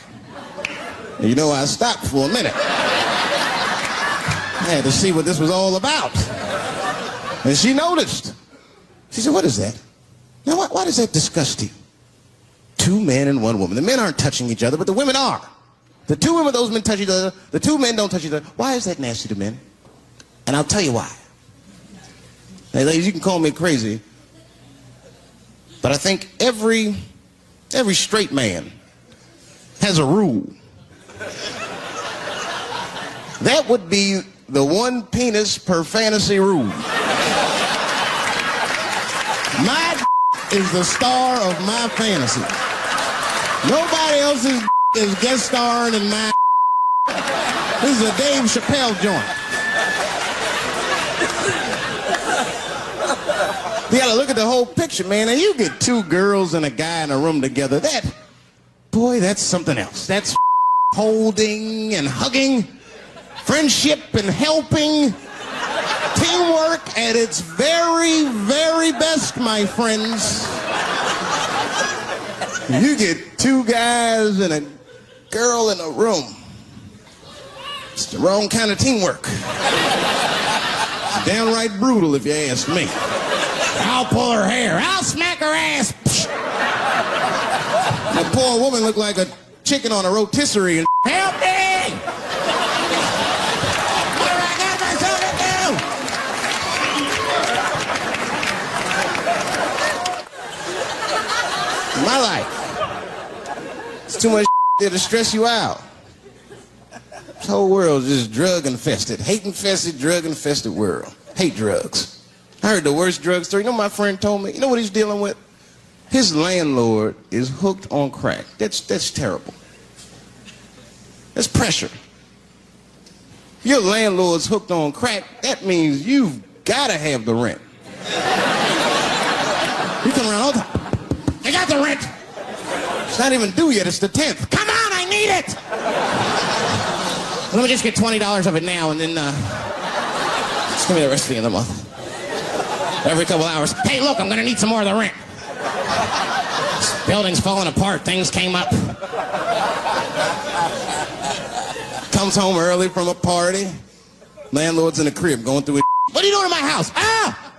And you know, I stopped for a minute. I had to see what this was all about. And she noticed. She said, what is that? Now, why does that disgust you? 2 men and 1 woman. The men aren't touching each other, but the women are. The 2 women, those men touch each other. The 2 men don't touch each other. Why is that nasty to men? And I'll tell you why. Hey, ladies, you can call me crazy, but I think every straight man has a rule. That would be the 1 penis per fantasy rule. My is the star of my fantasy. Nobody else is guest starring in my. This is a Dave Chappelle joint. You gotta look at the whole picture, man. And you get two girls and a guy in a room together. Boy, that's something else. That's holding and hugging, friendship and helping, teamwork at its very, very best, my friends. You get two guys and a girl in a room. It's the wrong kind of teamwork. It's downright brutal, if you ask me. I'll pull her hair. I'll smack her ass. The poor woman looked like a chicken on a rotisserie. And help me! What do I got myself into? My life. It's too much there to stress you out. This whole world's just drug-infested. Hate-infested, drug-infested world. Hate drugs. I heard the worst drug story. You know what my friend told me? You know what he's dealing with? His landlord is hooked on crack. That's terrible. That's pressure. If your landlord's hooked on crack, that means you've got to have the rent. You come around all the time. I got the rent. It's not even due yet. It's the 10th. Come on, I need it. Let me just get $20 of it now, and then just give me the rest of the end of the month. Every couple hours. Hey, look, I'm going to need some more of the rent. This building's falling apart. Things came up. Comes home early from a party. Landlord's in the crib going through his. What are you doing in my house? Ah!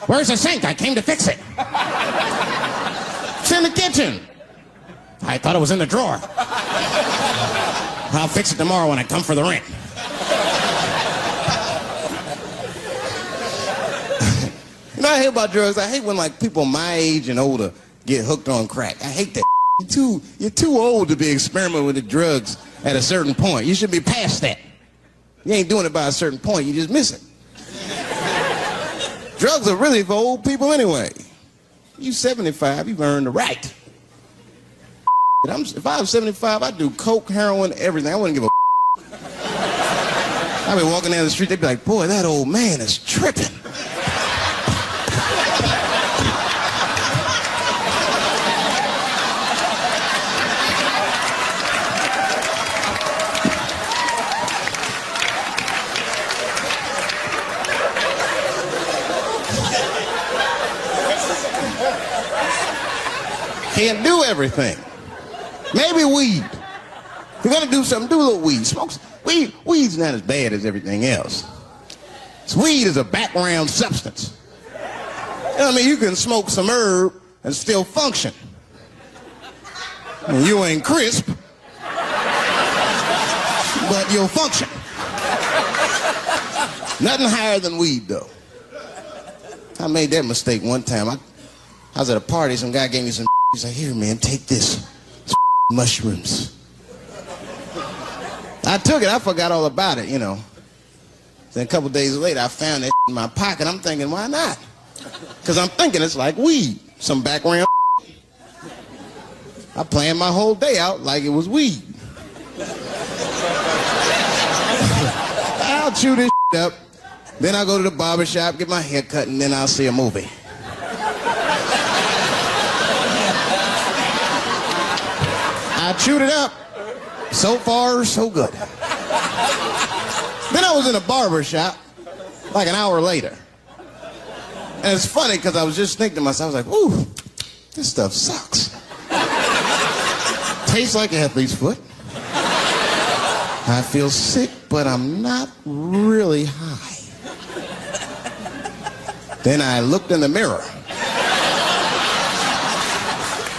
Where's the sink? I came to fix it. It's in the kitchen. I thought it was in the drawer. I'll fix it tomorrow when I come for the rent. You know what I hate about drugs? I hate when like people my age and older get hooked on crack. I hate that. You're too old to be experimenting with the drugs at a certain point. You should be past that. You ain't doing it by a certain point. You just miss it. Drugs are really for old people anyway. You 75, you've earned the right. If I was 75, I'd do coke, heroin, everything. I wouldn't give a. I'd be walking down the street, they'd be like, boy, that old man is tripping. Can't do everything. Maybe weed. If you're gonna do something, do a little weed. Smoke weed. Weed's not as bad as everything else. Weed is a background substance. You know what I mean? You can smoke some herb and still function. And you ain't crisp, but you'll function. Nothing higher than weed, though. I made that mistake one time. I was at a party, some guy gave me some. He's like, here, man, take this. It's mushrooms. I took it. I forgot all about it, you know. Then a couple days later, I found that in my pocket. I'm thinking, why not? Because I'm thinking it's like weed, some background. I planned my whole day out like it was weed. I'll chew this up. Then I'll go to the barber shop, get my hair cut, and then I'll see a movie. I chewed it up. So far, so good. Then I was in a barber shop like an hour later. And it's funny because I was just thinking to myself, I was like, ooh, this stuff sucks. Tastes like athlete's foot. I feel sick, but I'm not really high. Then I looked in the mirror.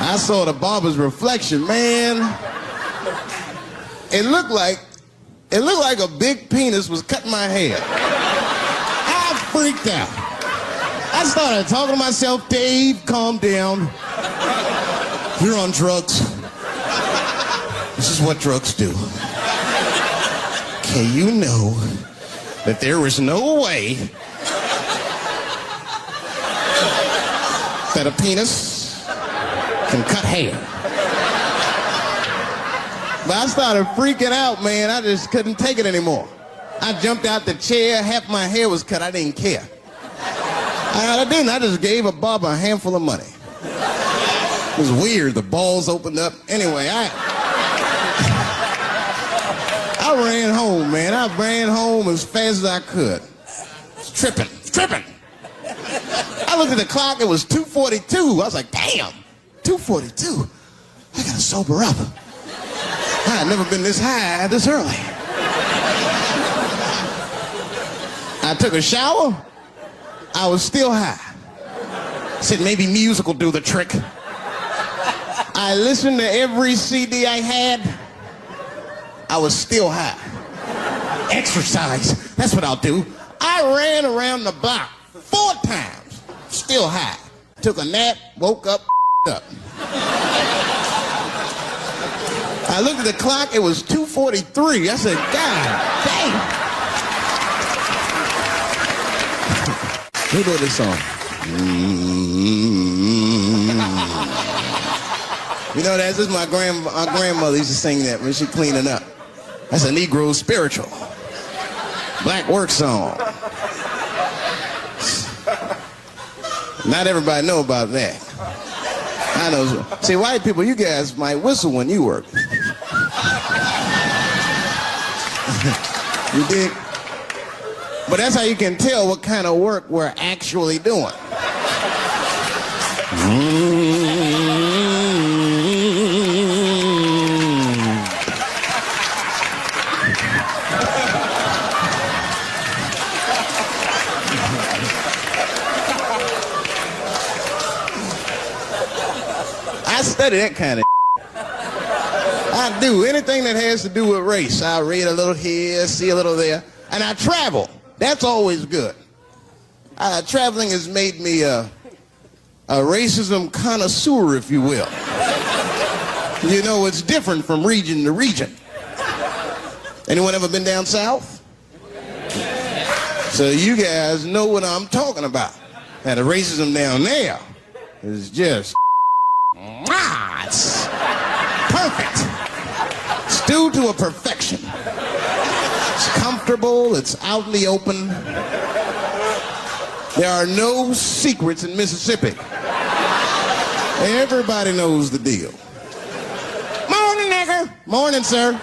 I saw the barber's reflection, man. It looked like a big penis was cutting my hair. I freaked out. I started talking to myself, Dave, calm down. You're on drugs. This is what drugs do. Okay, you know that there is no way that a penis can cut hair. But I started freaking out, man. I just couldn't take it anymore. I jumped out the chair. Half my hair was cut. I didn't care. I didn't. I just gave a barber a handful of money. It was weird. The balls opened up. Anyway, I ran home, man. I ran home as fast as I could. Tripping. I looked at the clock. It was 2:42. I was like, damn, 2:42. I gotta sober up. I had never been this high this early. I took a shower. I was still high. Said maybe music will do the trick. I listened to every CD I had. I was still high. Exercise. That's what I'll do. I ran around the block 4 times. Still high. Took a nap, woke up. I looked at the clock. It was 2:43. I said, God damn. Who wrote this song? You know, this is my grandmother used to sing that when she cleaning up. That's a Negro spiritual. Black work song. Not everybody know about that. I know. See, white people, you guys might whistle when you work. You dig? But that's how you can tell what kind of work we're actually doing. I study that kind of. I do anything that has to do with race. I read a little here, see a little there, and I travel. That's always good. Traveling has made me a racism connoisseur, if you will. You know, it's different from region to region. Anyone ever been down south? So you guys know what I'm talking about. And the racism down there is just, it's perfect. It's due to a perfection. It's comfortable, it's out in the open. There are no secrets in Mississippi. Everybody knows the deal. Morning, nigger. Morning, sir.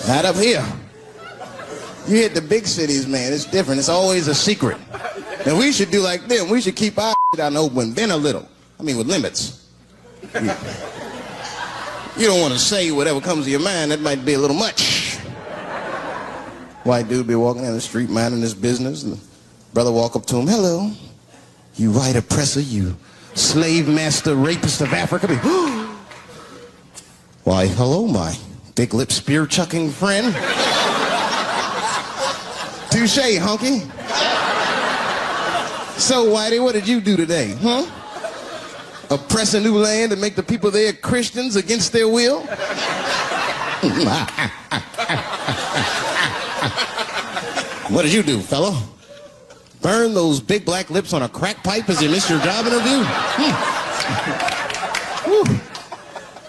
Not up here. You hit the big cities, man. It's different. It's always a secret. And we should do like them. We should keep our shit out in the open, then a little. I mean, with limits. You don't want to say whatever comes to your mind. That might be a little much. White dude be walking down the street minding his business, and the brother walk up to him. Hello, you white oppressor, you slave master rapist of Africa. Why, hello, my big lip spear chucking friend. Touche, hunky. So, Whitey, what did you do today, huh? Oppress a new land and make the people there Christians against their will? What did you do, fellow? Burn those big black lips on a crack pipe as you missed your job interview?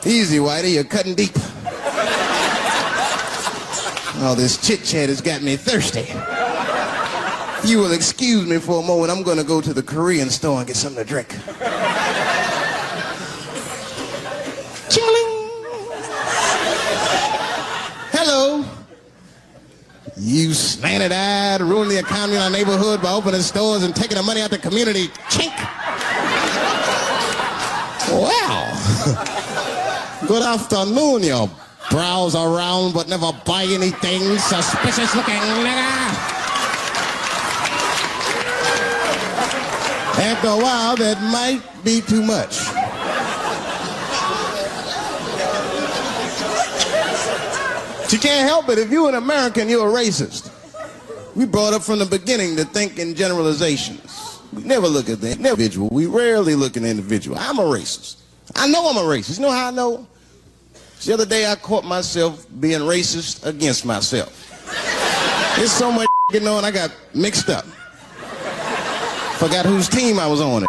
Easy, Whitey, you're cutting deep. All this chit-chat has got me thirsty. If you will excuse me for a moment, I'm going to go to the Korean store and get something to drink. Ching-a-ling. Hello. You slanted-eyed, ruining the economy in our neighborhood by opening stores and taking the money out the community. Chink. Wow. Good afternoon, you browse around but never buy anything. Suspicious looking nigga. After a while, that might be too much. But you can't help it. If you're an American, you're a racist. We brought up from the beginning to think in generalizations. We never look at the individual. We rarely look at the individual. I'm a racist. I know I'm a racist. You know how I know? The other day I caught myself being racist against myself. There's so much going on, I got mixed up. Forgot whose team I was on.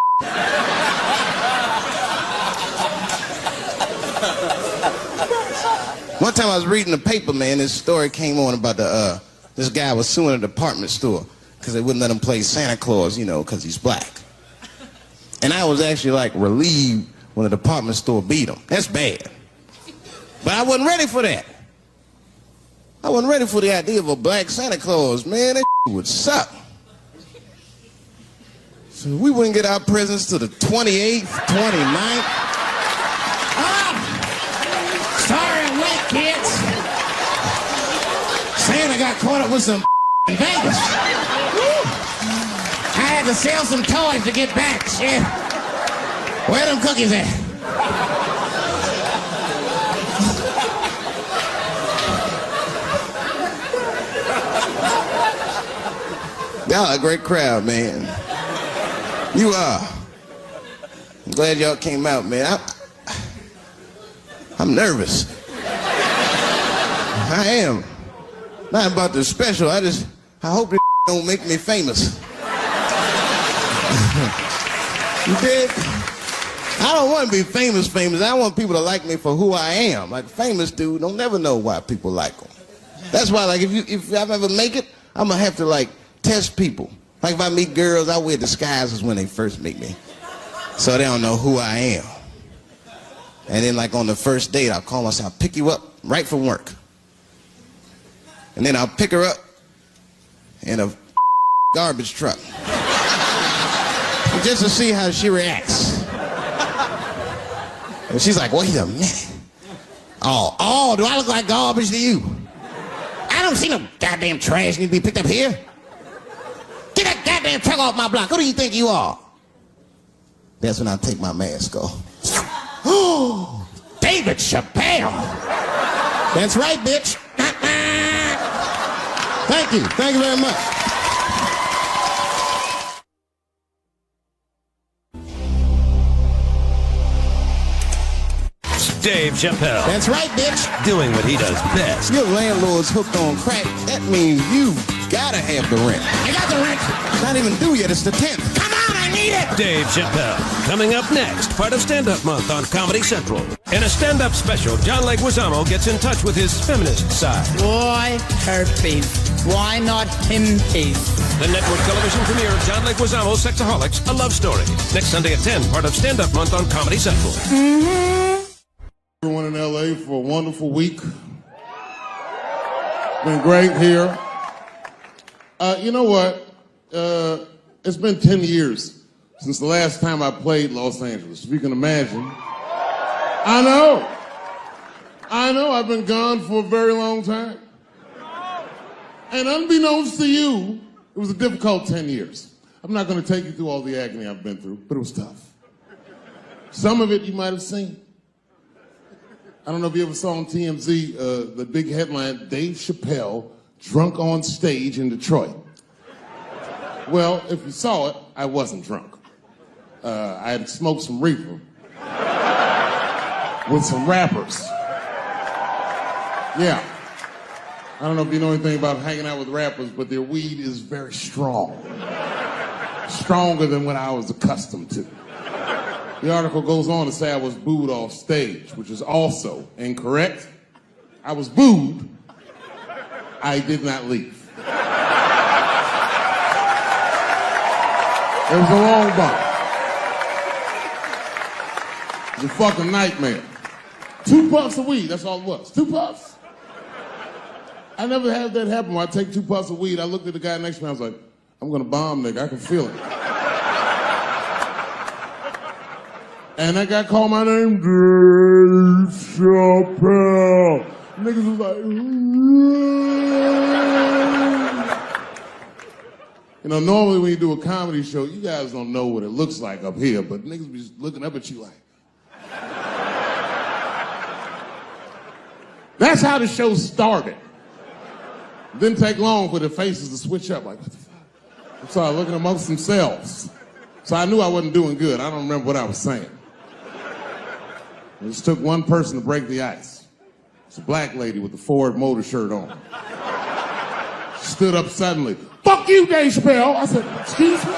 One time I was reading the paper, man, this story came on about this guy was suing a department store because they wouldn't let him play Santa Claus, because he's black. And I was actually like relieved when the department store beat him. That's bad. But I wasn't ready for that. I wasn't ready for the idea of a black Santa Claus, man. That would suck. So we wouldn't get our presents till the 28th, 29th. Sorry I'm late, kids. Santa got caught up with some in Vegas. I had to sell some toys to get back, shit. Where them cookies at? Y'all a great crowd, man. You are. I'm glad y'all came out, man. I'm nervous. I am. Not about the special. I hope this don't make me famous. You did? I don't want to be famous. I want people to like me for who I am. Like famous dude, don't never know why people like them. That's why, like, if I ever make it, I'm gonna have to like test people. Like if I meet girls, I wear disguises when they first meet me, so they don't know who I am. And then like on the first date, I'll call myself, I'll pick you up right from work. And then I'll pick her up in a garbage truck. Just to see how she reacts. And she's like, wait a minute. Oh, do I look like garbage to you? I don't see no goddamn trash need to be picked up here. Get that goddamn truck off my block. Who do you think you are? That's when I take my mask off. Oh, David Chappelle. That's right, bitch. Thank you. Thank you very much. Dave Chappelle. That's right, bitch. Doing what he does best. Your landlord's hooked on crack. That means you gotta have the rent. I got the rent. Not even due yet. It's the 10th. Come on, I need it. Dave Chappelle. Coming up next, part of Stand-Up Month on Comedy Central. In a stand-up special, John Leguizamo gets in touch with his feminist side. Why herpes? Why not him peas? The network television premiere of John Leguizamo's Sexaholics, A Love Story. Next Sunday at 10, part of Stand-Up Month on Comedy Central. Everyone in LA for a wonderful week. Been great here. You know what? It's been 10 years since the last time I played Los Angeles. If you can imagine. I know. I've been gone for a very long time. And unbeknownst to you, it was a difficult 10 years. I'm not going to take you through all the agony I've been through, but it was tough. Some of it you might have seen. I don't know if you ever saw on TMZ the big headline, Dave Chappelle, drunk on stage in Detroit. Well, if you saw it, I wasn't drunk. I had smoked some reefer with some rappers. Yeah. I don't know if you know anything about hanging out with rappers, but their weed is very strong. Stronger than what I was accustomed to. The article goes on to say I was booed off stage, which is also incorrect. I was booed. I did not leave. It was a long bump. It was a fucking nightmare. 2 puffs of weed, that's all it was. 2 puffs. I never had that happen where I take 2 puffs of weed. I looked at the guy next to me, I was like, I'm gonna bomb, nigga, I can feel it. And that guy called my name, Dave Chappelle. Niggas was like, you know, normally when you do a comedy show, you guys don't know what it looks like up here, but niggas be looking up at you like. That's how the show started. Didn't take long for the faces to switch up, like, what the fuck? I started looking amongst themselves. So I knew I wasn't doing good. I don't remember what I was saying. It just took one person to break the ice. It's a black lady with the Ford Motor shirt on. She stood up suddenly. Fuck you, Dave Chappelle. I said, excuse me?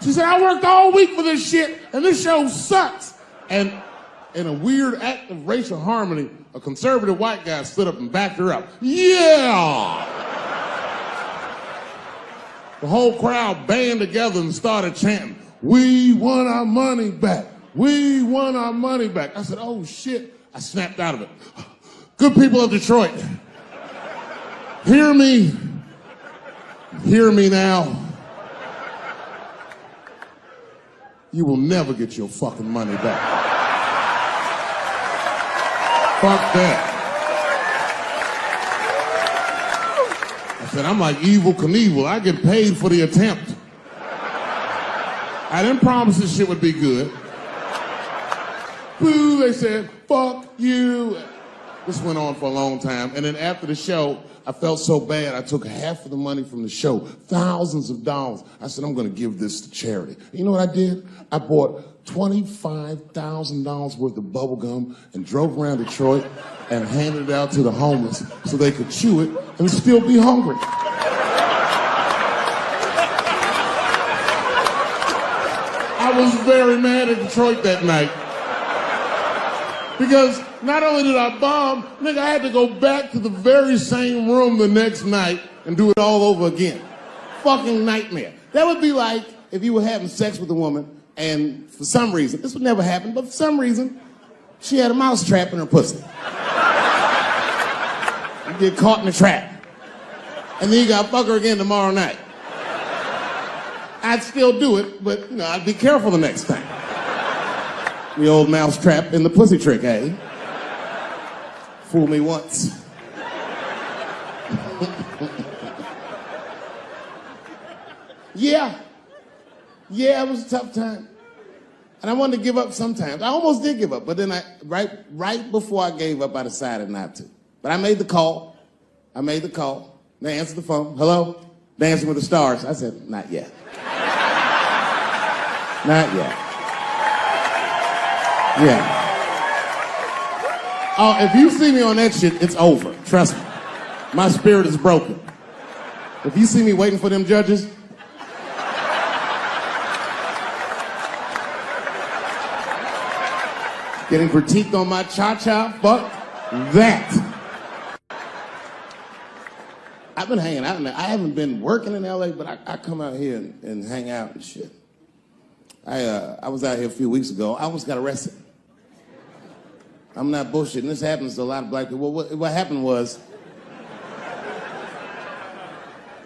She said, I worked all week for this shit, and this show sucks. And In a weird act of racial harmony, a conservative white guy stood up and backed her up. Yeah! The whole crowd band together and started chanting, "We want our money back. We want our money back." I said, oh shit. I snapped out of it. Good people of Detroit, hear me. Hear me now. You will never get your fucking money back. Fuck that. I said, I'm like Evel Knievel. I get paid for the attempt. I didn't promise this shit would be good. Boo, they said, fuck you. This went on for a long time. And then after the show, I felt so bad, I took half of the money from the show, thousands of dollars. I said, I'm gonna give this to charity. You know what I did? I bought $25,000 worth of bubble gum and drove around Detroit and handed it out to the homeless so they could chew it and still be hungry. I was very mad at Detroit that night. Because not only did I bomb, nigga, I had to go back to the very same room the next night and do it all over again. Fucking nightmare. That would be like if you were having sex with a woman and for some reason, this would never happen, but for some reason, she had a mouse trap in her pussy. You get caught in the trap. And then you gotta fuck her again tomorrow night. I'd still do it, but you know, I'd be careful the next time. The old mouse trap in the pussy trick, eh? Fool me once. Yeah, it was a tough time. And I wanted to give up sometimes. I almost did give up, but then right before I gave up, I decided not to. But I made the call. They answered the phone. Hello? Dancing with the Stars. I said, not yet. Not yet. Yeah. Oh, if you see me on that shit, it's over. Trust me. My spirit is broken. If you see me waiting for them judges, getting critiqued on my cha-cha, fuck that. I've been hanging out in there. I haven't been working in LA, but I come out here and hang out and shit. I was out here a few weeks ago. I almost got arrested. I'm not bullshitting. This happens to a lot of black people. What happened was,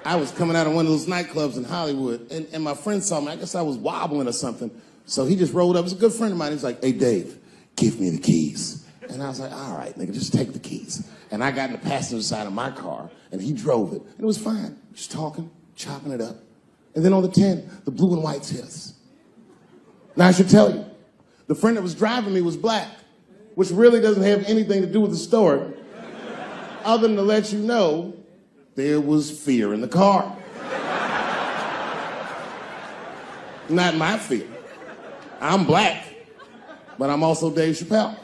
I was coming out of one of those nightclubs in Hollywood, and my friend saw me. I guess I was wobbling or something. So he just rolled up. He's a good friend of mine. He's like, "Hey, Dave, give me the keys." And I was like, all right, nigga, just take the keys. And I got in the passenger side of my car, and he drove it. And it was fine. Just talking, chopping it up. And then on the 10, the blue and whites hit us. Now, I should tell you, the friend that was driving me was black, which really doesn't have anything to do with the story, other than to let you know there was fear in the car. Not my fear. I'm black, but I'm also Dave Chappelle.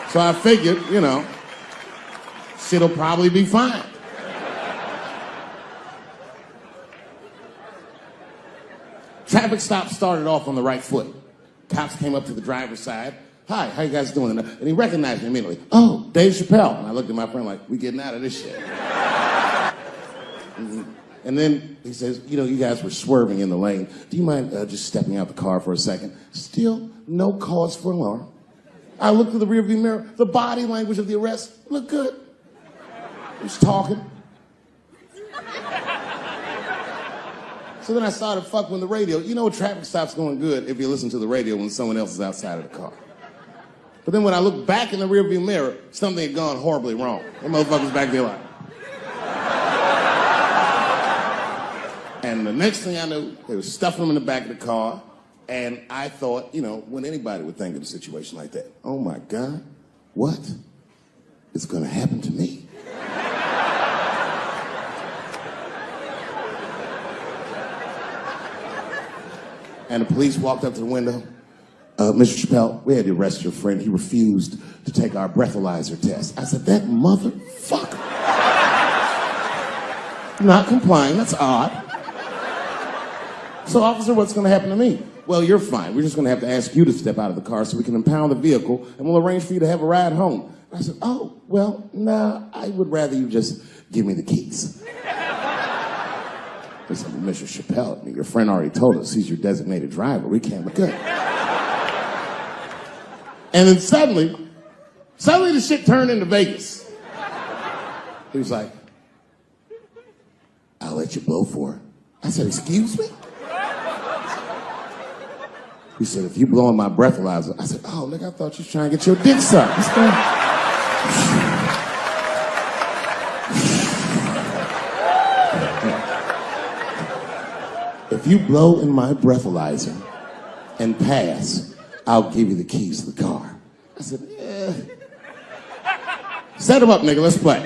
So I figured, you know, shit'll probably be fine. Traffic stop started off on the right foot. Cops came up to the driver's side. "Hi, how you guys doing?" And he recognized me immediately. "Oh, Dave Chappelle." And I looked at my friend like, "We getting out of this shit." And then he says, "You know, you guys were swerving in the lane. Do you mind just stepping out the car for a second?" Still no cause for alarm. I looked through the rearview mirror. The body language of the arrest looked good. He was talking. So then I started fucking with the radio. You know, traffic stops going good if you listen to the radio when someone else is outside of the car. But then when I looked back in the rearview mirror, something had gone horribly wrong. That motherfucker's back there like. And the next thing I knew, they were stuffing him in the back of the car. And I thought, you know, when anybody would think of a situation like that, oh my God, what is going to happen to me? And the police walked up to the window. "Mr. Chappelle, we had to arrest your friend. He refused to take our breathalyzer test." I said, "That motherfucker." Not complying, that's odd. "So, officer, what's going to happen to me?" well, you're fine. We're just going to have to ask you to step out of the car so we can impound the vehicle, and we'll arrange for you to have a ride home. I said, oh, well, nah, I would rather you just give me the keys. He said, well, Mr. Chappelle, I mean, your friend already told us he's your designated driver. We can't be good. And then suddenly the shit turned into Vegas. He was like, I'll let you blow for it. I said, excuse me? He said, if you blow in my breathalyzer. I said, oh, nigga, I thought you was trying to get your dick sucked. If you blow in my breathalyzer and pass, I'll give you the keys to the car. I said, set him up, nigga, let's play.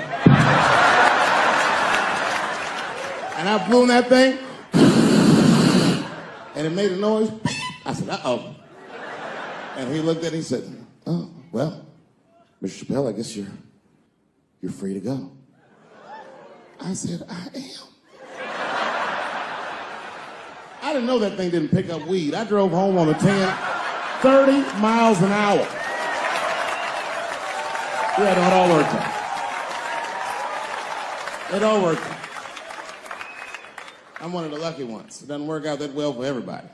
And I blew in that thing, and it made a noise. I said, uh-oh. And he looked at it, he said, oh, well, Mr. Chappelle, I guess you're free to go. I said, I am. I didn't know that thing didn't pick up weed. I drove home on the 30 miles an hour. Yeah, no, it all worked out. It all worked out. I'm one of the lucky ones. It doesn't work out that well for everybody.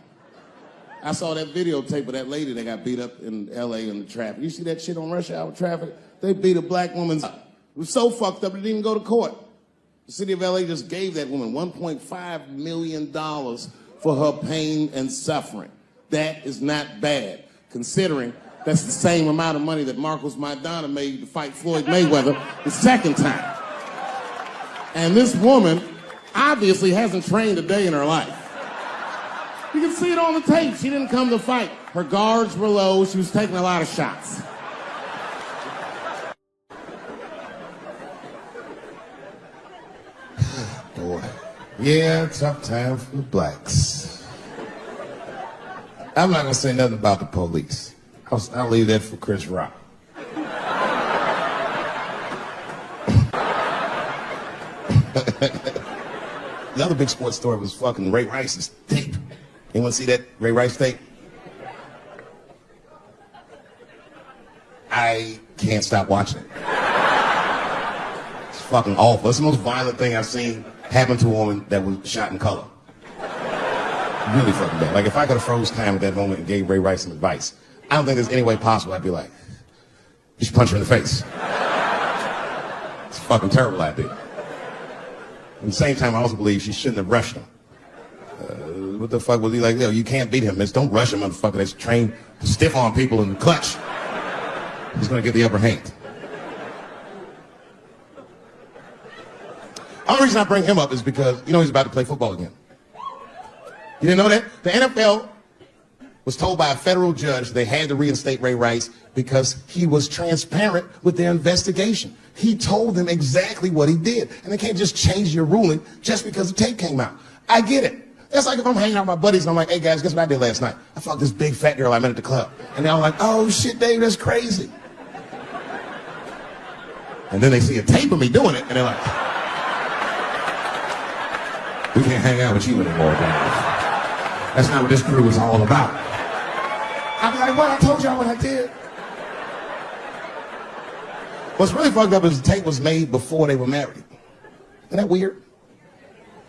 I saw that videotape of that lady that got beat up in L.A. in the traffic. You see that shit on rush hour traffic? They beat a black woman up. It was so fucked up it didn't even go to court. The city of L.A. just gave that woman $1.5 million for her pain and suffering. That is not bad, considering that's the same amount of money that Marcos Maidana made to fight Floyd Mayweather the second time. And this woman obviously hasn't trained a day in her life. You can see it on the tape. She didn't come to fight. Her guards were low. She was taking a lot of shots. Boy. Yeah, tough time for the blacks. I'm not going to say nothing about the police. I'll leave that for Chris Rock. The other big sports story was fucking Ray Rice's tape. Anyone see that Ray Rice tape? I can't stop watching it. It's fucking awful. It's the most violent thing I've seen happen to a woman that was shot in color. Really fucking bad. Like, if I could have froze time at that moment and gave Ray Rice some advice, I don't think there's any way possible I'd be like, you should punch her in the face. It's a fucking terrible idea. At the same time, I also believe she shouldn't have rushed him. What the fuck was he like? Yo, you can't beat him, miss. Don't rush him, motherfucker. That's trained to stiff on people in the clutch. He's going to get the upper hand. The only reason I bring him up is because, you know, he's about to play football again. You didn't know that? The NFL was told by a federal judge they had to reinstate Ray Rice because he was transparent with their investigation. He told them exactly what he did. And they can't just change your ruling just because the tape came out. I get it. That's like if I'm hanging out with my buddies and I'm like, hey guys, guess what I did last night? I fucked this big fat girl I met at the club. And they're all like, oh shit, Dave, that's crazy. And then they see a tape of me doing it and they're like, we can't hang out with you anymore, Dave. That's not what this crew is all about. I'll be like, well, I told y'all what I did. What's really fucked up is the tape was made before they were married. Isn't that weird?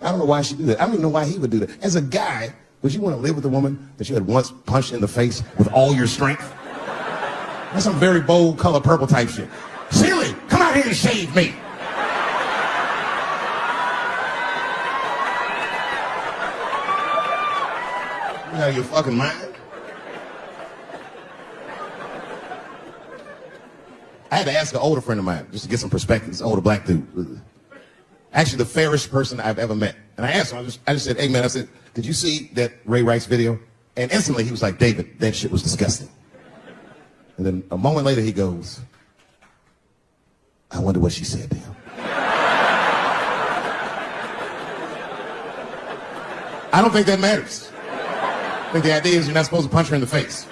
I don't know why she did that. I don't even know why he would do that. As a guy, would you want to live with a woman that you had once punched in the face with all your strength? That's some very bold color purple type shit. Silly, come out here and shave me. You out of your fucking mind? I had to ask an older friend of mine just to get some perspective. This older black dude. Actually, the fairest person I've ever met. And I asked him, I just said, hey man, I said, did you see that Ray Rice video? And instantly he was like, David, that shit was disgusting. And then a moment later he goes, I wonder what she said to him. I don't think that matters. I think the idea is you're not supposed to punch her in the face.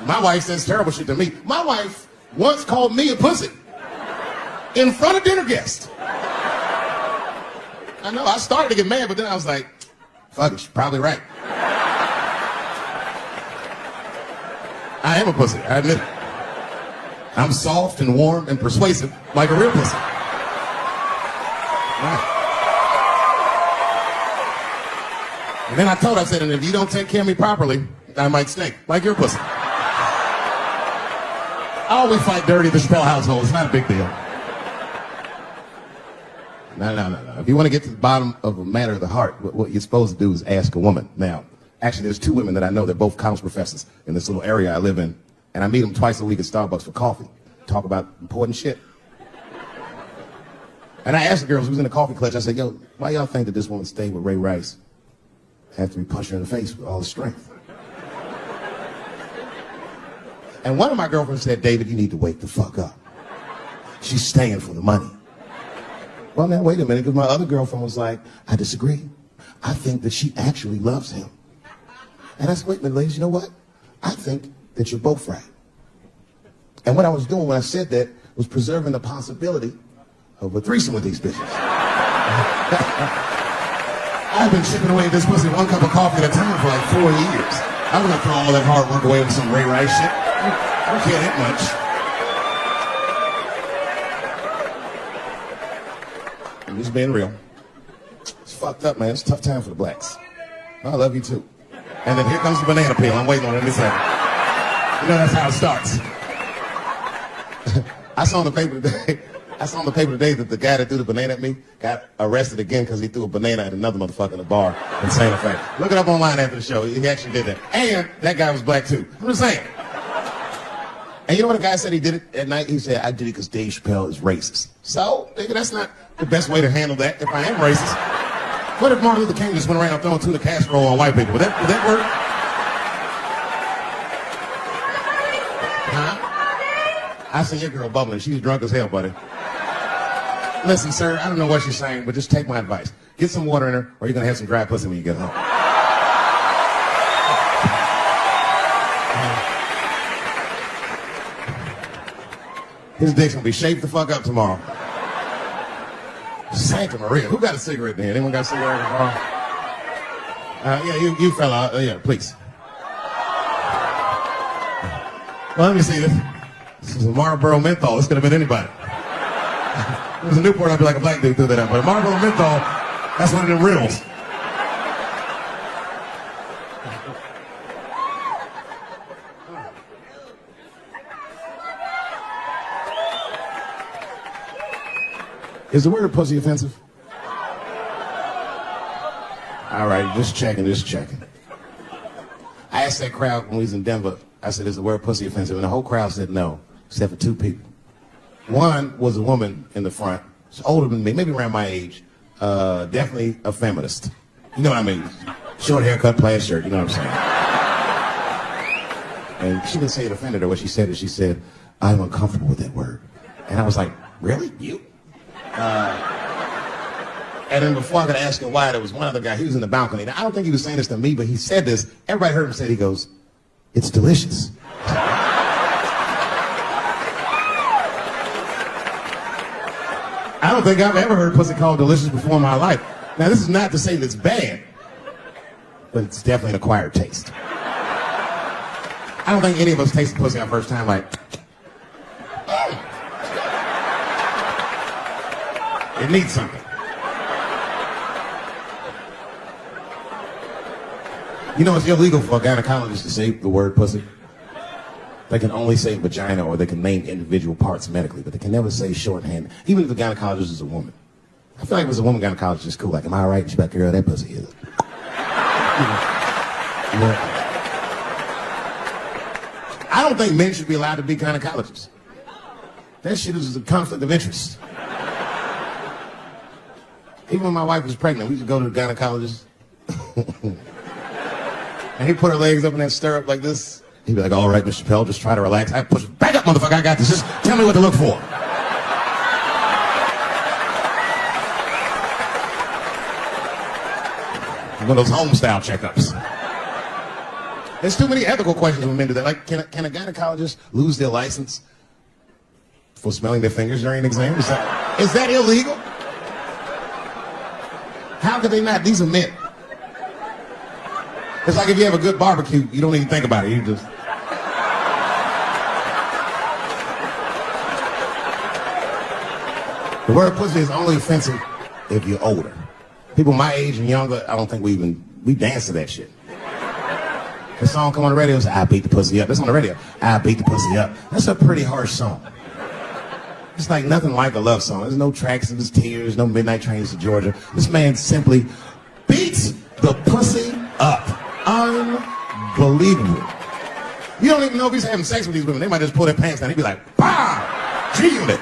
My wife says terrible shit to me. My wife once called me a pussy in front of dinner guests. I know, I started to get mad, but then I was like, fuck it, she's probably right. I am a pussy, I admit it. I'm soft and warm and persuasive like a real pussy. Right. And then I said, and if you don't take care of me properly, I might stink like your pussy. I always fight dirty in the Chappelle household. It's not a big deal. No. If you want to get to the bottom of a matter of the heart, what you're supposed to do is ask a woman. Now, actually, there's 2 women that I know. They're both college professors in this little area I live in. And I meet them twice a week at Starbucks for coffee. Talk about important shit. And I asked the girls who was in the coffee clutch, I said, yo, why y'all think that this woman stayed with Ray Rice after we punched her in the face with all the strength? And one of my girlfriends said, David, you need to wake the fuck up. She's staying for the money. Well, now, wait a minute, because my other girlfriend was like, I disagree. I think that she actually loves him. And I said, wait a minute, ladies, you know what? I think that you're both right. And what I was doing when I said that was preserving the possibility of a threesome with these bitches. I've been chipping away at this pussy 1 cup of coffee at a time for like 4 years. I was gonna throw all that hard work away with some Ray Rice shit. I don't care that much. I'm just being real. It's fucked up, man. It's a tough time for the blacks. I love you too. And then here comes the banana peel. I'm waiting on it in a second. You know, that's how it starts. I saw in the paper today that the guy that threw the banana at me got arrested again because he threw a banana at another motherfucker in a bar in Santa Fe. Look it up online after the show. He actually did that. And that guy was black too. I'm just saying. And you know what the guy said he did it at night? He said, I did it because Dave Chappelle is racist. So, nigga, that's not the best way to handle that if I am racist. What if Martin Luther King just went around throwing tuna casserole on white people? Would that work? Huh? I seen your girl bubbling. She was drunk as hell, buddy. Listen, sir, I don't know what she's saying, but just take my advice. Get some water in her, or you're going to have some dry pussy when you get home. His dick's going to be shaped the fuck up tomorrow. Santa Maria. Who got a cigarette in here? Anyone got a cigarette in the bar? Yeah, you fella. Yeah, please. Well, let me see this. This is a Marlboro menthol. This could have been anybody. If it was a Newport, I'd be like a black dude threw that out. But a Marlboro menthol, that's one of them riddles. Is the word pussy offensive? All right, just checking. I asked that crowd when we was in Denver, I said, is the word pussy offensive? And the whole crowd said no, except for 2 people. One was a woman in the front. She's older than me, maybe around my age. Definitely a feminist. You know what I mean? Short haircut, plaid shirt, you know what I'm saying? And she didn't say it offended her. What she said is, she said, I'm uncomfortable with that word. And I was like, really? You? And then before I could ask him why, there was one other guy, he was in the balcony. Now, I don't think he was saying this to me, but he said this. Everybody heard him say, he goes, it's delicious. I don't think I've ever heard pussy called delicious before in my life. Now, this is not to say that it's bad, but it's definitely an acquired taste. I don't think any of us tasted pussy our first time like, it needs something. You know, it's illegal for a gynecologist to say the word pussy. They can only say vagina, or they can name individual parts medically, but they can never say shorthand, even if the gynecologist is a woman. I feel like if it's a woman gynecologist, it's cool. Like, am I all right? She's like, girl, that pussy is. I don't think men should be allowed to be gynecologists. That shit is a conflict of interest. Even when my wife was pregnant, we used to go to the gynecologist. And he'd put her legs up in that stirrup like this. He'd be like, all right, Mr. Chappelle, just try to relax. I push it. Back up, motherfucker, I got this. Just tell me what to look for. One of those home-style checkups. There's too many ethical questions when men do that. Like, can a gynecologist lose their license for smelling their fingers during an exam? Is that illegal? How could they not? These are men. It's like if you have a good barbecue, you don't even think about it. You just... The word pussy is only offensive if you're older. People my age and younger, I don't think we dance to that shit. The song come on the radio, it's I beat the pussy up. That's on the radio. I beat the pussy up. That's a pretty harsh song. It's like nothing like a love song. There's no tracks of his tears, no midnight trains to Georgia. This man simply beats the pussy up. Unbelievable. You don't even know if he's having sex with these women. They might just pull their pants down. He'd be like, bah! G-Unit.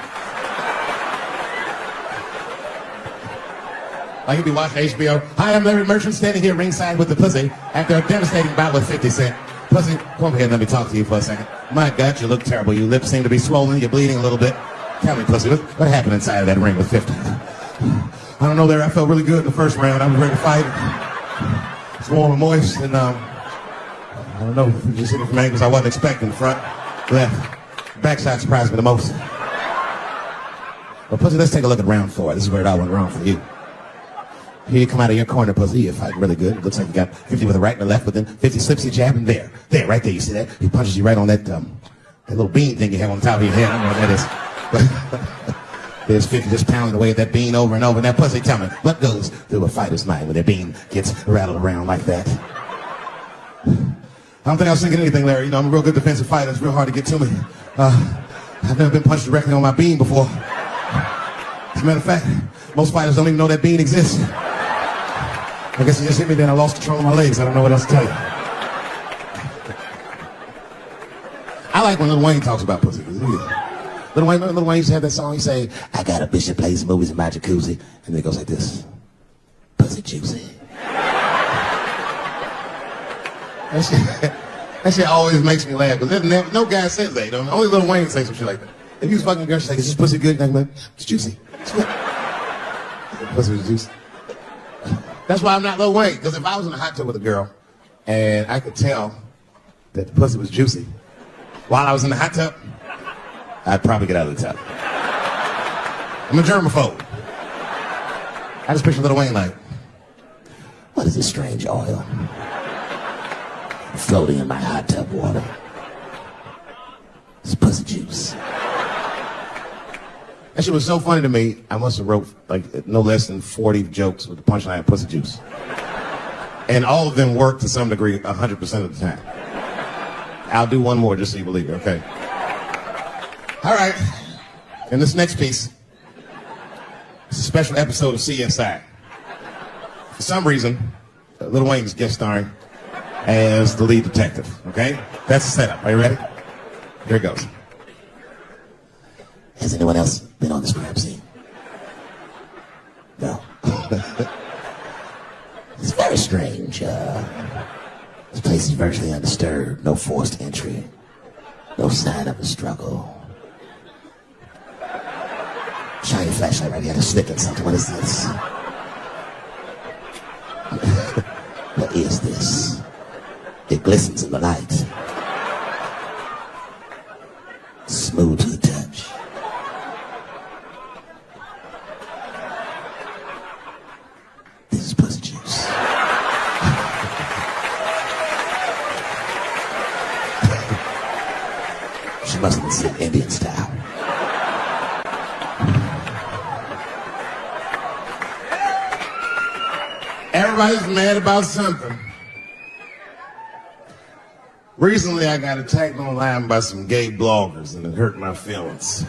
Like he'd be watching HBO. Hi, I'm Larry Merchant standing here ringside with the pussy after a devastating bout with 50 Cent. Pussy, come over here and let me talk to you for a second. My God, you look terrible. Your lips seem to be swollen. You're bleeding a little bit. Tell me, pussy, what happened inside of that ring with 50? I don't know, Larry. I felt really good in the first round. I was ready to fight. It's warm and moist, and I don't know. Just hitting from angles I wasn't expecting. Front, left, backside surprised me the most. Well, pussy, let's take a look at round 4. This is where it all went wrong for you. Here you come out of your corner, pussy. You're fighting really good. It looks like you got 50 with the right and the left, but then 50 slips your jab, and there, right there. You see that? He punches you right on that little bean thing you have on the top of your head. I don't know what that is. There's 50 just pounding away at that bean over and over. And that pussy, tell me, what goes through a fighter's mind when their bean gets rattled around like that? I don't think I was thinking anything, Larry. You know, I'm a real good defensive fighter. It's real hard to get to me. I've never been punched directly on my bean before. As a matter of fact, most fighters don't even know that bean exists. I guess he just hit me, then I lost control of my legs. I don't know what else to tell you. I like when Lil Wayne talks about pussy. Lil Wayne used to have that song. He say, I got a bitch that plays movies in my jacuzzi. And then it goes like this. Pussy juicy. That shit always makes me laugh. Because no guy says that. You know? Only Lil Wayne say some shit like that. If you was fucking a girl, she's like, is this pussy good? And I'm like, it's juicy. Pussy was juicy. That's why I'm not Lil Wayne. Because if I was in a hot tub with a girl and I could tell that the pussy was juicy while I was in the hot tub, I'd probably get out of the tub. I'm a germaphobe. I just picture Lil Wayne like, what is this strange oil floating in my hot tub water? It's pussy juice. That shit was so funny to me, I must have wrote like no less than 40 jokes with the punchline pussy juice. And all of them worked to some degree 100% of the time. I'll do one more just so you believe it, okay? All right, in this next piece, it's a special episode of CSI. For some reason, Lil Wayne's guest starring as the lead detective, okay? That's the setup. Are you ready? Here it goes. Has anyone else been on this crime scene? No. It's very strange. This place is virtually undisturbed. No forced entry. No sign of a struggle. Shiny flashlight right here. To sniff at something. What is this? What is this? It glistens in the light. Smooth to the touch. This is pussy juice. She must have been seen Indian style. Everybody's mad about something. Recently, I got attacked online by some gay bloggers, and it hurt my feelings.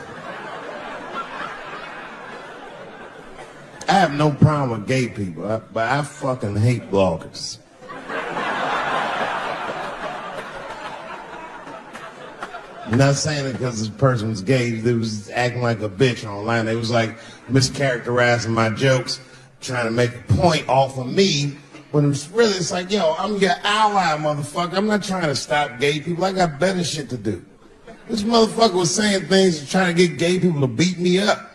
I have no problem with gay people, but I fucking hate bloggers. I'm not saying it because this person was gay. They was acting like a bitch online. They was like mischaracterizing my jokes, trying to make a point off of me, when it's like, yo, I'm your ally, motherfucker. I'm not trying to stop gay people. I got better shit to do. This motherfucker was saying things trying to get gay people to beat me up.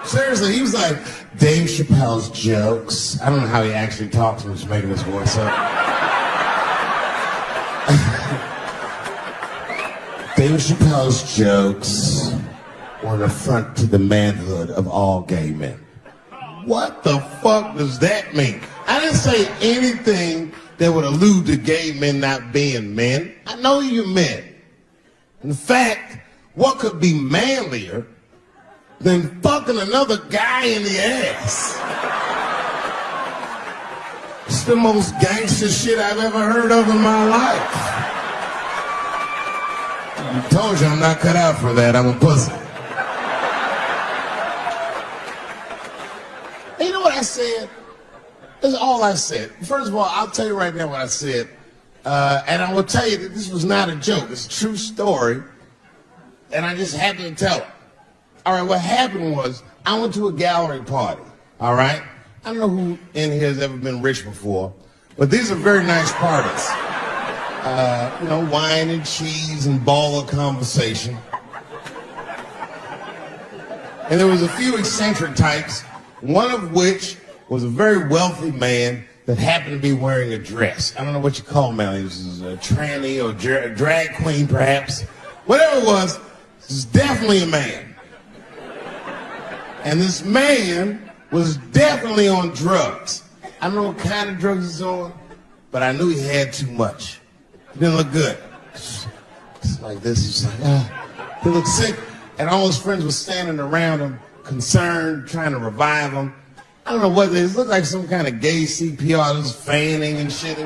Seriously, he was like, Dave Chappelle's jokes. I don't know how he actually talks when he's making his voice up. Dave Chappelle's jokes were an affront to the manhood of all gay men. What the fuck does that mean? I didn't say anything that would allude to gay men not being men. I know you men. In fact, what could be manlier than fucking another guy in the ass. It's the most gangster shit I've ever heard of in my life. I told you I'm not cut out for that. I'm a pussy. And you know what I said? That's all I said. First of all, I'll tell you right now what I said. And I will tell you that this was not a joke. It's a true story. And I just happened to tell it. All right, what happened was I went to a gallery party. All right? I don't know who in here has ever been rich before, but these are very nice parties. You know, wine and cheese and baller conversation. And there was a few eccentric types, one of which was a very wealthy man that happened to be wearing a dress. I don't know what you call him now. He was a tranny or a drag queen, perhaps. Whatever it was definitely a man. And this man was definitely on drugs. I don't know what kind of drugs he's on, but I knew he had too much. He didn't look good. It's like this. He's like, he looked sick. And all his friends were standing around him, concerned, trying to revive him. I don't know what it is. It looked like some kind of gay CPR. It was fanning and shit.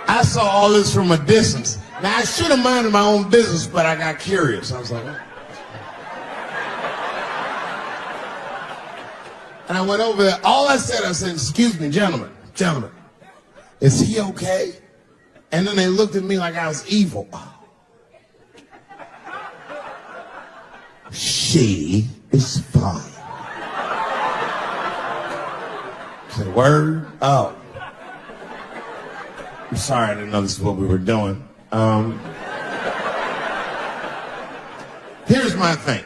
I saw all this from a distance. Now, I should have minded my own business, but I got curious. I was like, oh. And I went over there. All I said, excuse me, gentlemen, is he okay? And then they looked at me like I was evil. She is fine. I said, word? Oh. I'm sorry, I didn't know this is what we were doing. Here's my thing.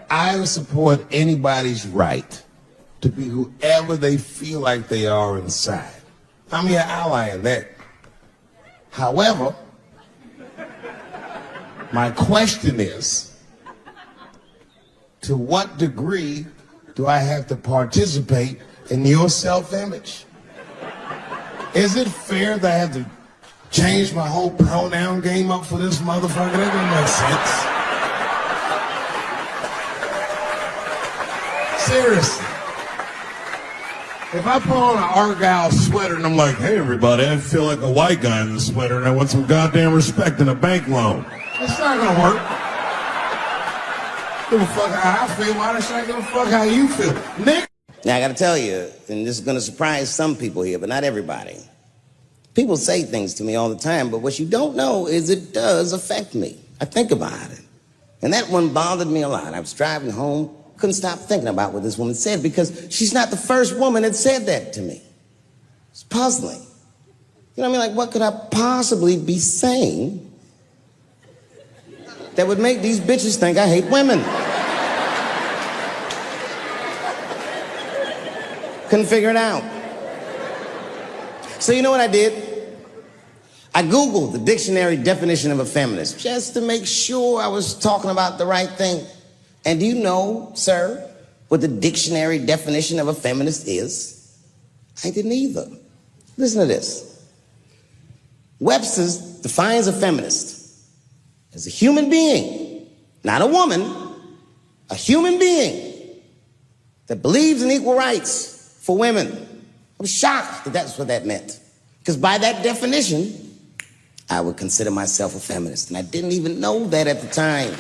I support anybody's right to be whoever they feel like they are inside. I'm your ally in that. However, my question is, to what degree do I have to participate in your self-image? Is it fair that I have to change my whole pronoun game up for this motherfucker? That doesn't make sense. Seriously. If I put on an Argyle sweater and I'm like, hey everybody, I feel like a white guy in this sweater and I want some goddamn respect and a bank loan. It's not gonna work. Give a fuck how I feel. Why should I give a fuck how you feel? Nick? Now, I gotta tell you, and this is gonna surprise some people here, but not everybody. People say things to me all the time, but what you don't know is it does affect me. I think about it. And that one bothered me a lot. I was driving home, couldn't stop thinking about what this woman said because she's not the first woman that said that to me. It's puzzling. You know what I mean? Like, what could I possibly be saying that would make these bitches think I hate women? Couldn't figure it out. So you know what I did? I Googled the dictionary definition of a feminist just to make sure I was talking about the right thing. And do you know, sir, what the dictionary definition of a feminist is? I didn't either. Listen to this. Webster's defines a feminist as a human being, not a woman, a human being that believes in equal rights for women. I was shocked that that's what that meant. Because by that definition, I would consider myself a feminist. And I didn't even know that at the time.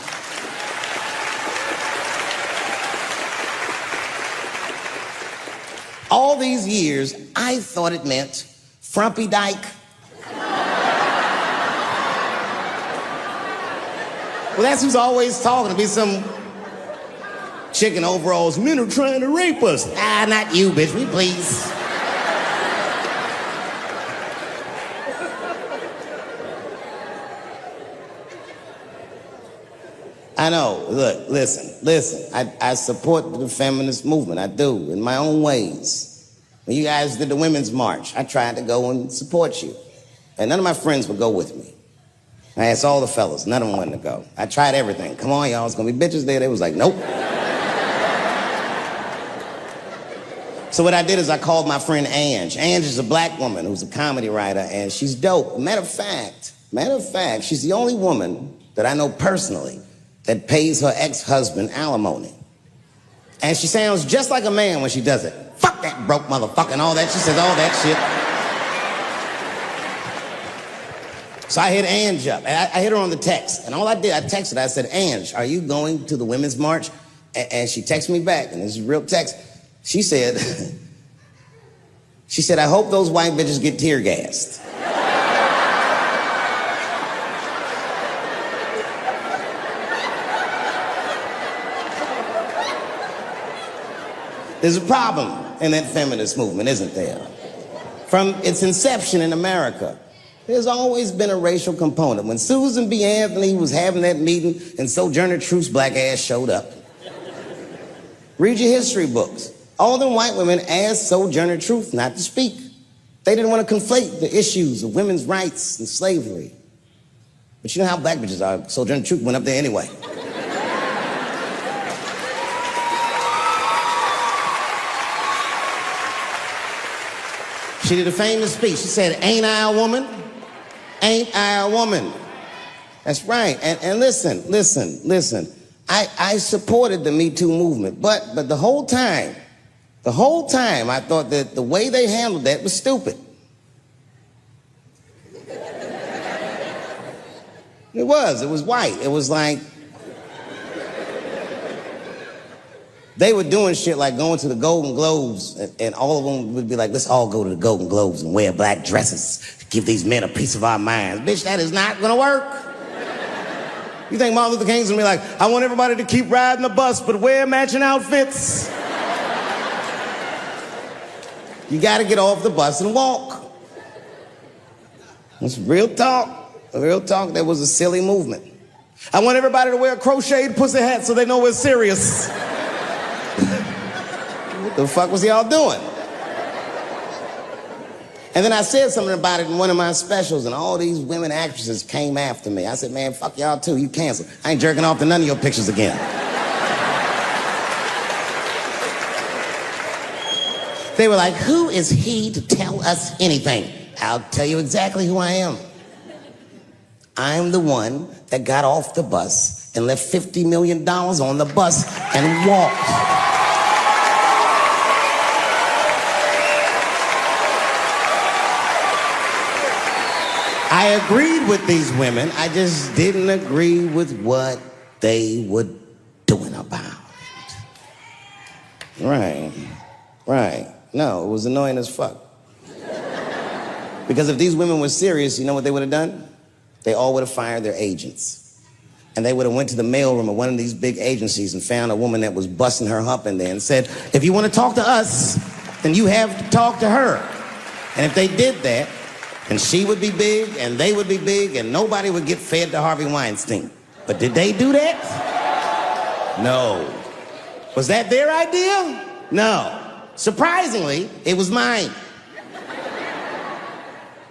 All these years, I thought it meant frumpy dyke. Well, that's who's always talking to me, some chick in overalls. Men are trying to rape us. Ah, not you, bitch, we please. I know, look, listen. I support the feminist movement, I do, in my own ways. When you guys did the Women's March, I tried to go and support you. And none of my friends would go with me. I asked all the fellas, none of them wanted to go. I tried everything. Come on, y'all, it's gonna be bitches there. They was like, nope. So what I did is I called my friend Ange. Ange is a black woman who's a comedy writer, and she's dope. Matter of fact, she's the only woman that I know personally that pays her ex-husband alimony. And she sounds just like a man when she does it. Fuck that broke motherfucker and all that. She says all that shit. So I hit Ange up. And I hit her on the text. And all I did, I texted her. I said, Ange, are you going to the Women's March? And she texted me back, and this is real text. She said, I hope those white bitches get tear gassed. There's a problem in that feminist movement, isn't there? From its inception in America, there's always been a racial component. When Susan B. Anthony was having that meeting and Sojourner Truth's black ass showed up, read your history books. All them white women asked Sojourner Truth not to speak. They didn't want to conflate the issues of women's rights and slavery. But you know how black bitches are. Sojourner Truth went up there anyway. She did a famous speech. She said, ain't I a woman? Ain't I a woman? That's right. And listen. I supported the Me Too movement, but the whole time I thought that the way they handled that was stupid. It was white. It was like, they were doing shit like going to the Golden Globes, and all of them would be like, let's all go to the Golden Globes and wear black dresses to give these men a piece of our minds. Bitch, that is not gonna work. You think Martin Luther King's gonna be like, I want everybody to keep riding the bus, but wear matching outfits? You gotta get off the bus and walk. It's real talk. Real talk, that was a silly movement. I want everybody to wear a crocheted pussy hat so they know we're serious. What the fuck was y'all doing? And then I said something about it in one of my specials, and all these women actresses came after me. I said, man, fuck y'all too, you canceled. I ain't jerking off to none of your pictures again. They were like, who is he to tell us anything? I'll tell you exactly who I am. I'm the one that got off the bus and left $50 million on the bus and walked. I agreed with these women. I just didn't agree with what they were doing about it. Right. No, it was annoying as fuck. Because if these women were serious, you know what they would have done? They all would have fired their agents. And they would have went to the mailroom of one of these big agencies and found a woman that was busting her hump in there and said, if you want to talk to us, then you have to talk to her. And if they did that, and she would be big, and they would be big, and nobody would get fed to Harvey Weinstein. But did they do that? No. Was that their idea? No. Surprisingly, it was mine.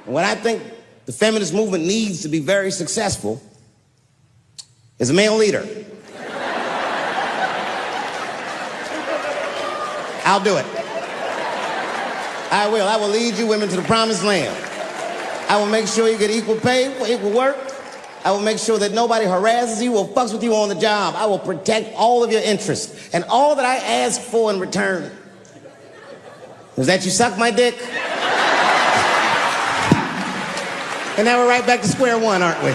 And what I think the feminist movement needs to be very successful is a male leader. I'll do it. I will. I will lead you women to the promised land. I will make sure you get equal pay for equal work. I will make sure that nobody harasses you or fucks with you on the job. I will protect all of your interests. And all that I ask for in return is that you suck my dick. And now we're right back to square one, aren't we?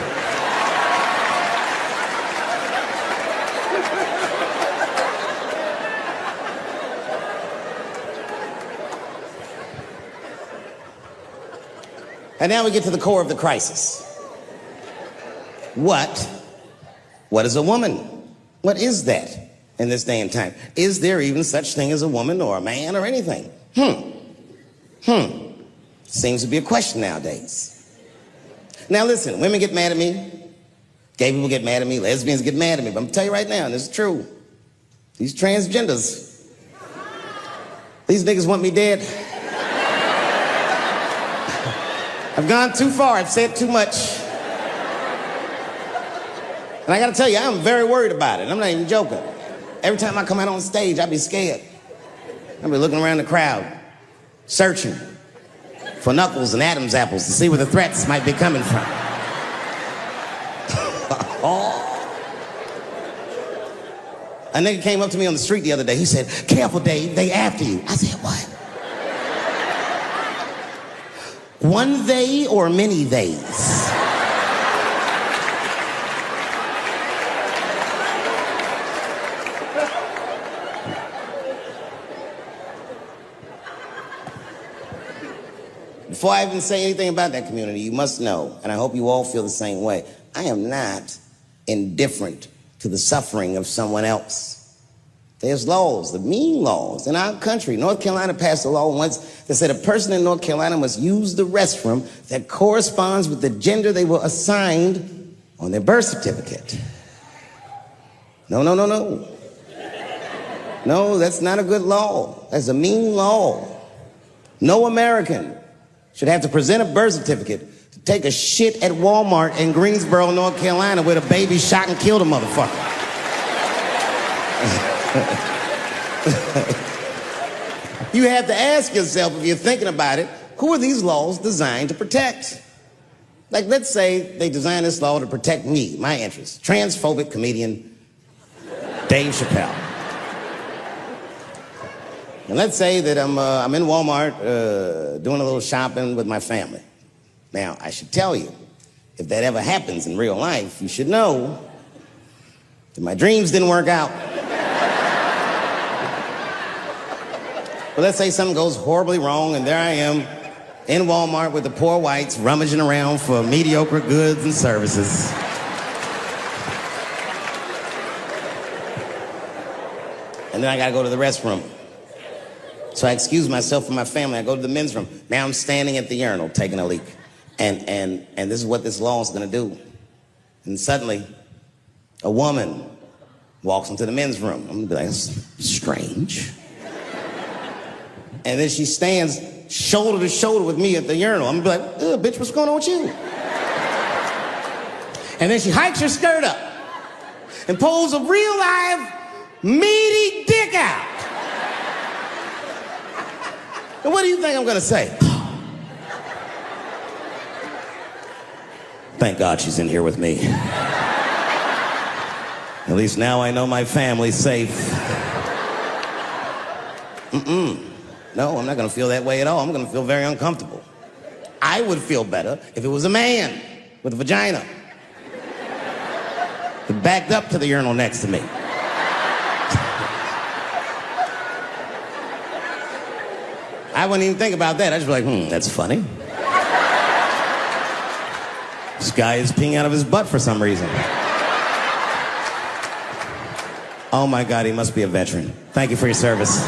And now we get to the core of the crisis. What is a woman? What is that in this day and time? Is there even such thing as a woman or a man or anything? Seems to be a question nowadays. Now listen, women get mad at me, gay people get mad at me, lesbians get mad at me, but I'm gonna tell you right now, and this is true, these transgenders, these niggas want me dead. I've gone too far, I've said too much. And I gotta tell you, I'm very worried about it, I'm not even joking. Every time I come out on stage, I be scared. I'd be looking around the crowd, searching for knuckles and Adam's apples to see where the threats might be coming from. Oh. A nigga came up to me on the street the other day. He said, "Careful, Dave, they after you." I said, "What? One they or many theys?" Before I even say anything about that community, you must know, and I hope you all feel the same way, I am not indifferent to the suffering of someone else. There's laws, the mean laws. In our country, North Carolina passed a law once that said a person in North Carolina must use the restroom that corresponds with the gender they were assigned on their birth certificate. No. No, that's not a good law. That's a mean law. No American should have to present a birth certificate to take a shit at Walmart in Greensboro, North Carolina, where the baby shot and killed a motherfucker. You have to ask yourself, if you're thinking about it, who are these laws designed to protect? Like, let's say they designed this law to protect me, my interests. Transphobic comedian Dave Chappelle. And let's say that I'm in Walmart doing a little shopping with my family. Now, I should tell you, if that ever happens in real life, you should know that my dreams didn't work out. But let's say something goes horribly wrong, and there I am in Walmart with the poor whites rummaging around for mediocre goods and services. And then I gotta go to the restroom. So I excuse myself from my family. I go to the men's room. Now I'm standing at the urinal taking a leak. And this is what this law is gonna do. And suddenly, a woman walks into the men's room. I'm gonna be like, that's strange. And then she stands shoulder to shoulder with me at the urinal. I'm gonna be like, bitch, what's going on with you? And then she hikes her skirt up and pulls a real live meaty dick out. And what do you think I'm gonna say? Thank God she's in here with me. At least now I know my family's safe. No, I'm not gonna feel that way at all. I'm gonna feel very uncomfortable. I would feel better if it was a man with a vagina that backed up to the urinal next to me. I wouldn't even think about that. I'd just be like, that's funny. This guy is peeing out of his butt for some reason. Oh my God, he must be a veteran. Thank you for your service.